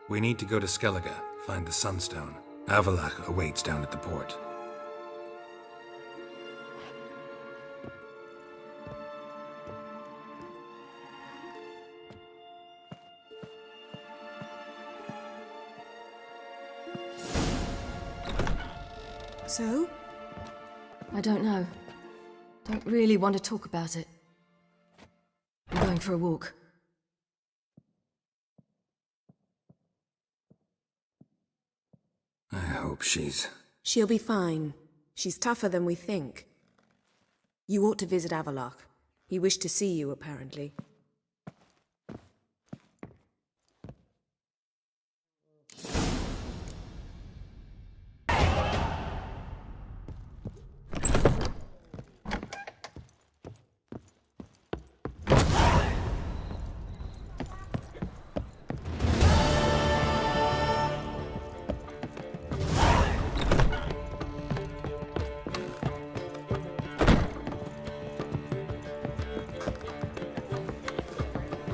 We need to go to Skellige, find the Sunstone. Avalark awaits down at the port. So? I don't know. Don't really want to talk about it. I'm going for a walk. I hope she's... She'll be fine. She's tougher than we think. You ought to visit Avalark. He wished to see you, apparently.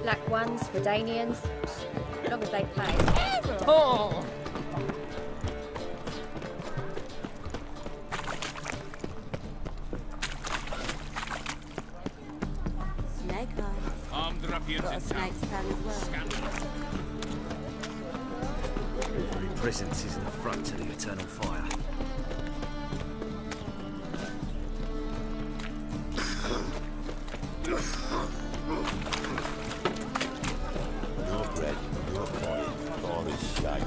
Black ones, Redanians, as long as they pay. Oh! Snake eye. Armed ruffians Got a in snake town. skull as well. Every presence is an affront to the eternal fire. Your bread, your coin, all is shite.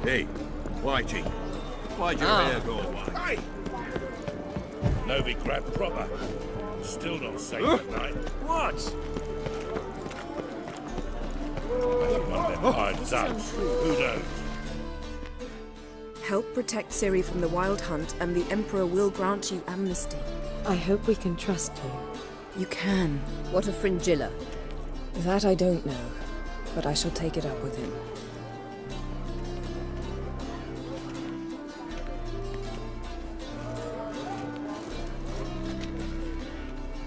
Hey, Whitey, why'd your hair go away? Hey! No be grabbed proper. Still not safe at night. What? Maybe one of them hired thugs. Who knows? Help protect Ciri from the Wild Hunt, and the Emperor will grant you amnesty. I hope we can trust you. You can. What of Fringilla? That I don't know, but I shall take it up with him.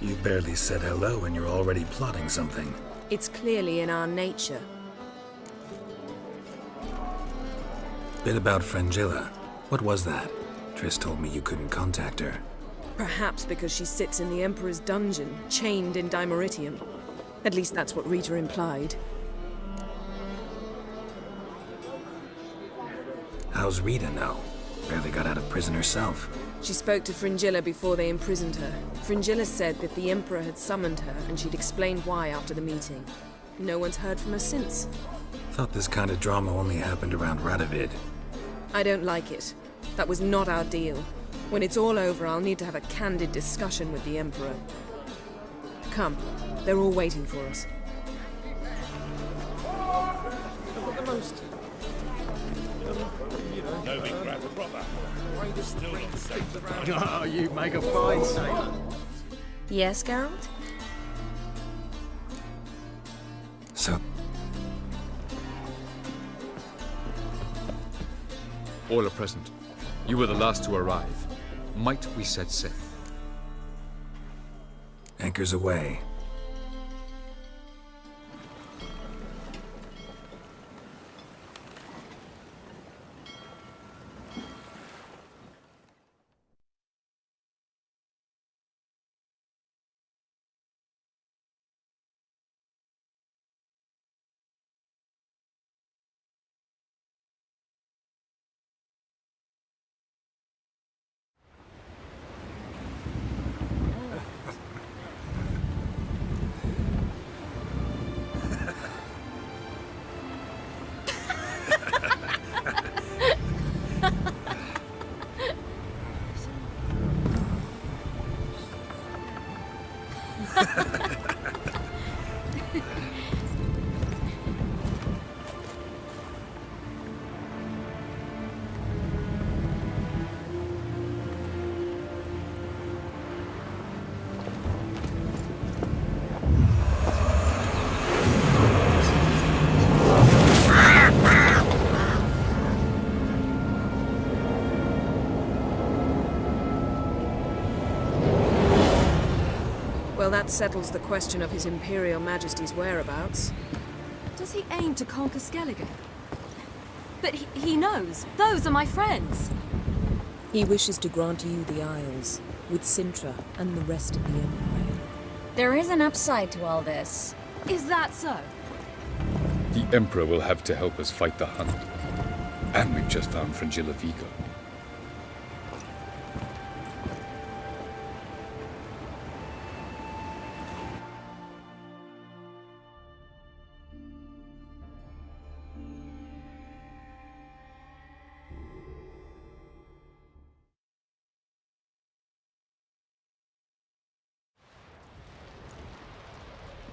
You barely said hello and you're already plotting something. It's clearly in our nature. Bit about Fringilla. What was that? Triss told me you couldn't contact her. Perhaps because she sits in the Emperor's dungeon, chained in Dimeritium. At least that's what Rita implied. How's Rita know? Barely got out of prison herself. She spoke to Fringilla before they imprisoned her. Fringilla said that the Emperor had summoned her, and she'd explained why after the meeting. No one's heard from her since. Thought this kind of drama only happened around Radovid. I don't like it. That was not our deal. When it's all over, I'll need to have a candid discussion with the Emperor. Come, they're all waiting for us. I've got the most Oh, you make a fine sailor. Yes, Geralt? So, all are present. You were the last to arrive. Might we set sail? anchors away. Well, that settles the question of His Imperial Majesty's whereabouts. Does he aim to conquer Skellige? But he knows. Those are my friends. He wishes to grant you the Isles, with Sintra and the rest of the Empire. There is an upside to all this. Is that so? The Emperor will have to help us fight the Hunt. And we've just found Fringilla Vigo.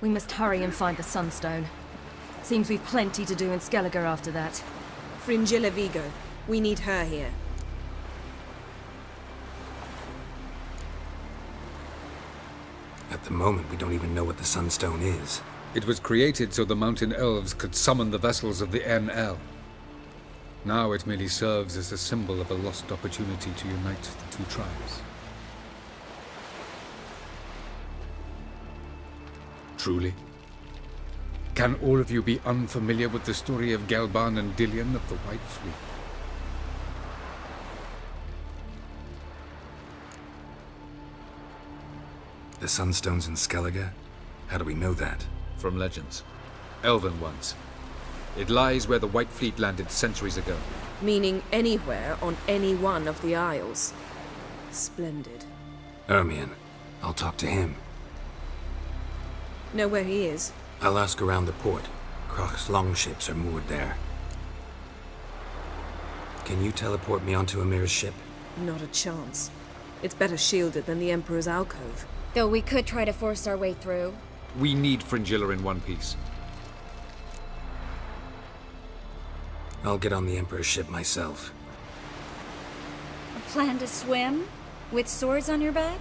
We must hurry and find the Sunstone. Seems we've plenty to do in Skellige after that. Fringilla Vigo. We need her here. At the moment, we don't even know what the Sunstone is. It was created so the Mountain Elves could summon the vessels of the NL. Now it merely serves as a symbol of a lost opportunity to unite the two tribes. Truly? Can all of you be unfamiliar with the story of Gelban and Dillion of the White Fleet? The Sunstone's in Skellige? How do we know that? From legends. Elven ones. It lies where the White Fleet landed centuries ago. Meaning anywhere on any one of the Isles. Splendid. Ermion. I'll talk to him. Know where he is? I'll ask around the port. Krach's longships are moored there. Can you teleport me onto Amir's ship? Not a chance. It's better shielded than the Emperor's alcove. Though we could try to force our way through. We need Fringilla in one piece. I'll get on the Emperor's ship myself. A plan to swim? With swords on your back?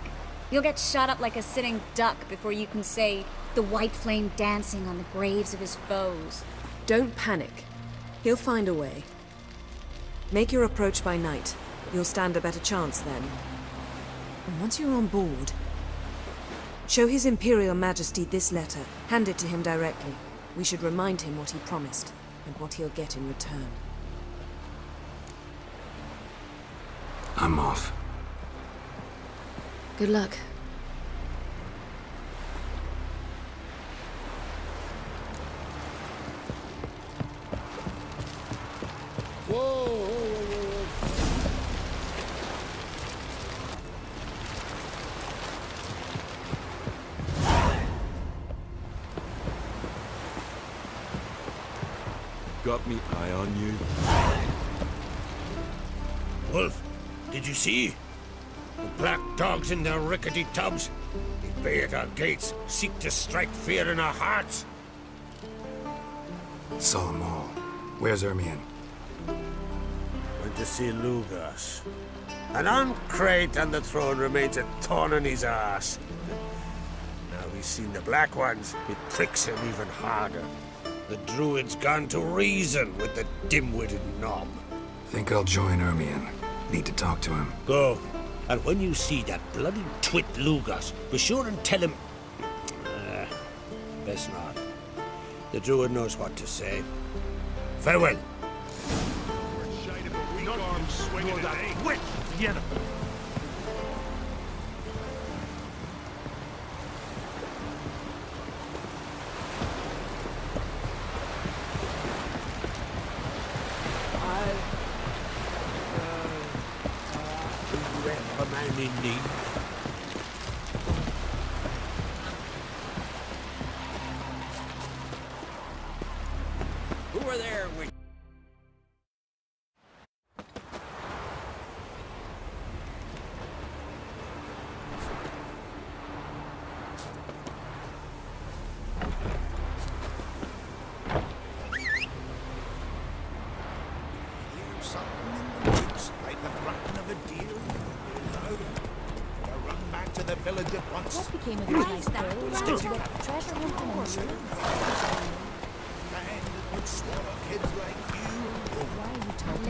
You'll get shot up like a sitting duck before you can say the white flame dancing on the graves of his foes. Don't panic. He'll find a way. Make your approach by night. You'll stand a better chance then. And once you're on board, show His Imperial Majesty this letter. Hand it to him directly. We should remind him what he promised, and what he'll get in return. I'm off. Good luck. Got me eye on you. Wolf, did you see? The black dogs in their rickety tubs. They bay at our gates, seek to strike fear in our hearts. Saw 'em all. Where's Ermion? Went to see Lugas. An uncrate on the throne remains a thorn in his ass. Now he's seen the Black Ones, it pricks him even harder. The Druid's gone to reason with the dim-witted knob. Think I'll join Ermion. Need to talk to him. Go. And when you see that bloody twit Lugas, be sure and tell him... best not. The Druid knows what to say. Farewell. A man in need. Who are there with... What became of the nice girl? Treasure hunting and shooting? Man that would swallow kids like you. Why are you talking?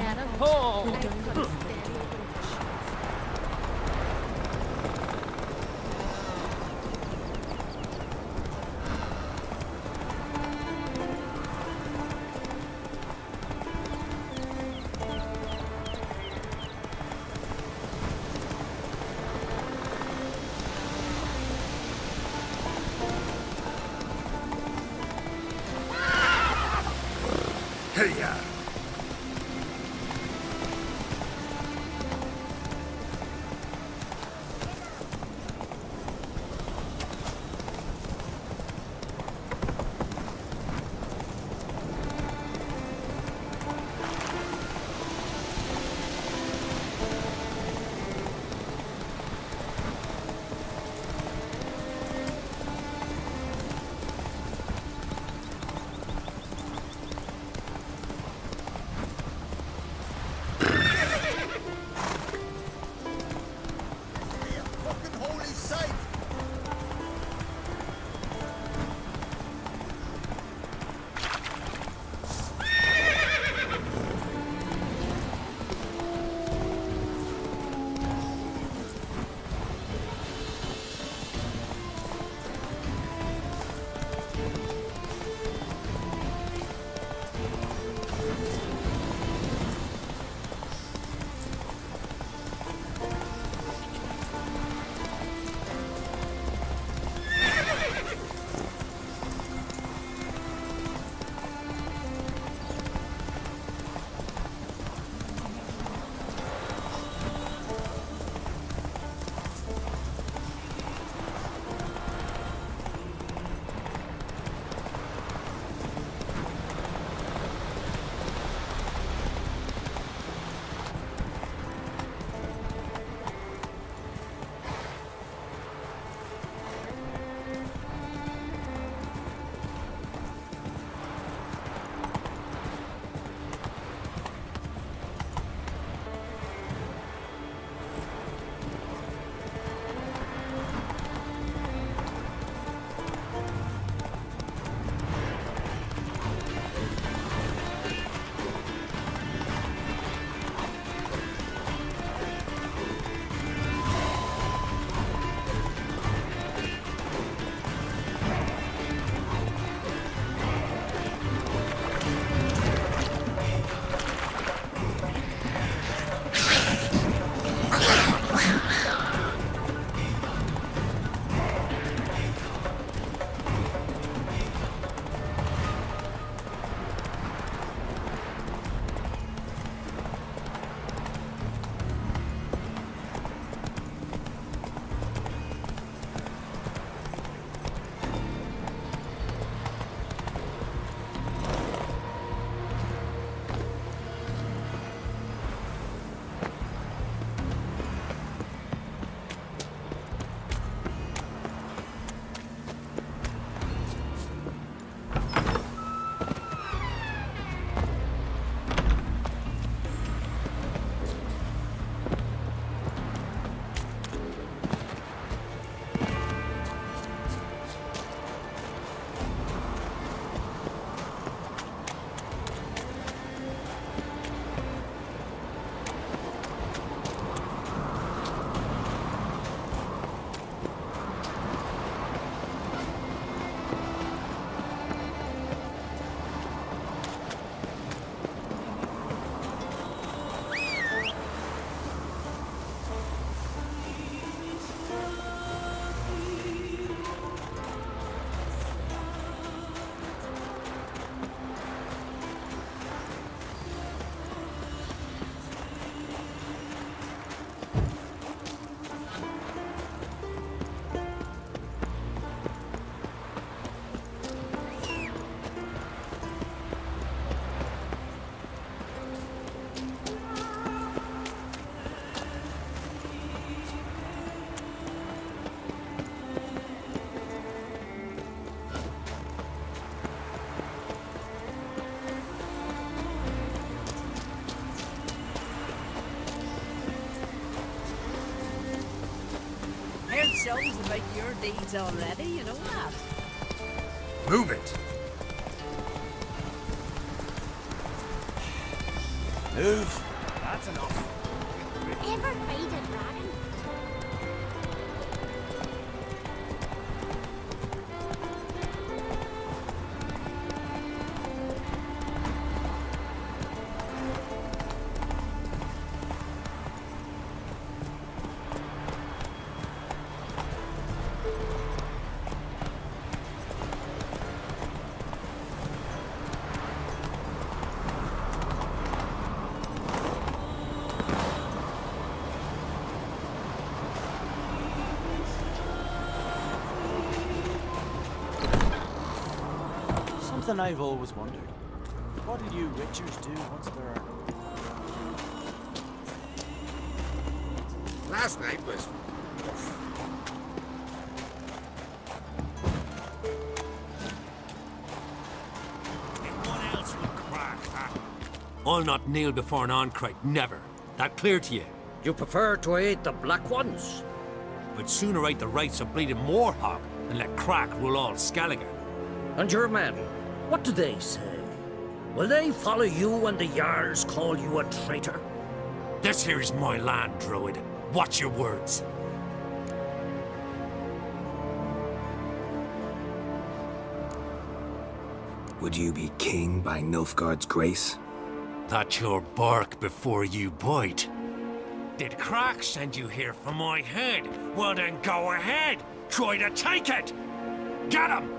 songs about your deeds already, you know that. Move it! Move. That's enough. Ever fight a dragon? Something I've always wondered. What did you witchers do once there? Last night was... Anyone else would crack, huh? I'll not kneel before an Oncrite, never. That clear to you? You prefer to aid the Black Ones? I'd sooner aid the rights of bleeding Moorhog than let Crack rule all Skellige. And your men, what do they say? Will they follow you when the Jarls call you a traitor? This here's my land, Druid. Watch your words. Would you be king by Nilfgaard's grace? That's your bark before you bite. Did Crack send you here for my head? Well then go ahead! Try to take it! Get him!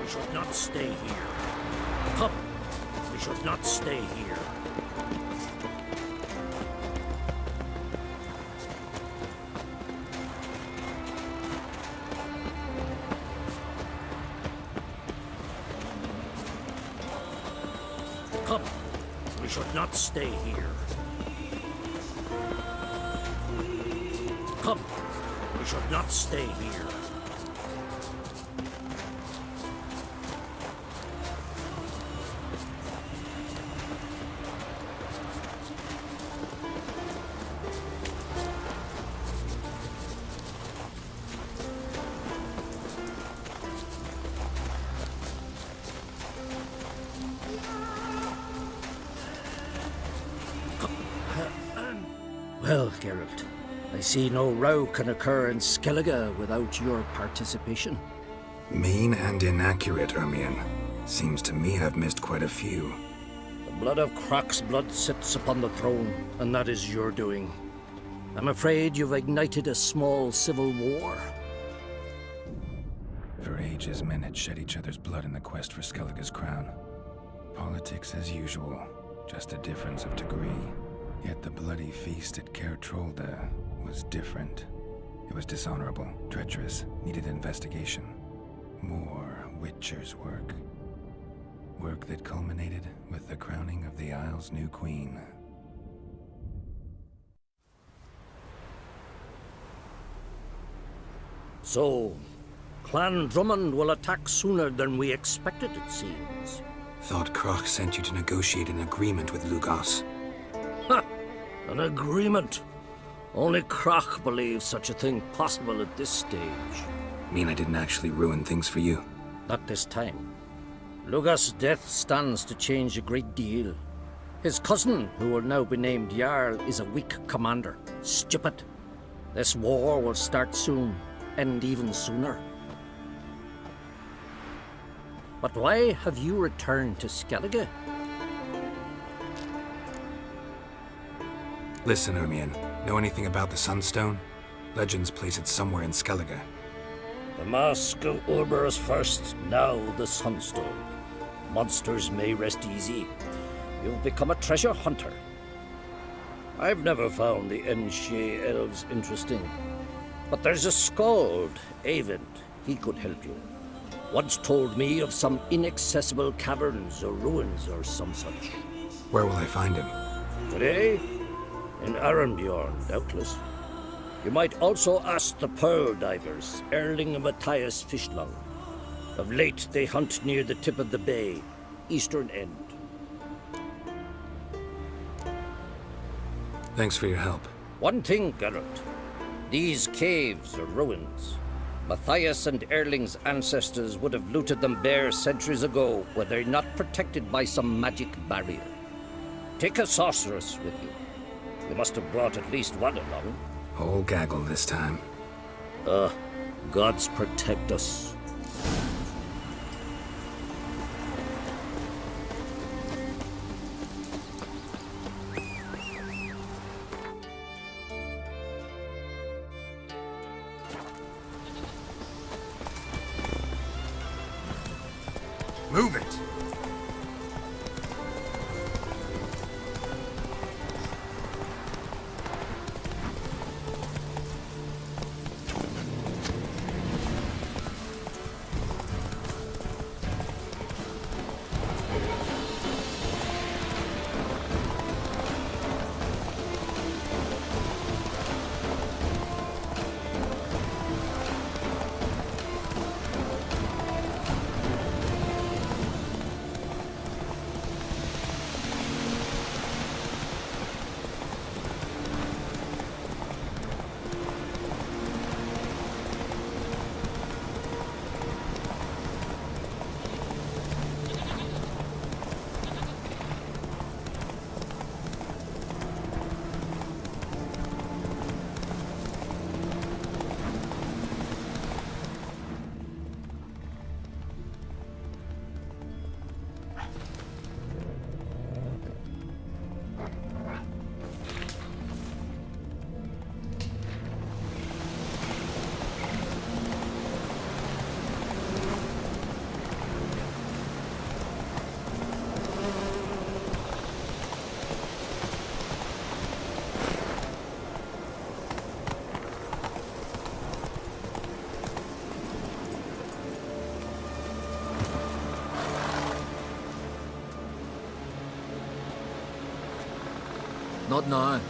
We should not stay here. Come. We should not stay here. Come. We should not stay here. Come. We should not stay here. Well, Geralt, I see no row can occur in Skellige without your participation. Mean and inaccurate, Ermion. Seems to me I've missed quite a few. The blood of Croc's blood sits upon the throne, and that is your doing. I'm afraid you've ignited a small civil war. For ages, men had shed each other's blood in the quest for Skellige's crown. Politics as usual, just a difference of degree. Yet the bloody feast at Caer Trolda was different. It was dishonorable, treacherous, needed investigation. More Witcher's work. Work that culminated with the crowning of the Isle's new queen. So, Clan Drummond will attack sooner than we expected, it seems. Thought Croc sent you to negotiate an agreement with Lugos. Ha! An agreement? Only Croc believes such a thing possible at this stage. Mean I didn't actually ruin things for you? Not this time. Lugos' death stands to change a great deal. His cousin, who will now be named Jarl, is a weak commander. Stupid. This war will start soon, end even sooner. But why have you returned to Skellige? Listen, Ermion. Know anything about the Sunstone? Legends place it somewhere in Skellige. The mask of Urberus first, now the Sunstone. Monsters may rest easy. You've become a treasure hunter. I've never found the Enshe elves interesting. But there's a skald, Avent. He could help you. Once told me of some inaccessible caverns or ruins or some such. Where will I find him? Today? In Arenbjorn, doubtless. You might also ask the Pearl Divers, Erling and Matthias Fishlung. Of late, they hunt near the tip of the bay, eastern end. Thanks for your help. One thing, Geralt. These caves are ruins. Matthias and Erling's ancestors would have looted them bare centuries ago were they not protected by some magic barrier. Take a sorceress with you. You must have brought at least one along. Whole gaggle this time. Gods protect us. Move it! Not now.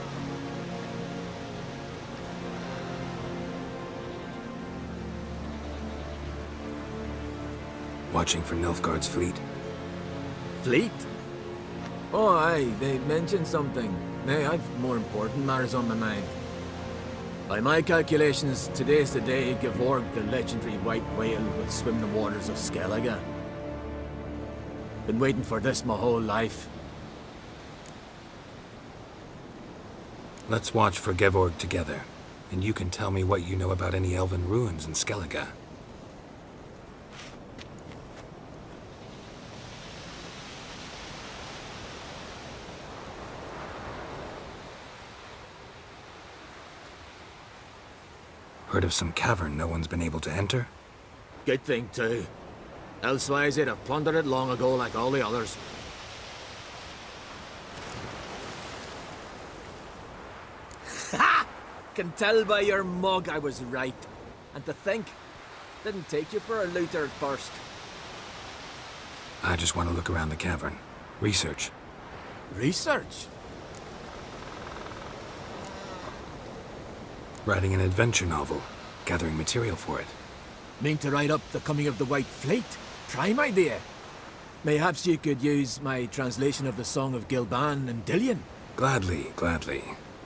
Watching for Nilfgaard's fleet. Fleet? Oh, aye, they mentioned something. Nay, I've more important matters on my mind. By my calculations, today's the day Gevorg, the legendary white whale, will swim the waters of Skellige. Been waiting for this my whole life. Let's watch for Gevorg together, and you can tell me what you know about any elven ruins in Skellige. Heard of some cavern no one's been able to enter? Good thing, too. Elsewise, they'd have plundered it long ago like all the others. Ha! Can tell by your mug I was right. And to think, didn't take you for a looter at first. I just want to look around the cavern. Research. Research? Writing an adventure novel. Gathering material for it. Mean to write up the coming of the White Fleet? Prime idea. Mayhaps you could use my translation of the Song of Gilban and Dillion. Gladly, gladly.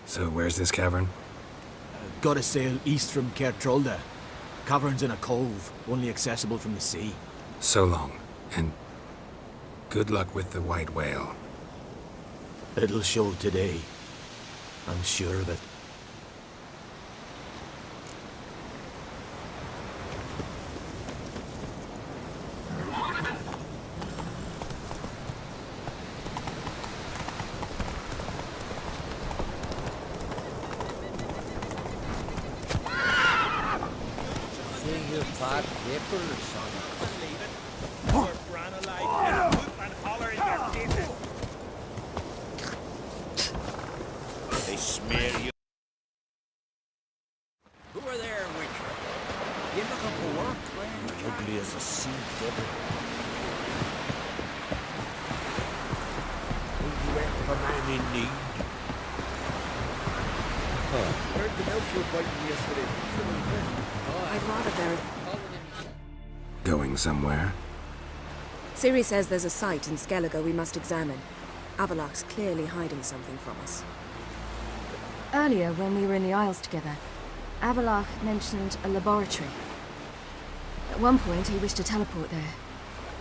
So where's this cavern? Gotta sail east from Kertrolda. Cavern's in a cove, only accessible from the sea. So long, and good luck with the white whale. It'll show today. I'm sure of it. Bad paper or something. Or bran alive, and holler in their faces. They smear you. Who are there, Witcher? You looking for work? Ugly as a sea devil. Who you went for man in need? Heard the elves were biting yesterday. I'd rather bury... Going somewhere? Ciri says there's a site in Skellige we must examine. Avalok's clearly hiding something from us. Earlier, when we were in the Isles together, Avalok mentioned a laboratory. At one point, he wished to teleport there,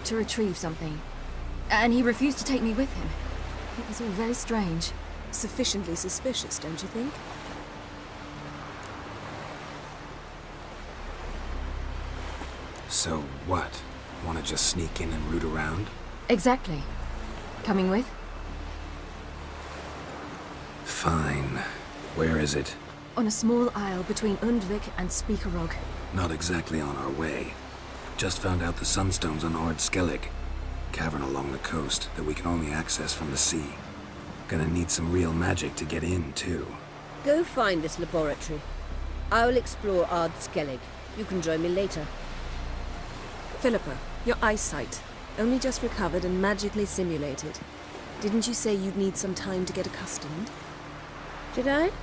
to retrieve something. And he refused to take me with him. It was all very strange. Sufficiently suspicious, don't you think? So what? Want to just sneak in and root around? Exactly. Coming with? Fine. Where is it? On a small isle between Undvik and Speakerog. Not exactly on our way. Just found out the sunstones on Ord Skellig. Cavern along the coast that we can only access from the sea. Gonna need some real magic to get in, too. Go find this laboratory. I will explore Ard Skellig. You can join me later. Philippa, your eyesight. Only just recovered and magically simulated. Didn't you say you'd need some time to get accustomed? Did I? I'd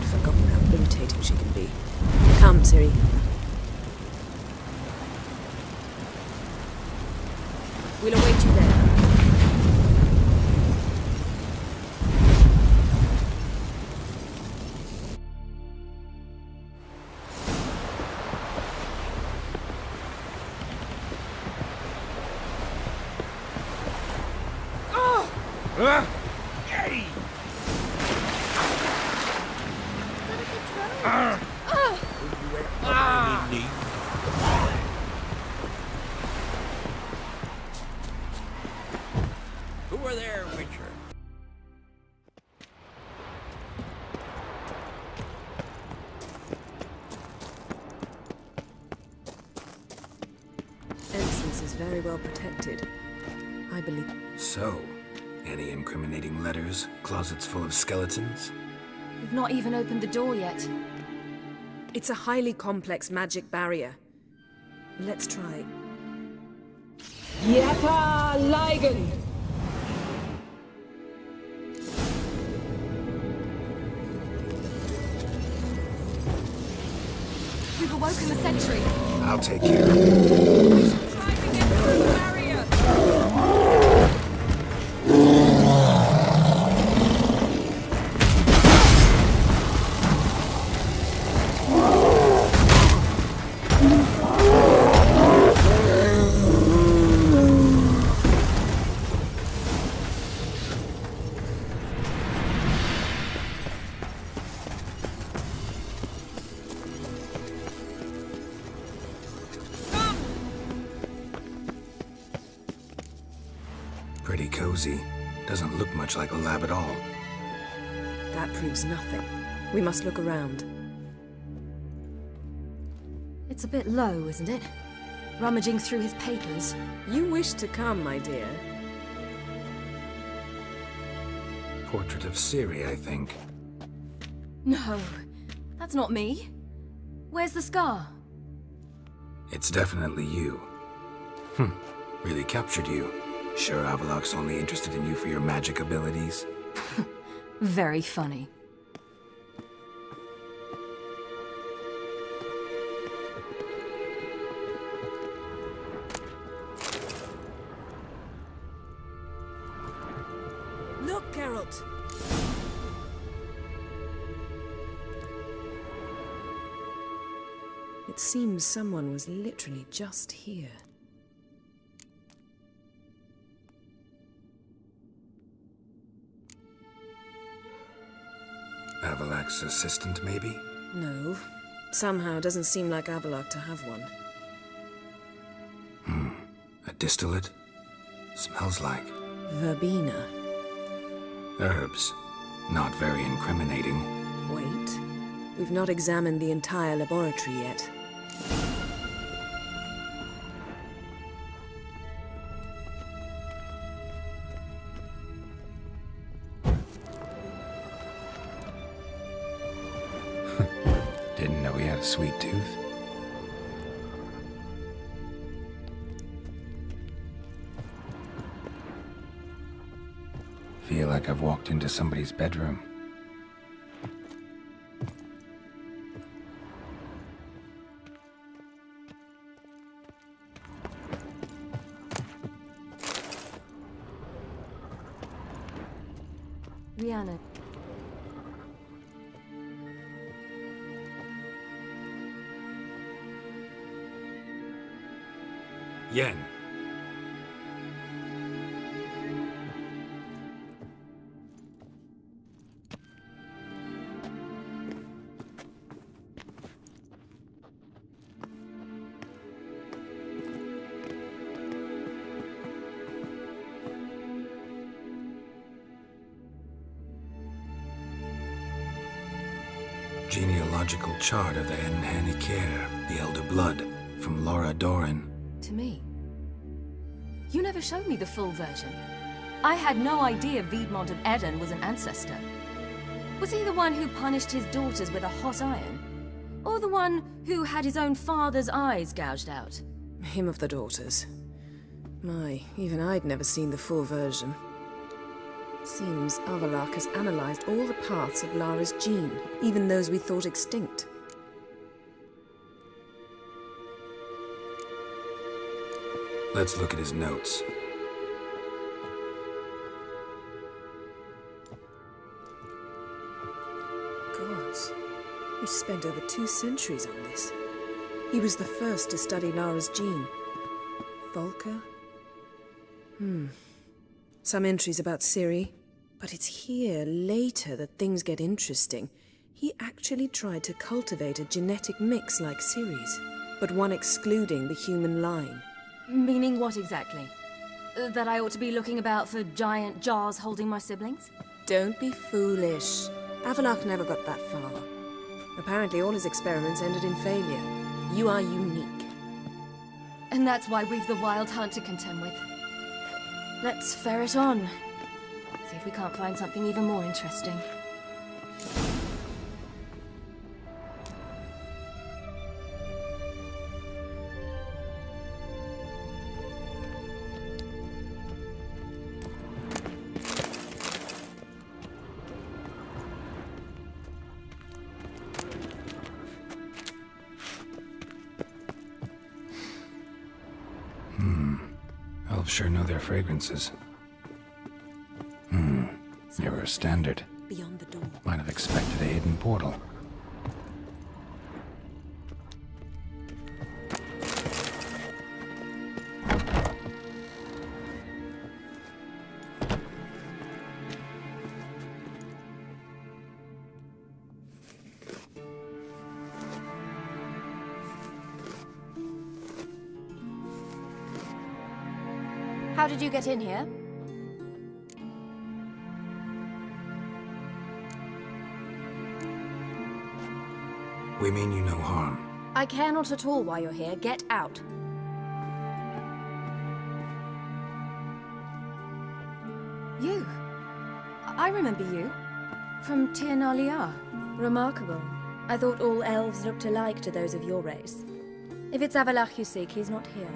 forgotten how irritating she can be. Come, Ciri. We'll await you there. Who are there, Witcher? Entrance is very well protected. I believe... So, any incriminating letters? Closets full of skeletons? We've not even opened the door yet. It's a highly complex magic barrier. Let's try. Yata Ligen! We've awoken the sentry. I'll take care of it. pretty cozy. Doesn't look much like a lab at all. That proves nothing. We must look around. It's a bit low, isn't it? Rummaging through his papers. You wish to come, my dear. Portrait of Ciri, I think. No, that's not me. Where's the scar? It's definitely you. Really captured you. Sure Avallac'h's only interested in you for your magic abilities? Very funny. Look, Geralt! It seems someone was literally just here. Avallac'h's assistant, maybe? No. Somehow doesn't seem like Avallac'h to have one. A distillate? Smells like Verbena. herbs. Not very incriminating. Wait. We've not examined the entire laboratory yet. Didn't know he had a sweet tooth. Feel like I've walked into somebody's bedroom. Rihanna. Yen. Genealogical chart of the Enhanikir, the Elder Blood, from Laura Doran. To me. You never showed me the full version. I had no idea Viedmont of Eden was an ancestor. Was he the one who punished his daughters with a hot iron? Or the one who had his own father's eyes gouged out? Him of the daughters. My, even I'd never seen the full version. Seems Avallac'h has analyzed all the parts of Lara's gene, even those we thought extinct. Let's look at his notes. Gods, he spent over 2 centuries on this. He was the first to study Lara's gene. Volker? Some entries about Ciri, but it's here, later, that things get interesting. He actually tried to cultivate a genetic mix like Ciri's, but one excluding the human line. Meaning what exactly? That I ought to be looking about for giant jars holding my siblings? Don't be foolish. Avallac'h never got that far. Apparently all his experiments ended in failure. You are unique. And that's why we've the Wild Hunt to contend with. Let's ferret on. See if we can't find something even more interesting. Elves sure know their fragrances. Mirror standard. Beyond the door. Might have expected a hidden portal. How did you get in here? We mean you no harm. I care not at all why you're here. Get out. You? I remember you. From Tir Nalia. Remarkable. I thought all elves looked alike to those of your race. If it's Avalach you seek, he's not here.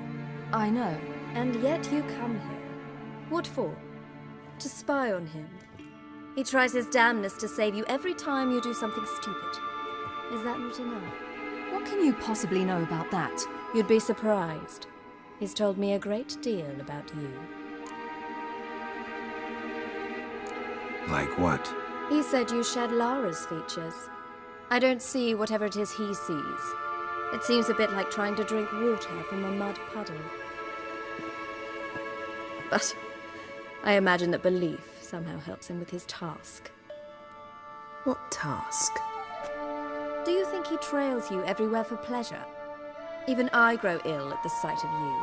I know. And yet you come here. What for? To spy on him. He tries his damnedest to save you every time you do something stupid. Is that not enough? What can you possibly know about that? You'd be surprised. He's told me a great deal about you. Like what? He said you shared Lara's features. I don't see whatever it is he sees. It seems a bit like trying to drink water from a mud puddle. But I imagine that belief somehow helps him with his task. What task? Do you think he trails you everywhere for pleasure? Even I grow ill at the sight of you.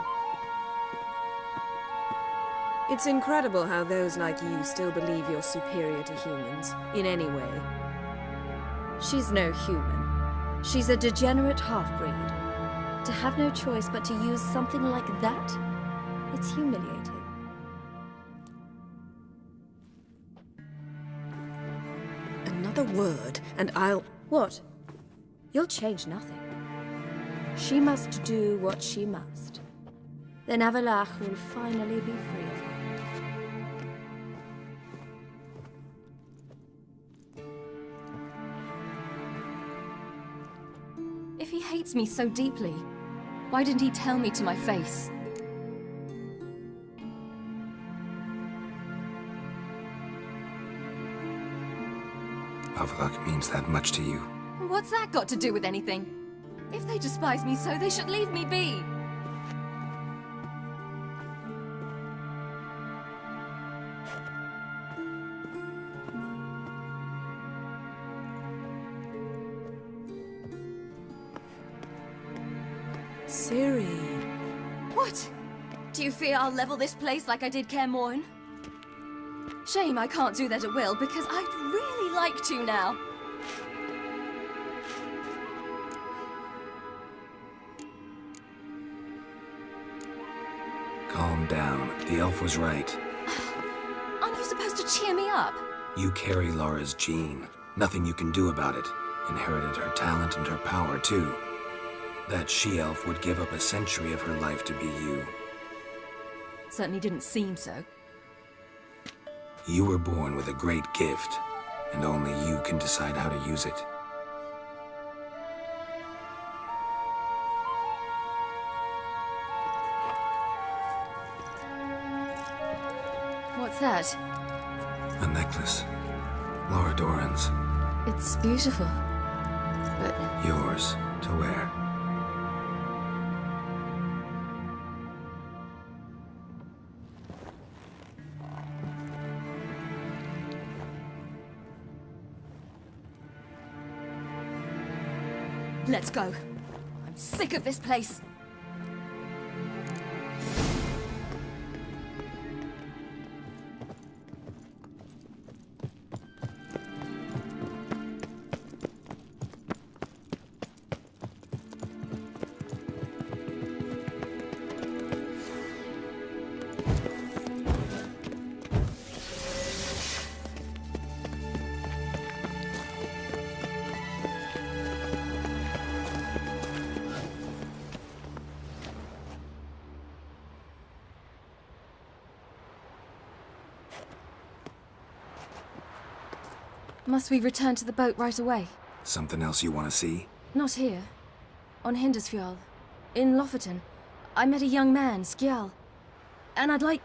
It's incredible how those like you still believe you're superior to humans, in any way. She's no human. She's a degenerate half-breed. To have no choice but to use something like that, it's humiliating. Another word, and I'll... What? You'll change nothing. She must do what she must. Then Avalach will finally be free of her. If he hates me so deeply, why didn't he tell me to my face? Avalach means that much to you. What's that got to do with anything? If they despise me so, they should leave me be. Ciri. What? Do you fear I'll level this place like I did Kaer Morhen? Shame I can't do that at will, because I'd really like to now. Calm down. The elf was right. Aren't you supposed to cheer me up? You carry Lara's gene. Nothing you can do about it. Inherited her talent and her power, too. That she-elf would give up a century of her life to be you. Certainly didn't seem so. You were born with a great gift, and only you can decide how to use it. What's that? A necklace. Lara Doran's. It's beautiful, but... Yours to wear. Let's go. I'm sick of this place. Must we return to the boat right away? Something else you want to see? Not here. On Hindersfjall. In Lofoten. I met a young man, Skjal. And I'd like...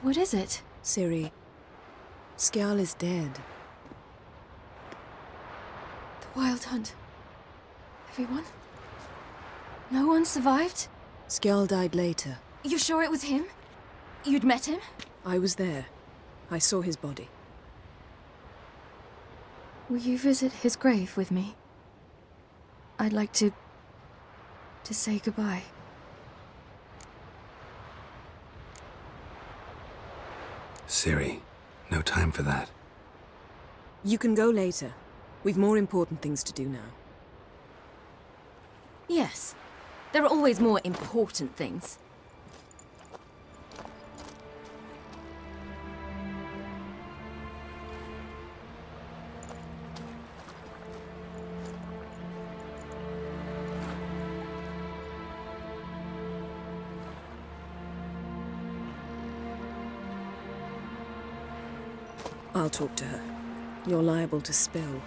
What is it? Ciri, Skjal is dead. The Wild Hunt. Everyone? No one survived? Skjal died later. You sure it was him? You'd met him? I was there. I saw his body. Will you visit his grave with me? I'd like to say goodbye. Ciri, no time for that. You can go later. We've more important things to do now. Yes. There are always more important things. I'll talk to her. You're liable to spill.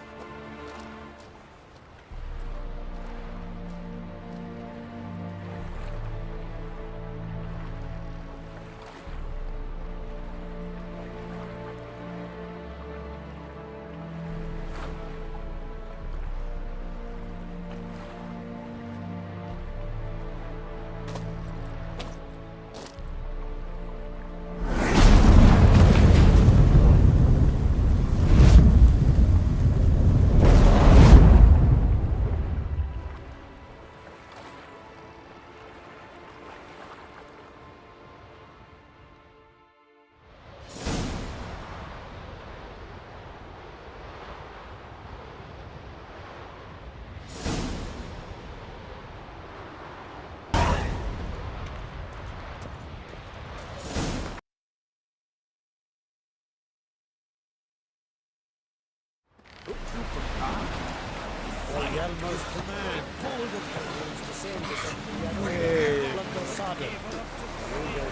Elmo's command, pull the cables to send us up the other way. Look the saga. There's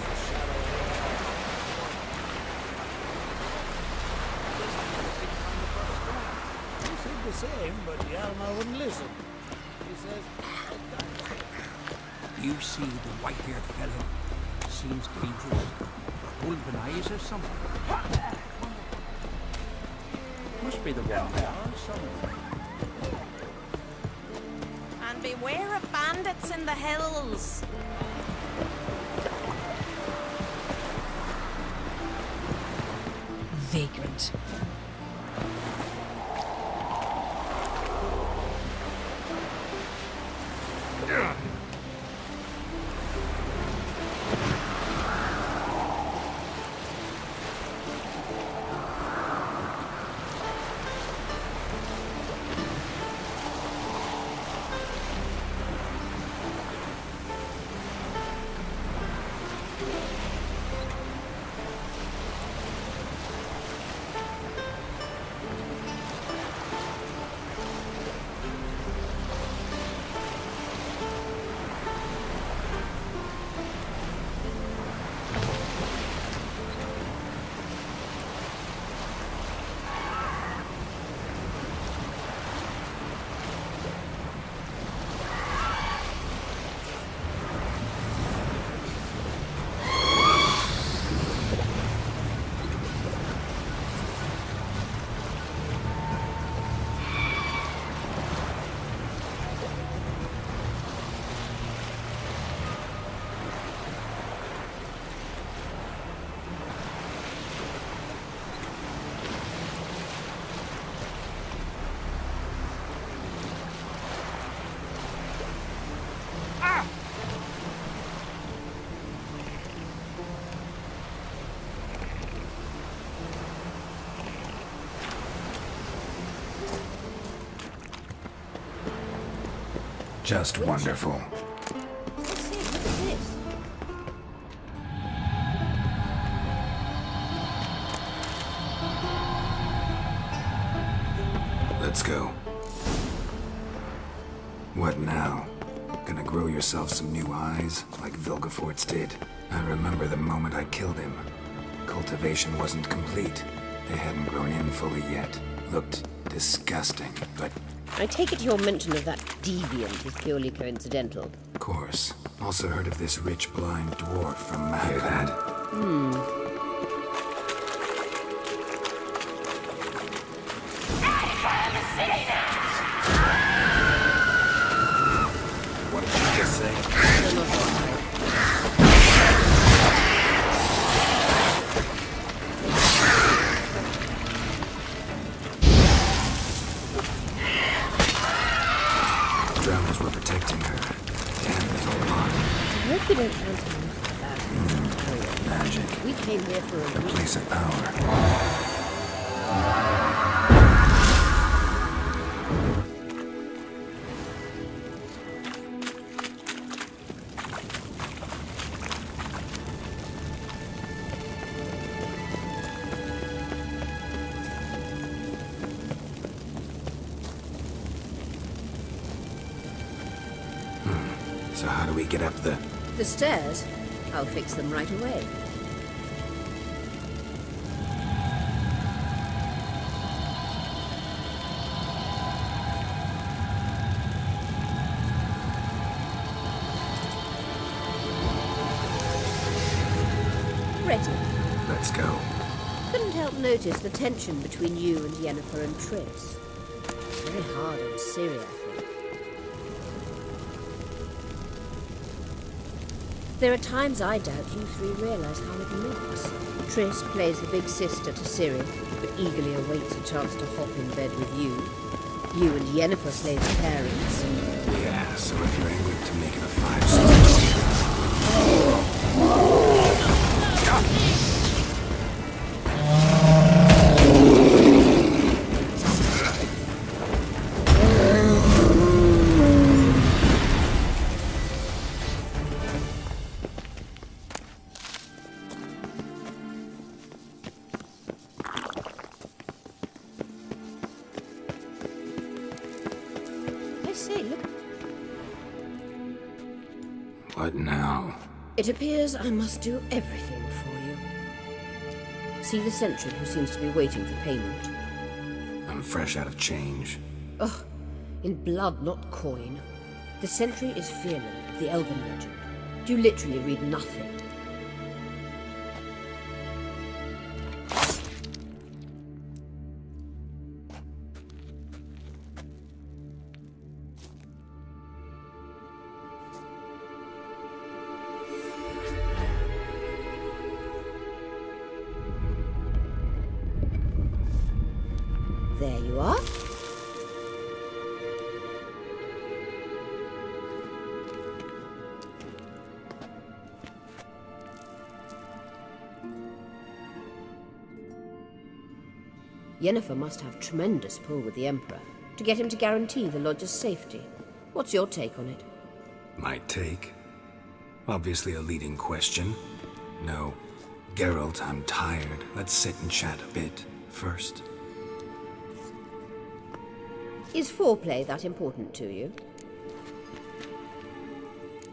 a shadow He said the same, but Yalma wouldn't listen. He says, You see the white-haired fellow? Seems dangerous. Wolven eyes or something. Must be the one there somewhere. And beware of bandits in the hills. Vagrant. Just wonderful. Let's go. What now? Gonna grow yourself some new eyes, like Vilgefortz did? I remember the moment I killed him. Cultivation wasn't complete. They hadn't grown in fully yet. Looked disgusting, but... I take it your mention of that deviant is purely coincidental. Of course. Also heard of this rich blind dwarf from Mascot. Hear that? What did you just say? Drowners were protecting her. Damn little lot. I hope you don't count him Magic. We came here for a The place of power. So how do we get up the... The stairs? I'll fix them right away. Ready. Let's go. Couldn't help notice the tension between you and Yennefer and Triss. It's very hard on Ciri, I think. There are times I doubt you three realize how it looks. Triss plays the big sister to Ciri, but eagerly awaits a chance to hop in bed with you. You and Yennefer slay the parents. Yeah, so if you're angry to make it a 5-star... What now? It appears I must do everything for you. See the sentry who seems to be waiting for payment. I'm fresh out of change. Ugh, in blood, not coin. The sentry is Fearland of the Elven legend. You literally read nothing. There you are. Yennefer must have tremendous pull with the Emperor to get him to guarantee the lodge's safety. What's your take on it? My take? Obviously a leading question. No. Geralt, I'm tired. Let's sit and chat a bit first. Is foreplay that important to you?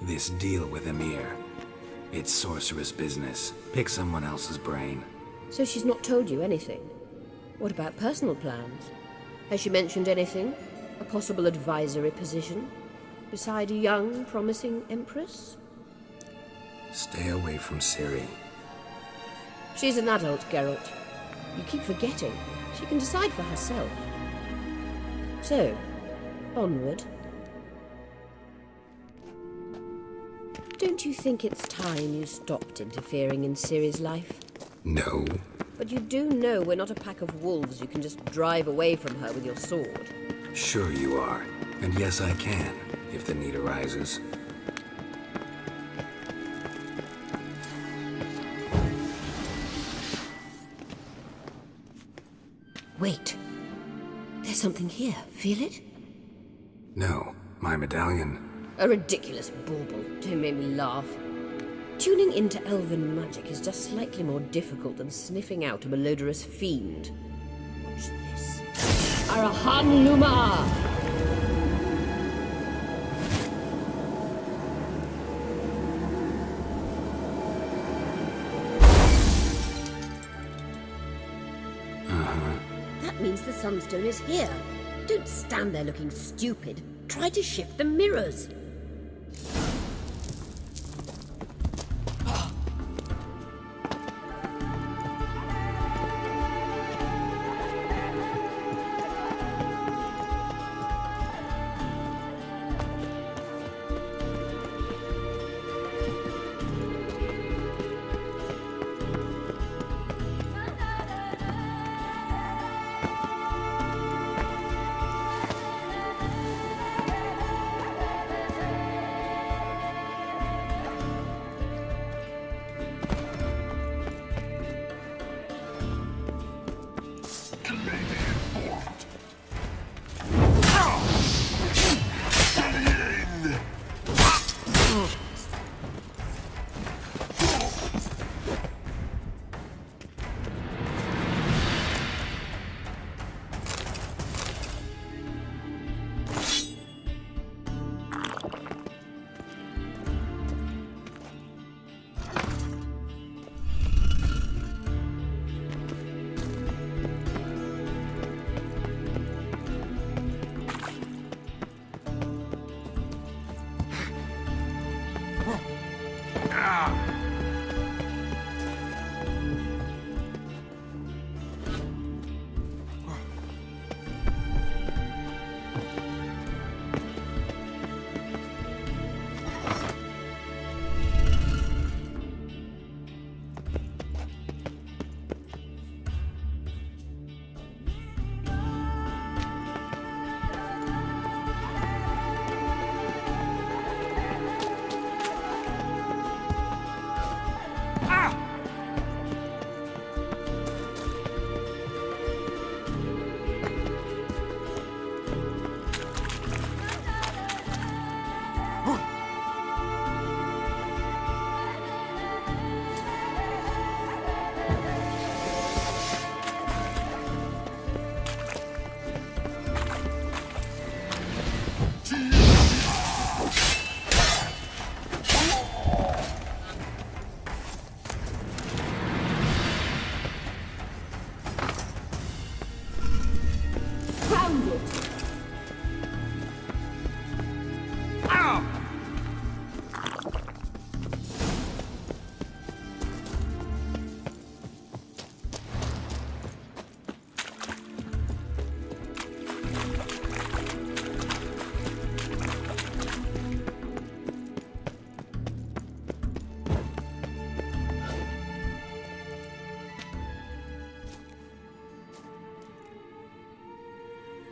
This deal with Emir. It's sorceress business. Pick someone else's brain. So she's not told you anything? What about personal plans? Has she mentioned anything? A possible advisory position? Beside a young, promising empress? Stay away from Ciri. She's an adult, Geralt. You keep forgetting. She can decide for herself. So, onward. Don't you think it's time you stopped interfering in Ciri's life? No. But you do know we're not a pack of wolves you can just drive away from her with your sword. Sure you are. And yes, I can, if the need arises. Wait. There's something here. Feel it? No, my medallion. A ridiculous bauble. Don't make me laugh. Tuning into elven magic is just slightly more difficult than sniffing out a malodorous fiend. Watch this. Arahan Luma! That means the Sunstone is here. Don't stand there looking stupid. Try to shift the mirrors.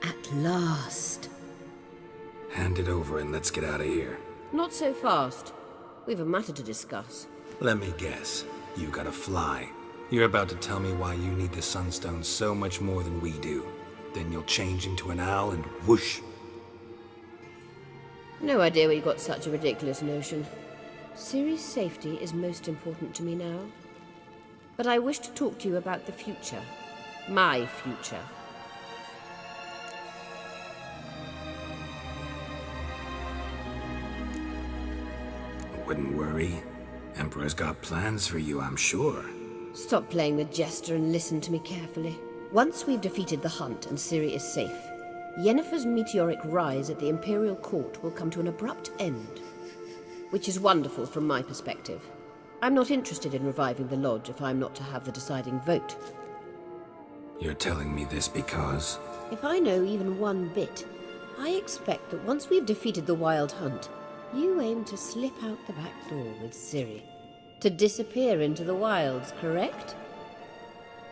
At last. Hand it over and let's get out of here. Not so fast. We've a matter to discuss. Let me guess. You gotta fly. You're about to tell me why you need the Sunstone so much more than we do. Then you'll change into an owl and whoosh. No idea where you got such a ridiculous notion. Ciri's safety is most important to me now. But I wish to talk to you about the future. My future. Wouldn't worry. Emperor's got plans for you, I'm sure. Stop playing the jester and listen to me carefully. Once we've defeated the hunt and Ciri is safe, Yennefer's meteoric rise at the Imperial Court will come to an abrupt end. Which is wonderful from my perspective. I'm not interested in reviving the Lodge if I'm not to have the deciding vote. You're telling me this because... If I know even one bit, I expect that once we've defeated the Wild Hunt, you aim to slip out the back door with Ciri. To disappear into the wilds, correct?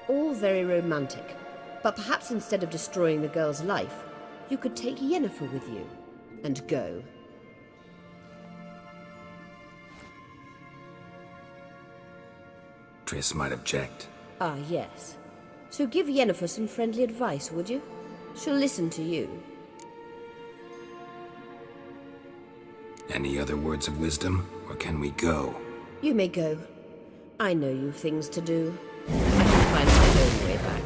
All very romantic, but perhaps instead of destroying the girl's life, you could take Yennefer with you, and go. Triss might object. Ah, yes. So give Yennefer some friendly advice, would you? She'll listen to you. Any other words of wisdom, or can we go? You may go. I know you've things to do. I can find my own way back.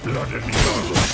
Blood and blood.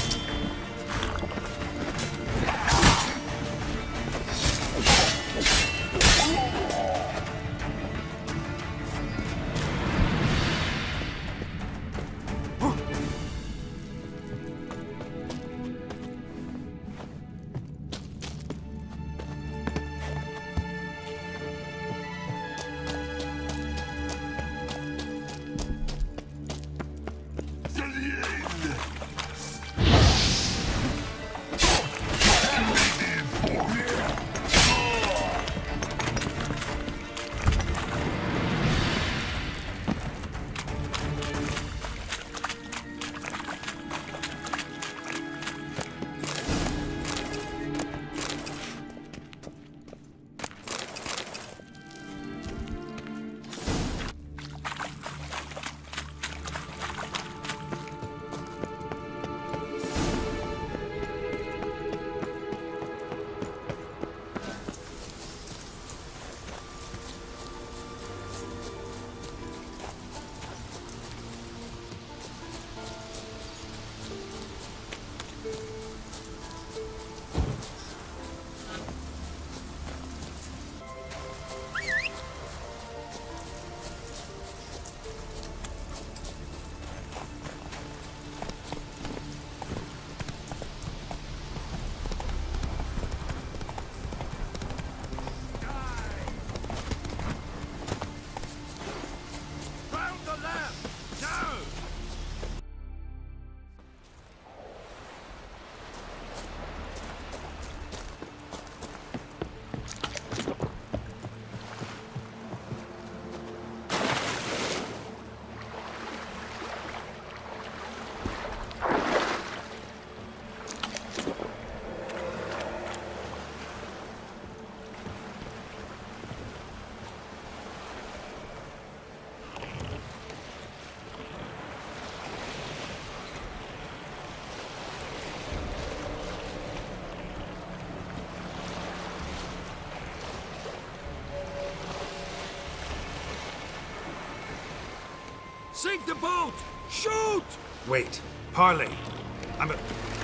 Sink the boat! Shoot! Wait. Parley.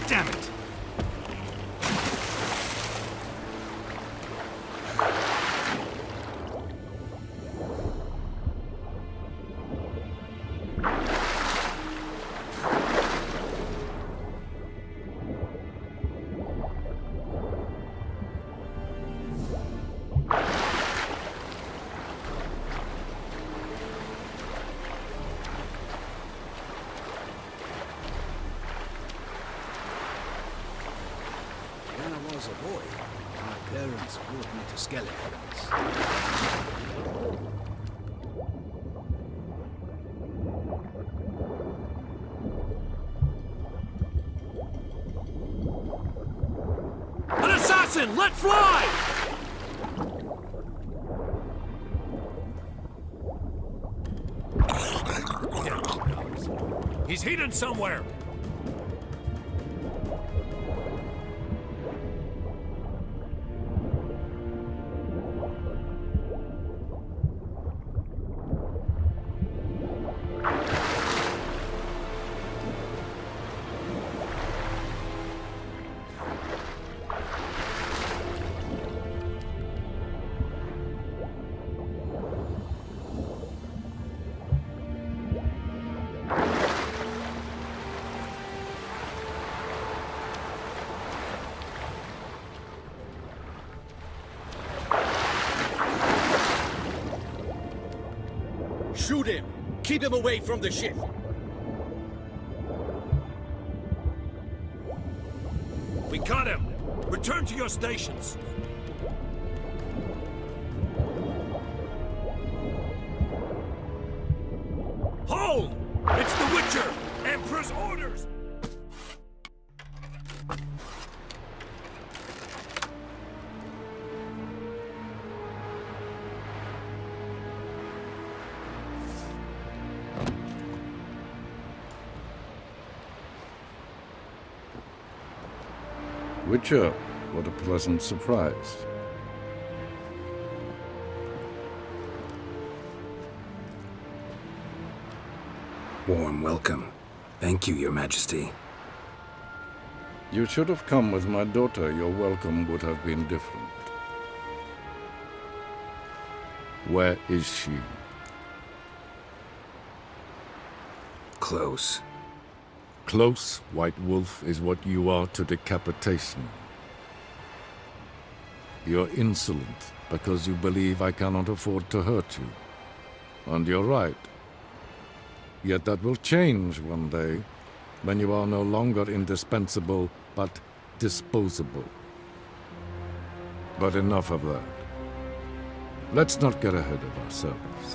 Damn it. I was a boy, my parents brought me to skeletons. An assassin! Let fly! He's hidden somewhere! Shoot him! Keep him away from the ship! We got him! Return to your stations! Hold! It's the Witcher! Emperor's orders! Witcher, what a pleasant surprise. Warm welcome. Thank you, Your Majesty. You should have come with my daughter. Your welcome would have been different. Where is she? Close. Close, White Wolf, is what you are to decapitation. You're insolent because you believe I cannot afford to hurt you. And you're right. Yet that will change one day, when you are no longer indispensable, but disposable. But enough of that. Let's not get ahead of ourselves.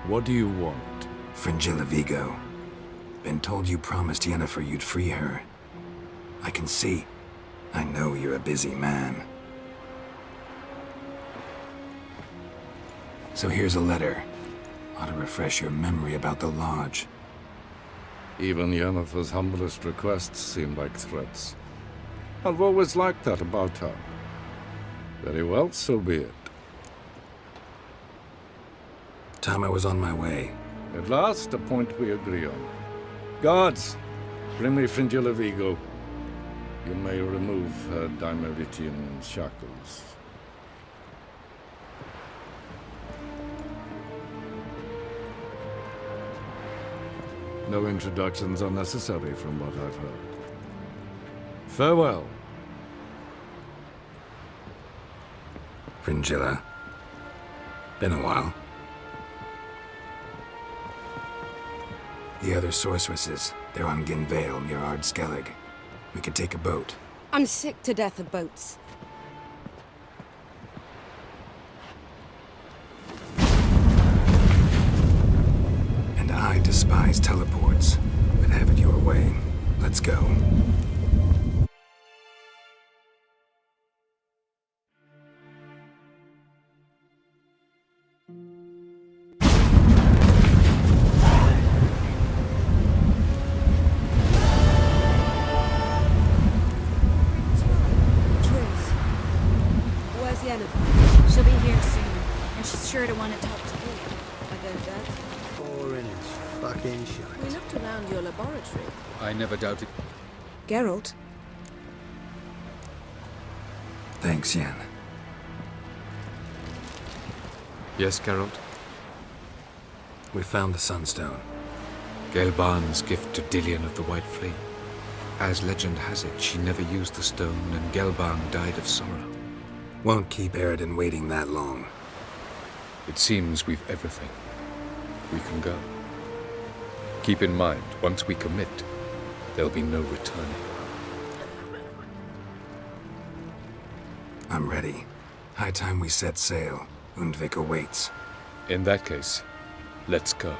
What do you want? Fringilla Vigo. Been told you promised Yennefer you'd free her. I can see. I know you're a busy man. So here's a letter. Ought to refresh your memory about the Lodge. Even Yennefer's humblest requests seem like threats. I've always liked that about her. Very well, so be it. Time I was on my way. At last, a point we agree on. Guards, bring me Fringilla Vigo. You may remove her Dimeritian shackles. No introductions are necessary from what I've heard. Farewell. Fringilla. Been a while. The other sorceresses, they're on Ginvale near Ard Skellig. We could take a boat. I'm sick to death of boats. And I despise teleports, but have it your way. Let's go. She'll be here soon, and she's sure to want to talk to you. About that? Pouring is fucking shite. We looked around your laboratory. I never doubted. Geralt? Thanks, Yen. Yes, Geralt? We found the Sunstone. Gelban's gift to Dillion of the White Flame. As legend has it, she never used the stone, and Gelban died of sorrow. Won't keep Eridan waiting that long. It seems we've everything. We can go. Keep in mind, once we commit, there'll be no returning. I'm ready. High time we set sail. Undvik awaits. In that case, let's go.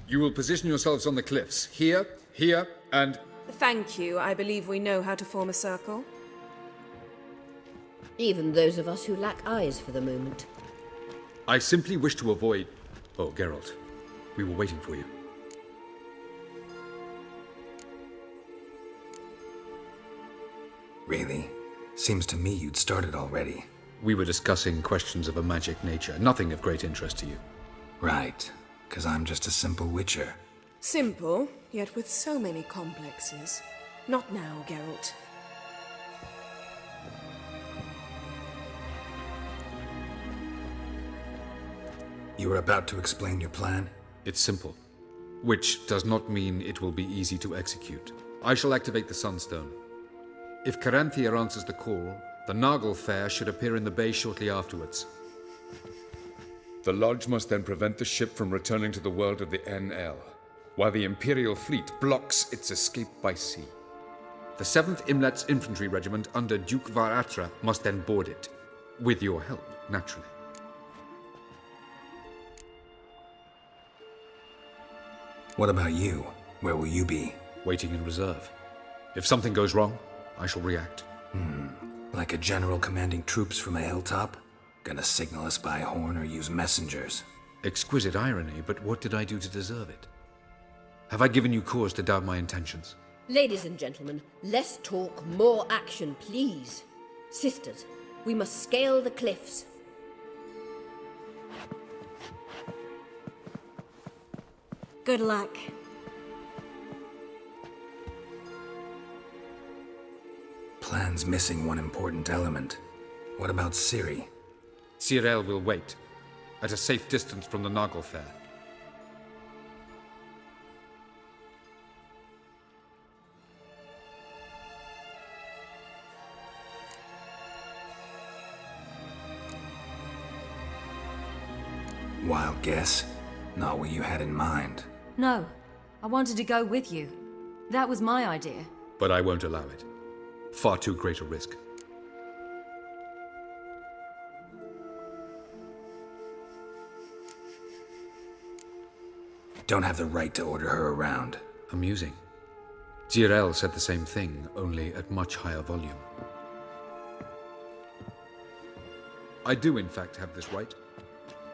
You will position yourselves on the cliffs. Here, here, and... Thank you. I believe we know how to form a circle. Even those of us who lack eyes for the moment. I simply wish to avoid... Oh, Geralt. We were waiting for you. Really? Seems to me you'd started already. We were discussing questions of a magic nature, nothing of great interest to you. Right. 'Cause I'm just a simple witcher. Simple, yet with so many complexes. Not now, Geralt. You were about to explain your plan? It's simple. Which does not mean it will be easy to execute. I shall activate the Sunstone. If Caranthea answers the call, the Nagel Fair should appear in the bay shortly afterwards. The Lodge must then prevent the ship from returning to the world of the NL, while the Imperial fleet blocks its escape by sea. The 7th Imlet's Infantry Regiment under Duke Varatra must then board it. With your help, naturally. What about you? Where will you be? Waiting in reserve. If something goes wrong, I shall react. Like a general commanding troops from a hilltop? Gonna signal us by horn or use messengers? Exquisite irony, but what did I do to deserve it? Have I given you cause to doubt my intentions? Ladies and gentlemen, less talk, more action, please. Sisters, we must scale the cliffs. Good luck. Plan's missing one important element. What about Ciri? Cyril will wait, at a safe distance from the Nagel Fair. Wild guess? Not what you had in mind. No, I wanted to go with you. That was my idea. But I won't allow it. Far too great a risk. Don't have the right to order her around. Amusing. Cyril said the same thing, only at much higher volume. I do, in fact, have this right.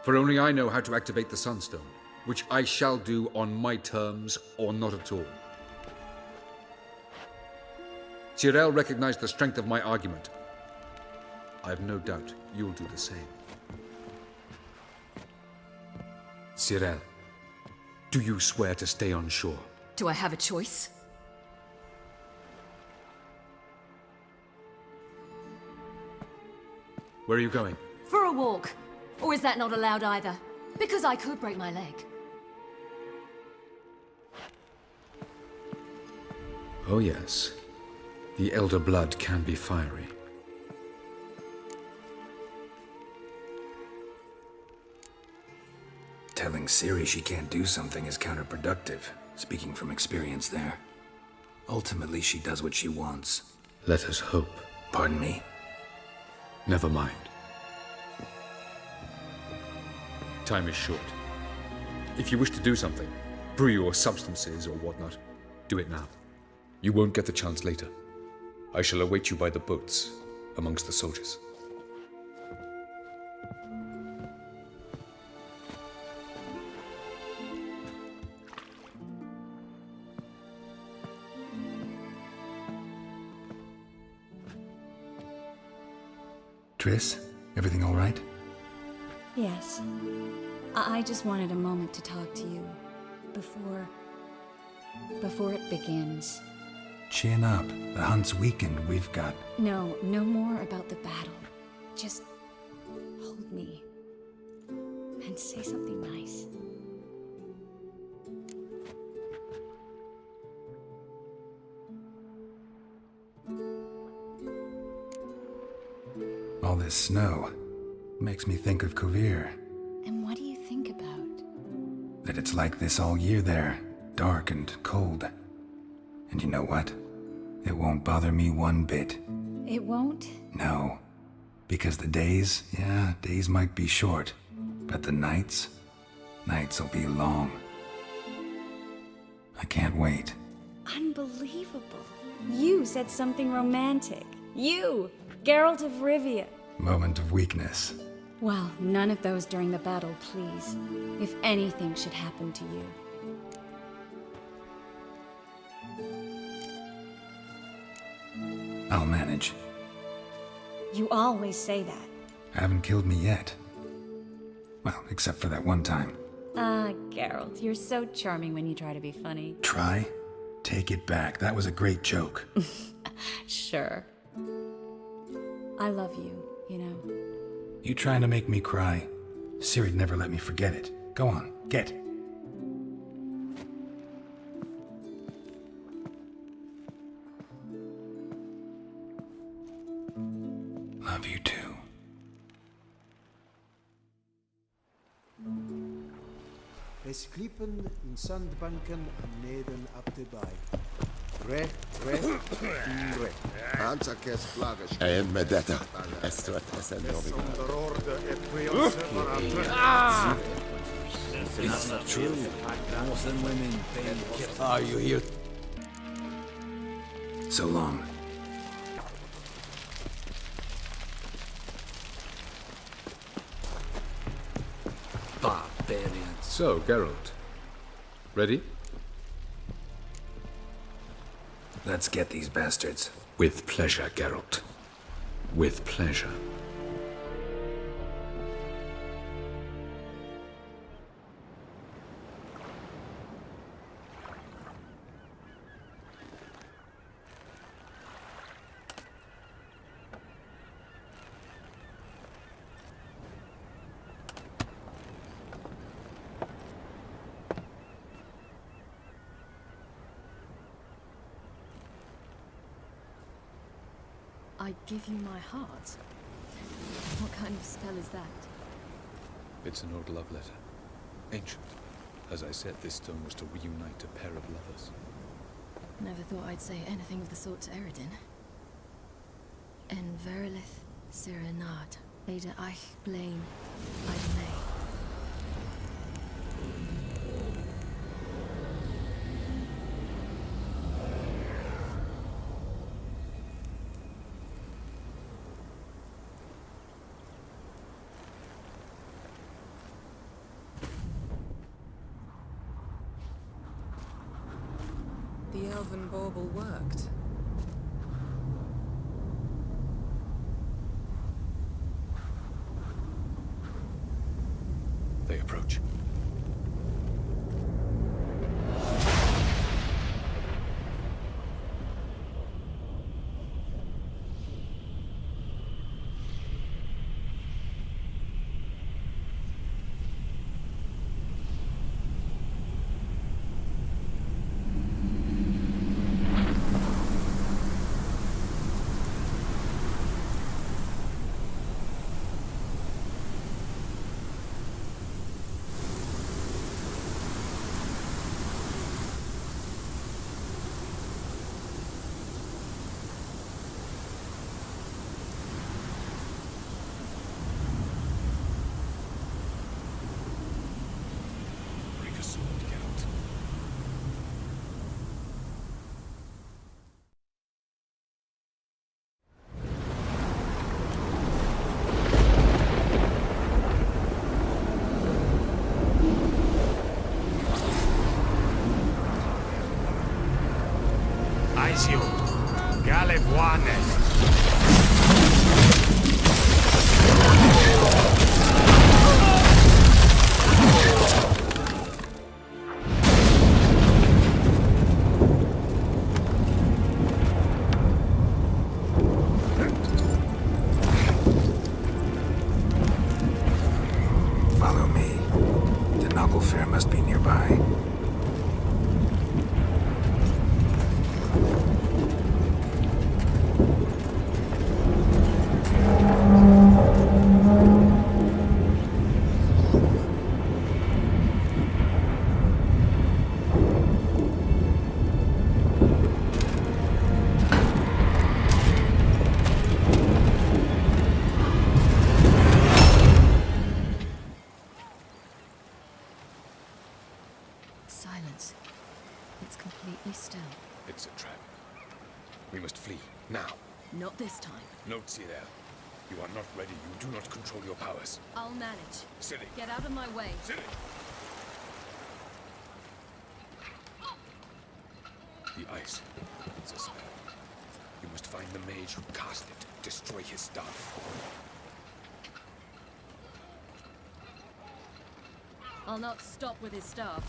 For only I know how to activate the Sunstone, which I shall do on my terms or not at all. Cyril recognized the strength of my argument. I have no doubt you'll do the same. Cyril, do you swear to stay on shore? Do I have a choice? Where are you going? For a walk. Or is that not allowed either? Because I could break my leg. Oh yes. The elder blood can be fiery. Telling Ciri she can't do something is counterproductive, speaking from experience there. Ultimately, she does what she wants. Let us hope. Pardon me? Never mind. Time is short. If you wish to do something, brew your substances or whatnot, do it now. You won't get the chance later. I shall await you by the boats, amongst the soldiers. Triss, everything all right? Yes. I just wanted a moment to talk to you. Before it begins. Chin up. The hunt's weakened. We've got... No more about the battle. Just hold me. And say something nice. this snow makes me think of Kovir. And what do you think about? That it's like this all year there, dark and cold. And you know what? It won't bother me one bit. It won't? No. Because the days might be short. But the nights will be long. I can't wait. Unbelievable. You said something romantic. You, Geralt of Rivia. Moment of weakness. Well, none of those during the battle, please. If anything should happen to you. I'll manage. You always say that. Haven't killed me yet. Well, except for that one time. Ah, Geralt, you're so charming when you try to be funny. Try? Take it back. That was a great joke. Sure. I love you, you know. You trying to make me cry? Ciri'd never let me forget it. Go on, get. Love you too. Es klippen in zandbanken beneden op de baai. Recht, recht. En Medetta. Estret It's true. Northern women, they... Are you here? So long. Barbarians. So, Geralt. Ready? Let's get these bastards. With pleasure, Geralt. With pleasure. I give you my heart? What kind of spell is that? It's an old love letter. Ancient. As I said, this stone was to reunite a pair of lovers. Never thought I'd say anything of the sort to Eredin. En verilith serenad, Leda eich blame, I may. The elven bauble worked. They approach. Aizio, Galebuane. Follow me. The noble fair must be nearby. silence. It's completely still. It's a trap. We must flee, now. Not this time. No, Cyril. You are not ready. You do not control your powers. I'll manage. Silly. Get out of my way. Silly. The ice. It's a spell. You must find the mage who cast it. Destroy his staff. I'll not stop with his staff.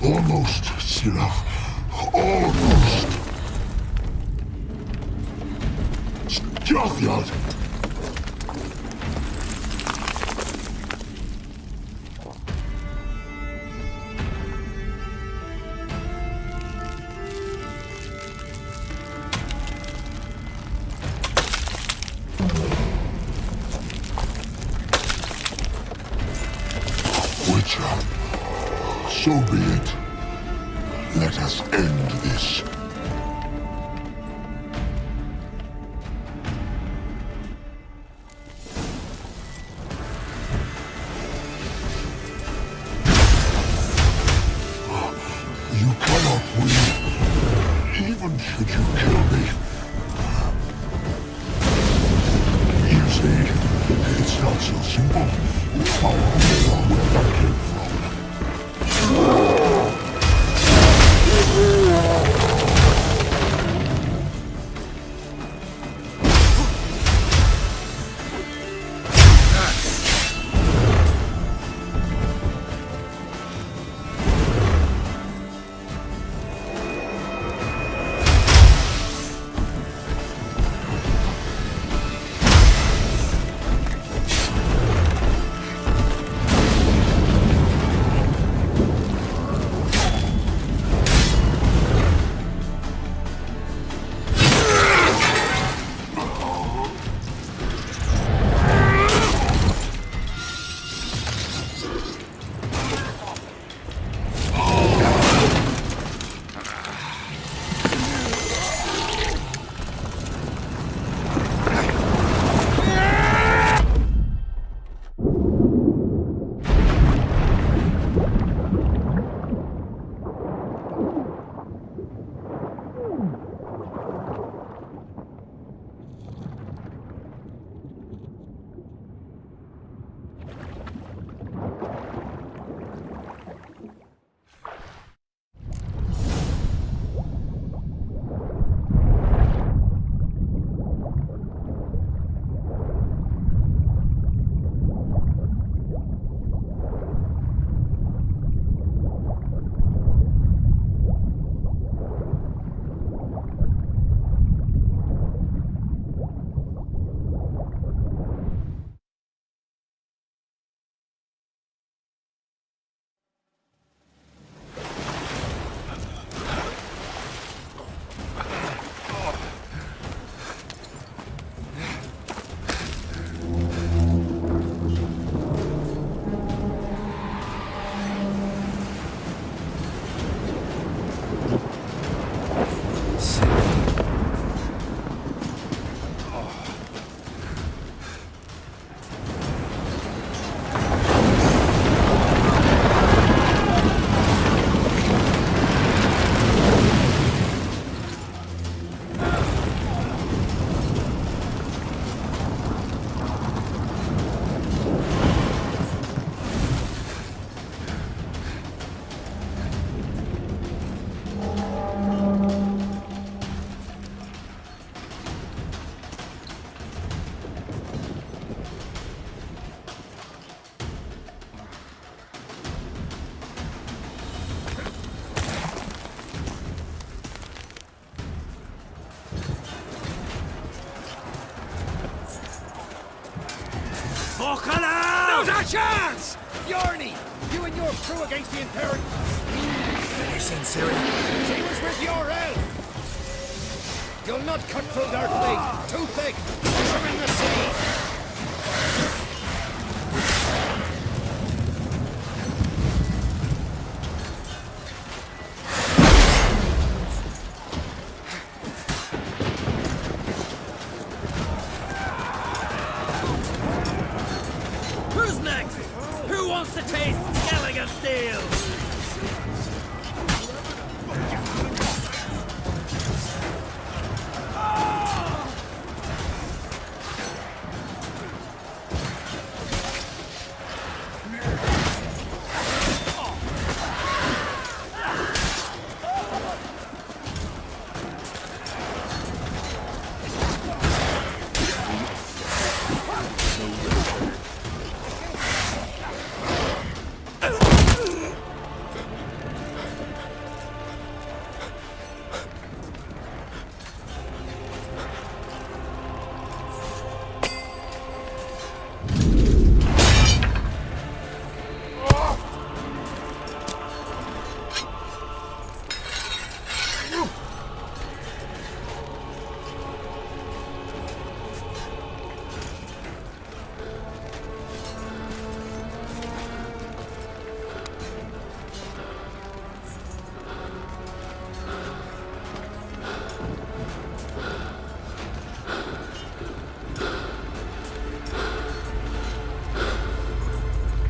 Almost, Sirach. Almost. Stjåthjad. Witcher, so be it. Let us end this. You cannot win, even should you kill me. You see, it's not so simple. Follow me where that came from. Not a chance! Bjarni, you and your crew against the Imperial... Sincerity. She was with your elf! You'll not cut through their fleet. Too thick. They're in the sea. Who's next? Who wants to taste Skelligan Steel?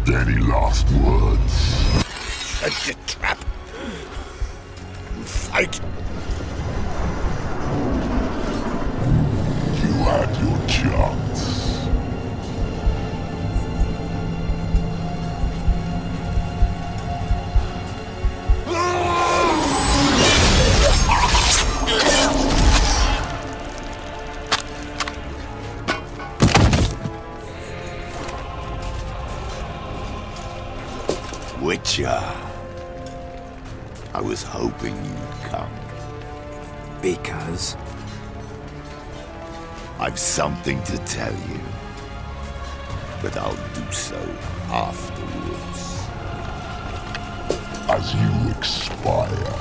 Any last words? Set the trap. Fight. You had your chance. Witcher. I was hoping you'd come. Because? I've something to tell you. But I'll do so afterwards. As you expire.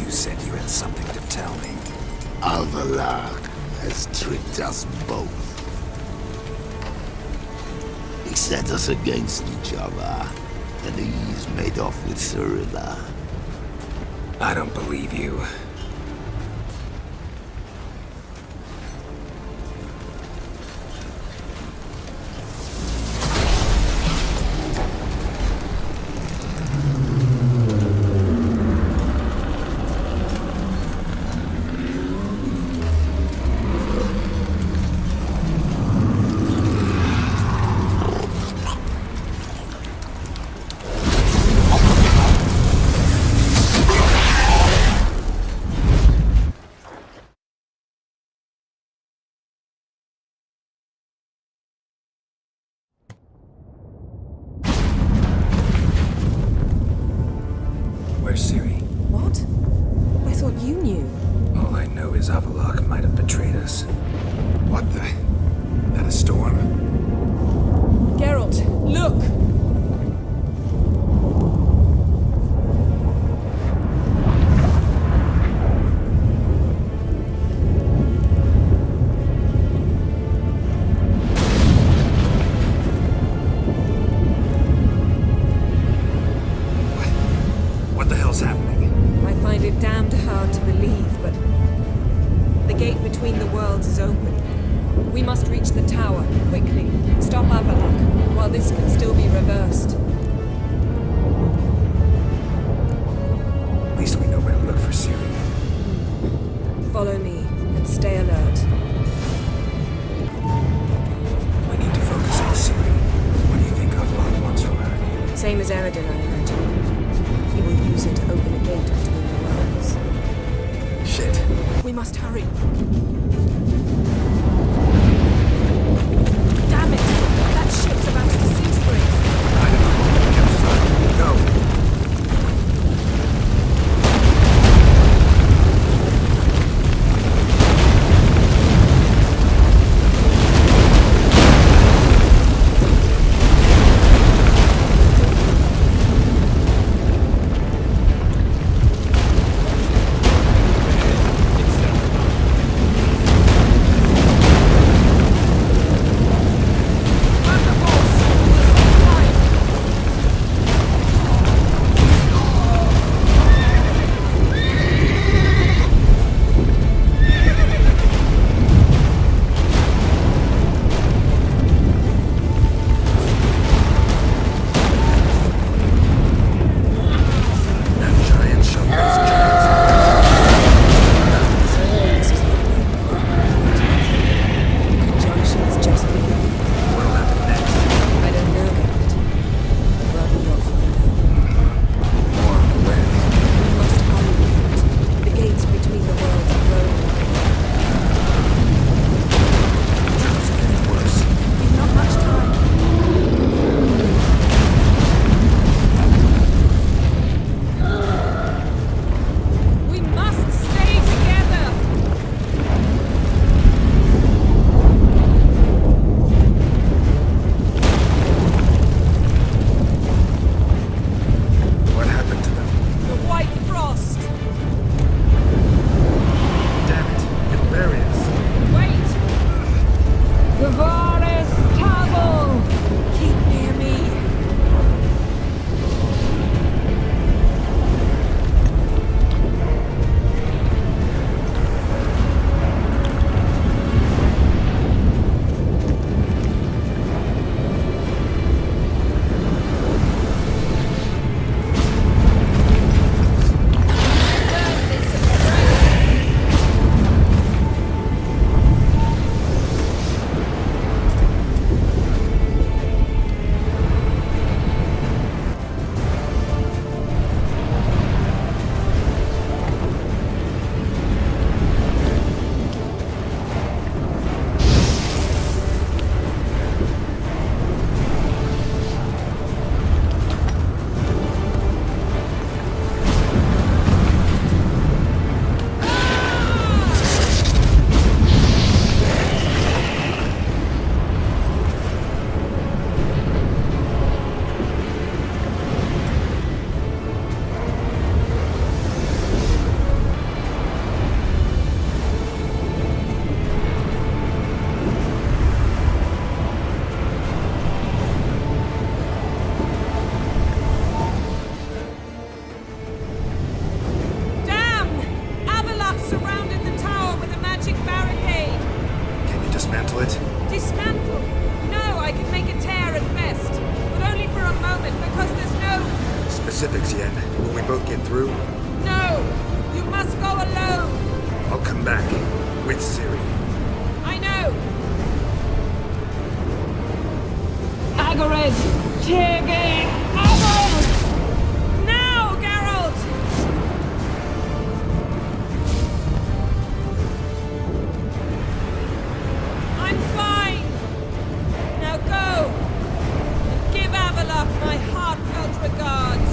You said you had something to tell me. Alvalak has tricked us both. He set us against each other, and he's made off with Cyrilla. I don't believe you. Where's Ciri? What? I thought you knew. All I know is Avallac'h might have betrayed us. What the? That a storm? Geralt, look! What the hell's happening? I find it damned hard to believe, but the gate between the worlds is open. We must reach the tower, quickly. Stop Avallac'h, while this can still be reversed. At least we know where to look for Ciri. Follow me, and stay alert. We need to focus on Ciri. What do you think Avallac'h wants from her? Same as Eredin, I imagine. He will use it to open a gate between the worlds. Shit. We must hurry. Damn it! That ship's about to disintegrate. Go. specifics, Yen? Will we both get through? No! You must go alone! I'll come back. With Ciri. I know! Agared! Tirgin! Avon! Now, Geralt! I'm fine! Now go! And give Avalok my heartfelt regards!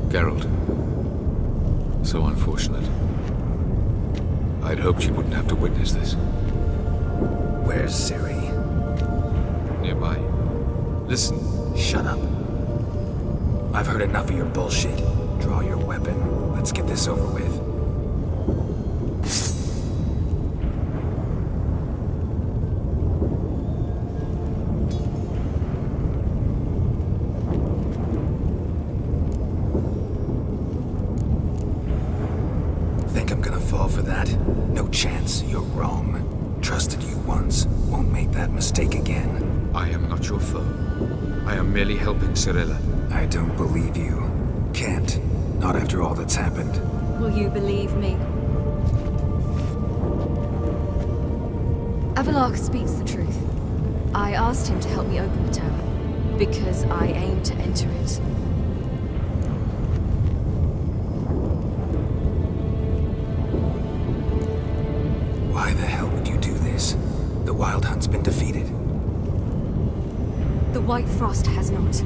Geralt. So unfortunate. I'd hoped you wouldn't have to witness this. Where's Ciri? Nearby. Listen. Shut up. I've heard enough of your bullshit. Draw your weapon. Let's get this over with. Think I'm gonna fall for that? No chance. You're wrong. Trusted you once. Won't make that mistake again. I am not your foe. I am merely helping Cirilla. I don't believe you. Can't. Not after all that's happened. Will you believe me? Avalok speaks the truth. I asked him to help me open the tower, because I aim to enter it. Why the hell would you do this? The Wild Hunt's been defeated. The White Frost has not.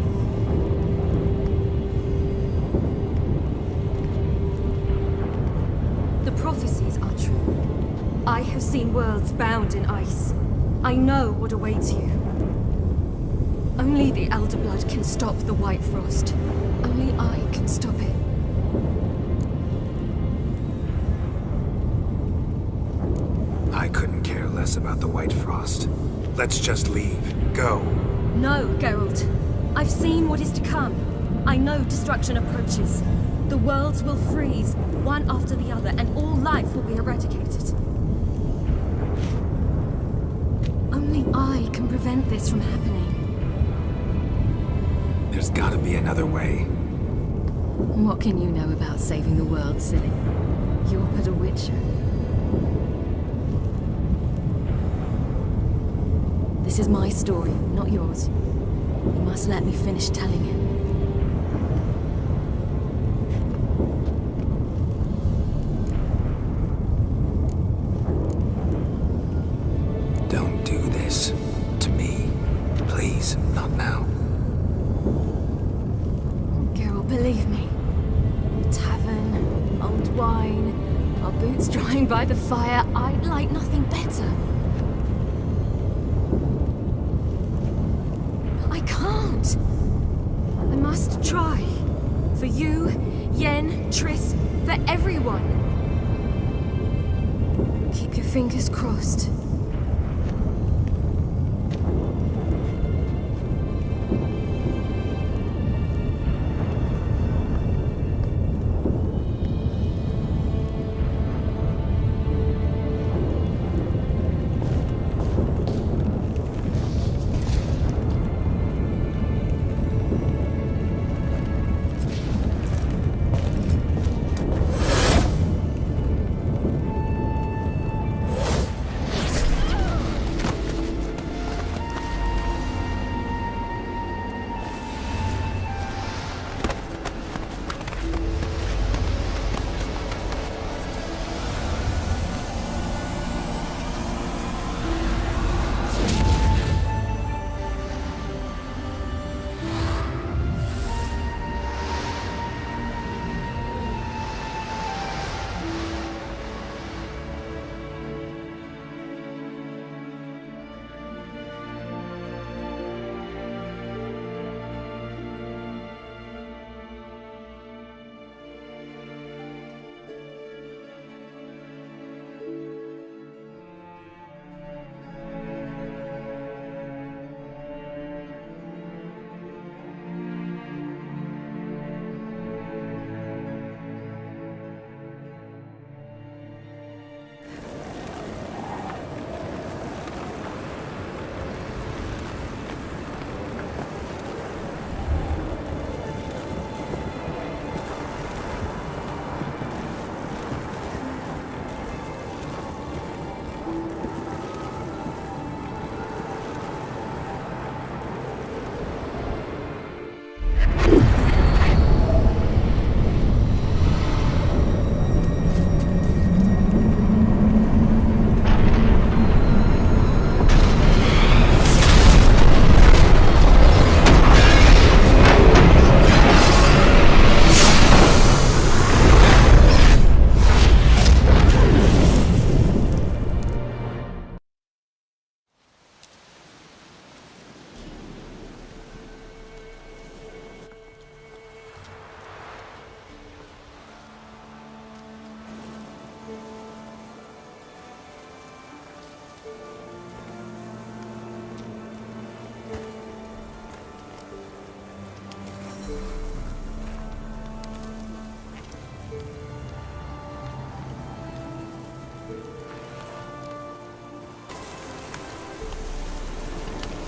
The prophecies are true. I have seen worlds bound in ice. I know what awaits you. Only the Elder Blood can stop the White Frost. Only I can stop it. I couldn't care less about the White Frost. Let's just leave. Go. No, Geralt. I've seen what is to come. I know destruction approaches. The worlds will freeze, one after the other, and all life will be eradicated. Only I can prevent this from happening. There's gotta be another way. What can you know about saving the world, silly? You're but a witcher. This is my story, not yours. You must let me finish telling it. Don't do this. To me. Please, not now. Geralt, believe me. Tavern, old wine, our boots drying by the fire. I'd like nothing better. I can't. I must try. For you, Yen, Triss, for everyone. Keep your fingers crossed.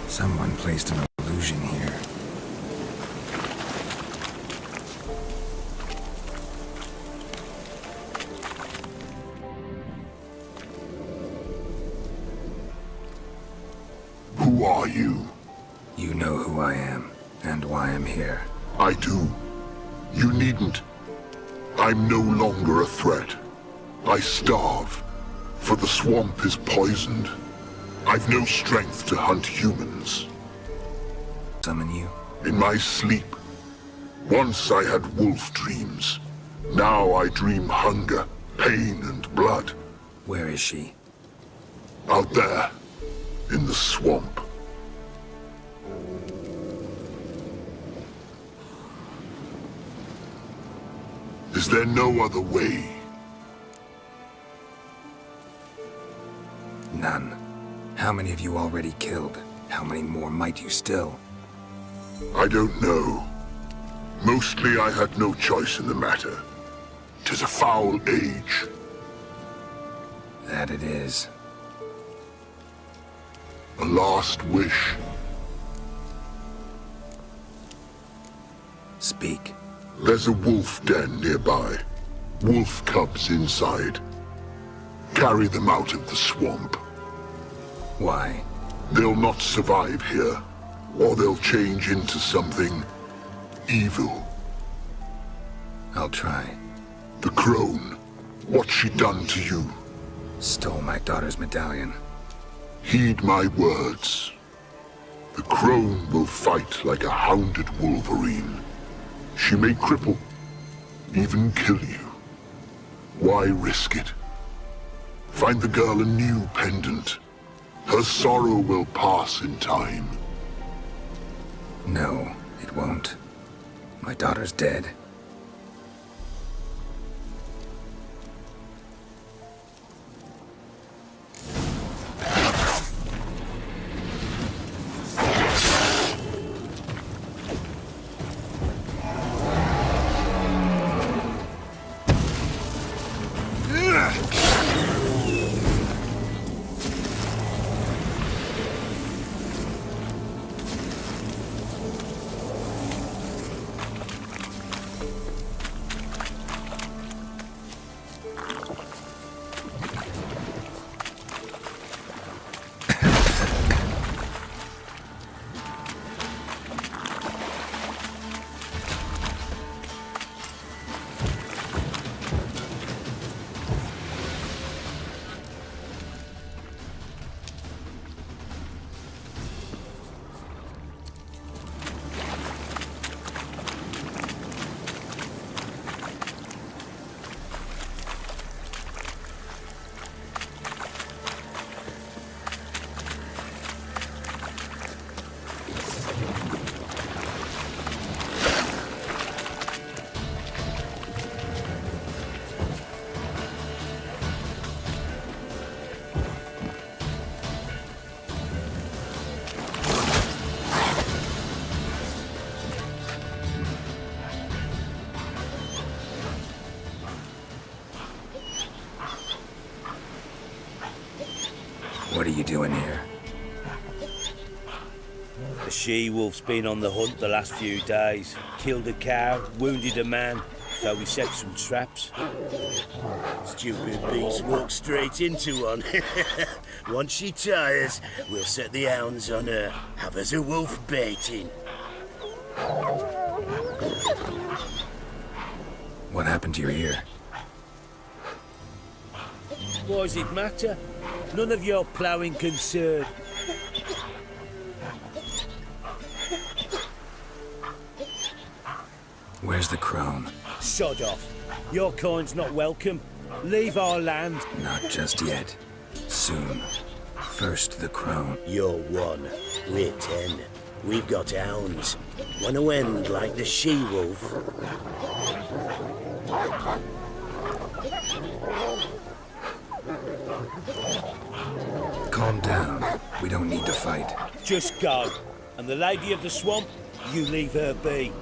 Someone placed an illusion here. Who are you? You know who I am, and why I'm here. I do. You needn't. I'm no longer a threat. I starve, for the swamp is poisoned. I've no strength to hunt humans. Summon you? In my sleep. Once I had wolf dreams. Now I dream hunger, pain, and blood. Where is she? Out there, in the swamp. Is there no other way? None. How many have you already killed? How many more might you still? I don't know. Mostly I had no choice in the matter. 'Tis a foul age. That it is. A last wish. Speak. There's a wolf den nearby. Wolf cubs inside. Carry them out of the swamp. Why? They'll not survive here, or they'll change into something evil. I'll try. The crone, what's she done to you? Stole my daughter's medallion. Heed my words. The crone will fight like a hounded wolverine. She may cripple, even kill you. Why risk it? Find the girl a new pendant. Her sorrow will pass in time. No, it won't. My daughter's dead. What are you doing here? The she-wolf's been on the hunt the last few days. Killed a cow, wounded a man, so we set some traps. Stupid beast walked straight into one. Once she tires, we'll set the hounds on her, have us a wolf baiting. What happened to your ear? Why does it matter? None of your ploughing concern. Where's the crone? Sod off. Your kind's not welcome. Leave our land. Not just yet. Soon. First the crone. You're one. We're 10. We've got hounds. Want to end like the she-wolf? Calm down. We don't need to fight. Just go. And the lady of the swamp, you leave her be.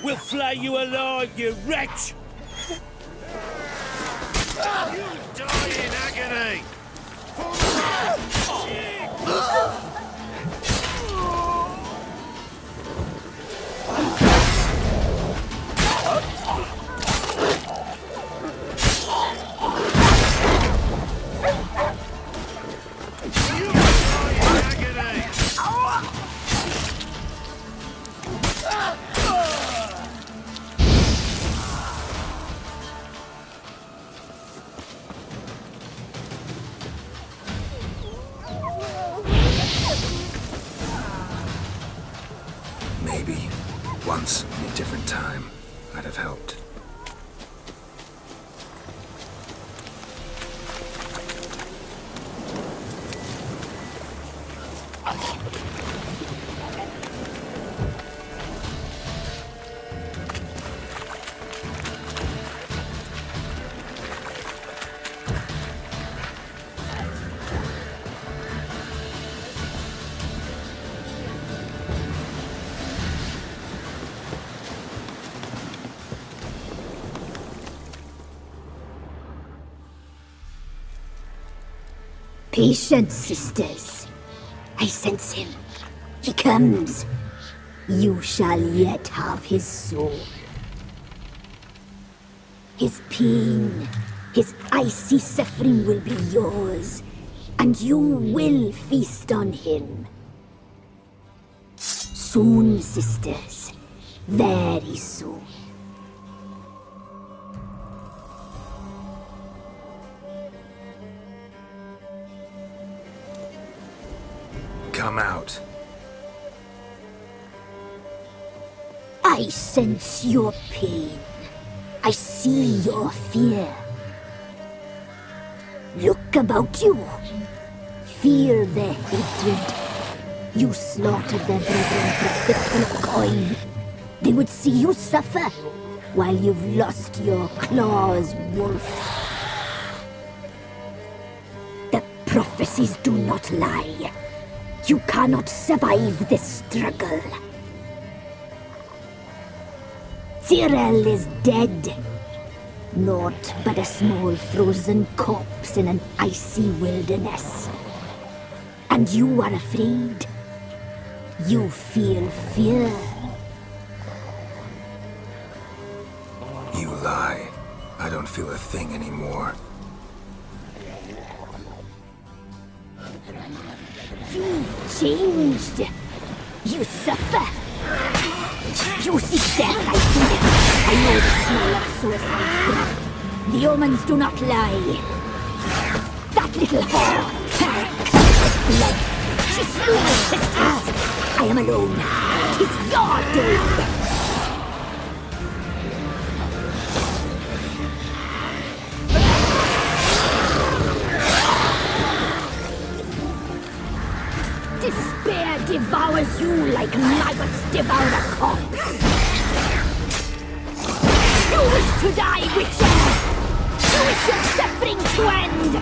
We'll flay you alive, you wretch! You die in agony! Maybe, once in a different time, I'd have helped. Patience, sisters. I sense him. He comes. You shall yet have his soul. His pain, his icy suffering will be yours, and you will feast on him. Soon, sisters. Very soon. Come out. I sense your pain. I see your fear. Look about you. Feel the hatred. You slaughtered their brethren for a fistful of coin. They would see you suffer while you've lost your claws, wolf. The prophecies do not lie. You cannot survive this struggle. Cyril is dead. Naught but a small frozen corpse in an icy wilderness. And you are afraid. You feel fear. You lie. I don't feel a thing anymore. You've changed. You suffer. You seek death, I see. I know the smell of suicide's breath. The omens do not lie. That little whore. Blood. She slew my sisters. I am alone. 'Tis your doing. Despair devours you like maggots devour a corpse. You wish to die, Witcher! You wish your suffering to end!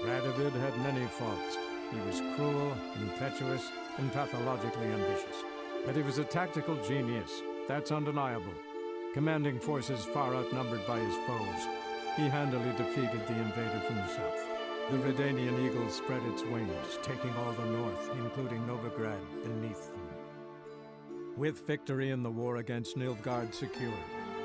Radovid had many faults. He was cruel, impetuous, and pathologically ambitious. But he was a tactical genius. That's undeniable. Commanding forces far outnumbered by his foes, he handily defeated the invader from the south. The Redanian eagle spread its wings, taking all the north, including Novigrad, beneath them. With victory in the war against Nilfgaard secured,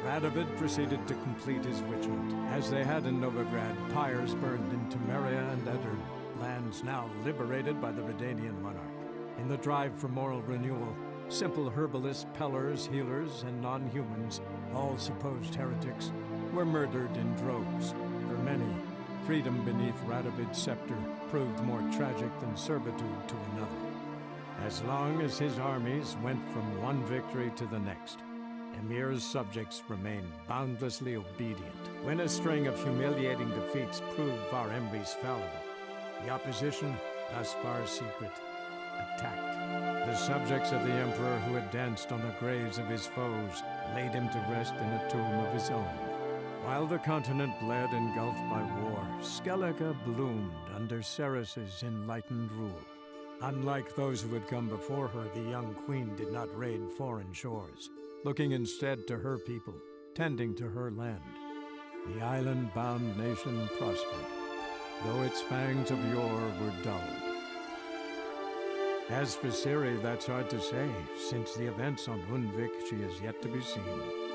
Radovid proceeded to complete his witch hunt. As they had in Novigrad, pyres burned in Temeria and Edirn, lands now liberated by the Redanian monarch. In the drive for moral renewal, simple herbalists, pellers, healers, and non-humans, all supposed heretics, were murdered in droves. For many, freedom beneath Radovid's scepter proved more tragic than servitude to another. As long as his armies went from one victory to the next, Emir's subjects remained boundlessly obedient. When a string of humiliating defeats proved Var Emreis fallible, the opposition, thus far secret, attacked. The subjects of the Emperor who had danced on the graves of his foes laid him to rest in a tomb of his own. While the continent bled engulfed by war, Skellige bloomed under Ceres's enlightened rule. Unlike those who had come before her, the young queen did not raid foreign shores, looking instead to her people, tending to her land. The island-bound nation prospered, though its fangs of yore were dulled. As for Ciri, that's hard to say. Since the events on Undvik, she is yet to be seen.